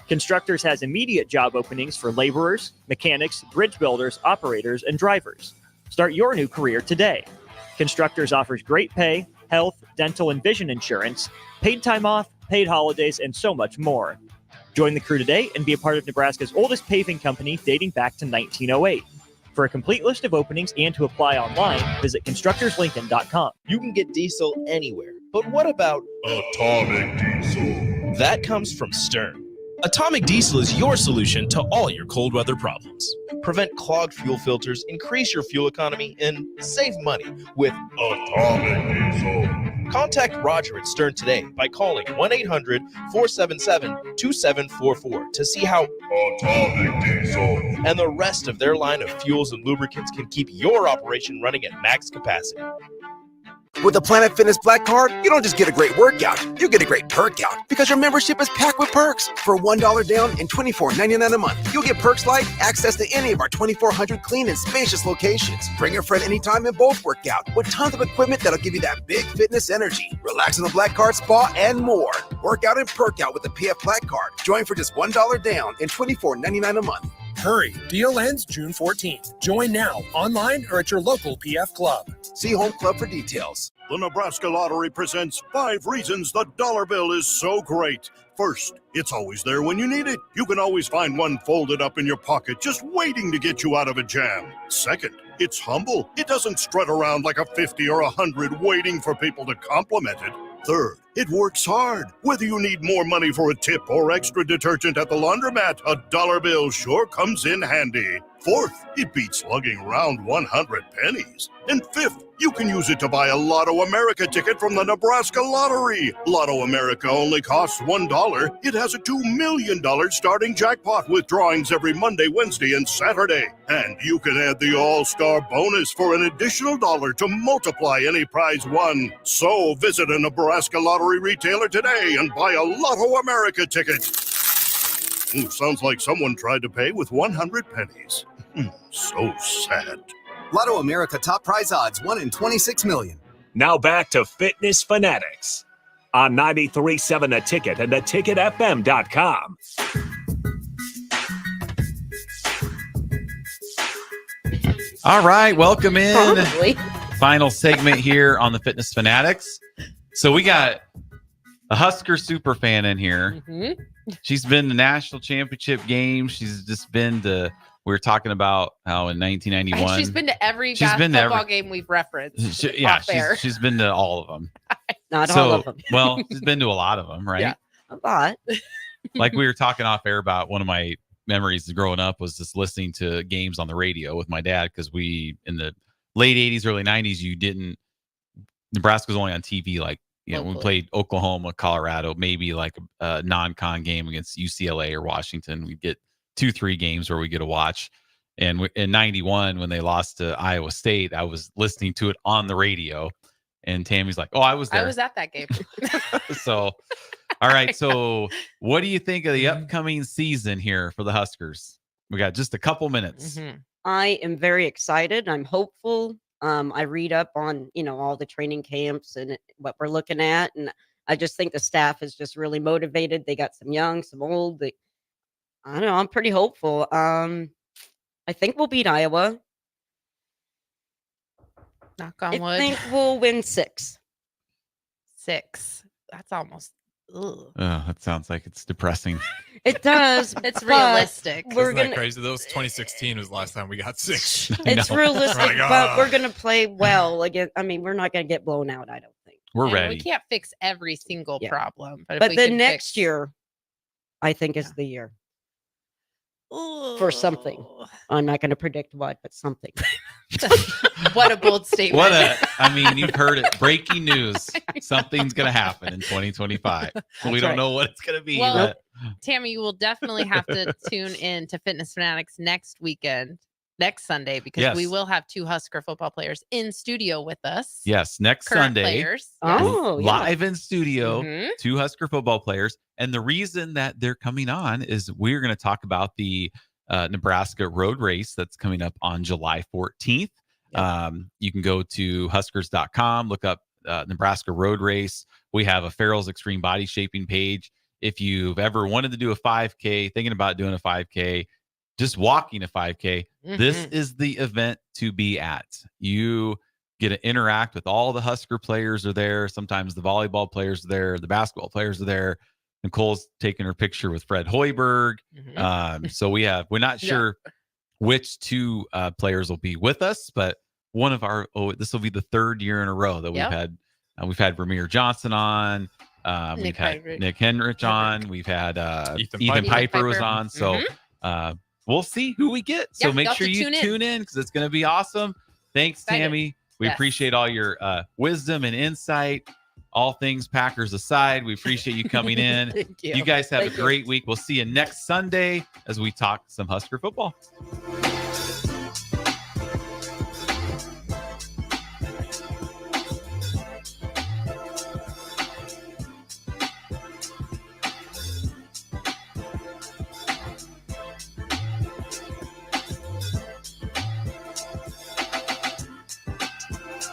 S3: Constructors has immediate job openings for laborers, mechanics, bridge builders, operators, and drivers. Start your new career today. Constructors offers great pay, health, dental, and vision insurance, paid time off, paid holidays, and so much more. Join the crew today and be a part of Nebraska's oldest paving company dating back to 1908. For a complete list of openings and to apply online, visit constructorslincoln.com.
S7: You can get diesel anywhere, but what about atomic diesel? That comes from Stern. Atomic Diesel is your solution to all your cold weather problems. Prevent clogged fuel filters, increase your fuel economy, and save money with Atomic Diesel. Contact Roger at Stern today by calling 1-800-477-2744 to see how Atomic Diesel and the rest of their line of fuels and lubricants can keep your operation running at max capacity.
S5: With the Planet Fitness Black Card, you don't just get a great workout, you get a great perk out because your membership is packed with perks. For $1 down and $24.99 a month, you'll get perks like access to any of our 2,400 clean and spacious locations. Bring a friend anytime and both work out with tons of equipment that'll give you that big fitness energy. Relax in the Black Card spa and more. Work out and perk out with the PF Black Card. Join for just $1 down and $24.99 a month.
S19: Hurry, deal ends June 14th. Join now, online or at your local PF Club.
S5: See Home Club for details.
S26: The Nebraska Lottery presents 5 reasons the dollar bill is so great. First, it's always there when you need it. You can always find one folded up in your pocket just waiting to get you out of a jam. Second, it's humble. It doesn't strut around like a 50 or 100 waiting for people to compliment it. Third, it works hard. Whether you need more money for a tip or extra detergent at the laundromat, a dollar bill sure comes in handy. Fourth, it beats lugging around 100 pennies. And fifth, you can use it to buy a Lotto America ticket from the Nebraska Lottery. Lotto America only costs $1. It has a $2 million starting jackpot with drawings every Monday, Wednesday, and Saturday. And you can add the All-Star bonus for an additional $1 to multiply any prize won. So visit a Nebraska Lottery retailer today and buy a Lotto America ticket. Sounds like someone tried to pay with 100 pennies. So sad.
S5: Lotto America top prize odds, 1 in 26 million.
S4: Now back to Fitness Fanatics on 93.7 The Ticket and theticketfm.com.
S13: All right, welcome in.
S21: Probably.
S13: Final segment here on the Fitness Fanatics. So we got a Husker super fan in here.
S14: Mm-hmm.
S13: She's been to national championship games. She's just been to, we were talking about how in 1991.
S14: She's been to every
S13: She's been to
S14: football
S13: every-
S14: game we've referenced.
S13: She's been to all of them.
S1: Not all of them.
S13: Well, she's been to a lot of them, right?
S14: Yeah.
S1: A lot.
S13: Like we were talking off air about one of my memories of growing up was just listening to games on the radio with my dad because we, in the late 80s, early 90s, Nebraska was only on TV like, we played Oklahoma, Colorado, maybe like a non-con game against UCLA or Washington. We'd get 2-3 games where we get to watch. And in 91, when they lost to Iowa State, I was listening to it on the radio. And Tammy's like, oh, I was there.
S14: I was at that game.
S13: So, all right. So what do you think of the upcoming season here for the Huskers? We got just a couple minutes.
S14: Mm-hmm.
S1: I am very excited. I'm hopeful. I read up on, all the training camps and what we're looking at. And I just think the staff is just really motivated. They got some young, some old. I don't know. I'm pretty hopeful. I think we'll beat Iowa.
S14: Knock on wood.
S1: I think we'll win 6.
S14: 6. That's almost. Ugh.
S13: Oh, that sounds like it's depressing.
S1: It does.
S14: It's
S1: but
S14: realistic.
S1: We're
S15: Isn't that
S1: gonna.
S15: crazy? That was 2016 was the last time we got 6.
S1: It's
S13: know.
S1: realistic,
S15: Like,
S1: but we're gonna play well again. I mean, we're not gonna get blown out. I don't think.
S13: We're
S14: And
S13: ready.
S14: We can't fix every single
S1: Yeah.
S14: problem, but if
S1: But
S14: we
S1: the
S14: can
S1: next
S14: fix-
S1: year, I think is the year. for something. I'm not going to predict what, but something.
S14: What a bold statement.
S13: I mean, you've heard it. Breaking news. Something's going to happen in 2025. We don't know what it's going to be.
S14: Well,
S13: but
S14: Tammy, you will definitely have to tune in to Fitness Fanatics next Sunday, because we will have 2 Husker football players in studio with us.
S13: yes, next
S14: Current
S13: Sunday.
S14: players.
S1: Oh, yeah.
S13: Live in studio,
S14: Mhm.
S13: 2 Husker football players. And the reason that they're coming on is we're going to talk about the Nebraska road race that's coming up on July 14th. You can go to Huskers.com, look up Nebraska road race. We have a Farrell's Extreme Body Shaping page. If you've ever wanted to do a 5K, thinking about doing a 5K, just walking a 5K, this is the event to be at. You get to interact with all the Husker players are there. Sometimes the volleyball players are there. The basketball players are there. Nicole's taking her picture with Fred Hoiberg. So we're not sure which 2 players will be with us, but one of this will be the 3rd year in a row that we've had Vermeer Johnson on. We've had Nick Henrich on. We've had Ethan Piper was on. So we'll see who we get. So make sure you tune in because it's going to be awesome. Thanks, Tammy. We appreciate all your wisdom and insight. All things Packers aside, we appreciate you coming in.
S14: Thank you.
S13: You guys have a great week. We'll see you next Sunday as we talk some Husker football.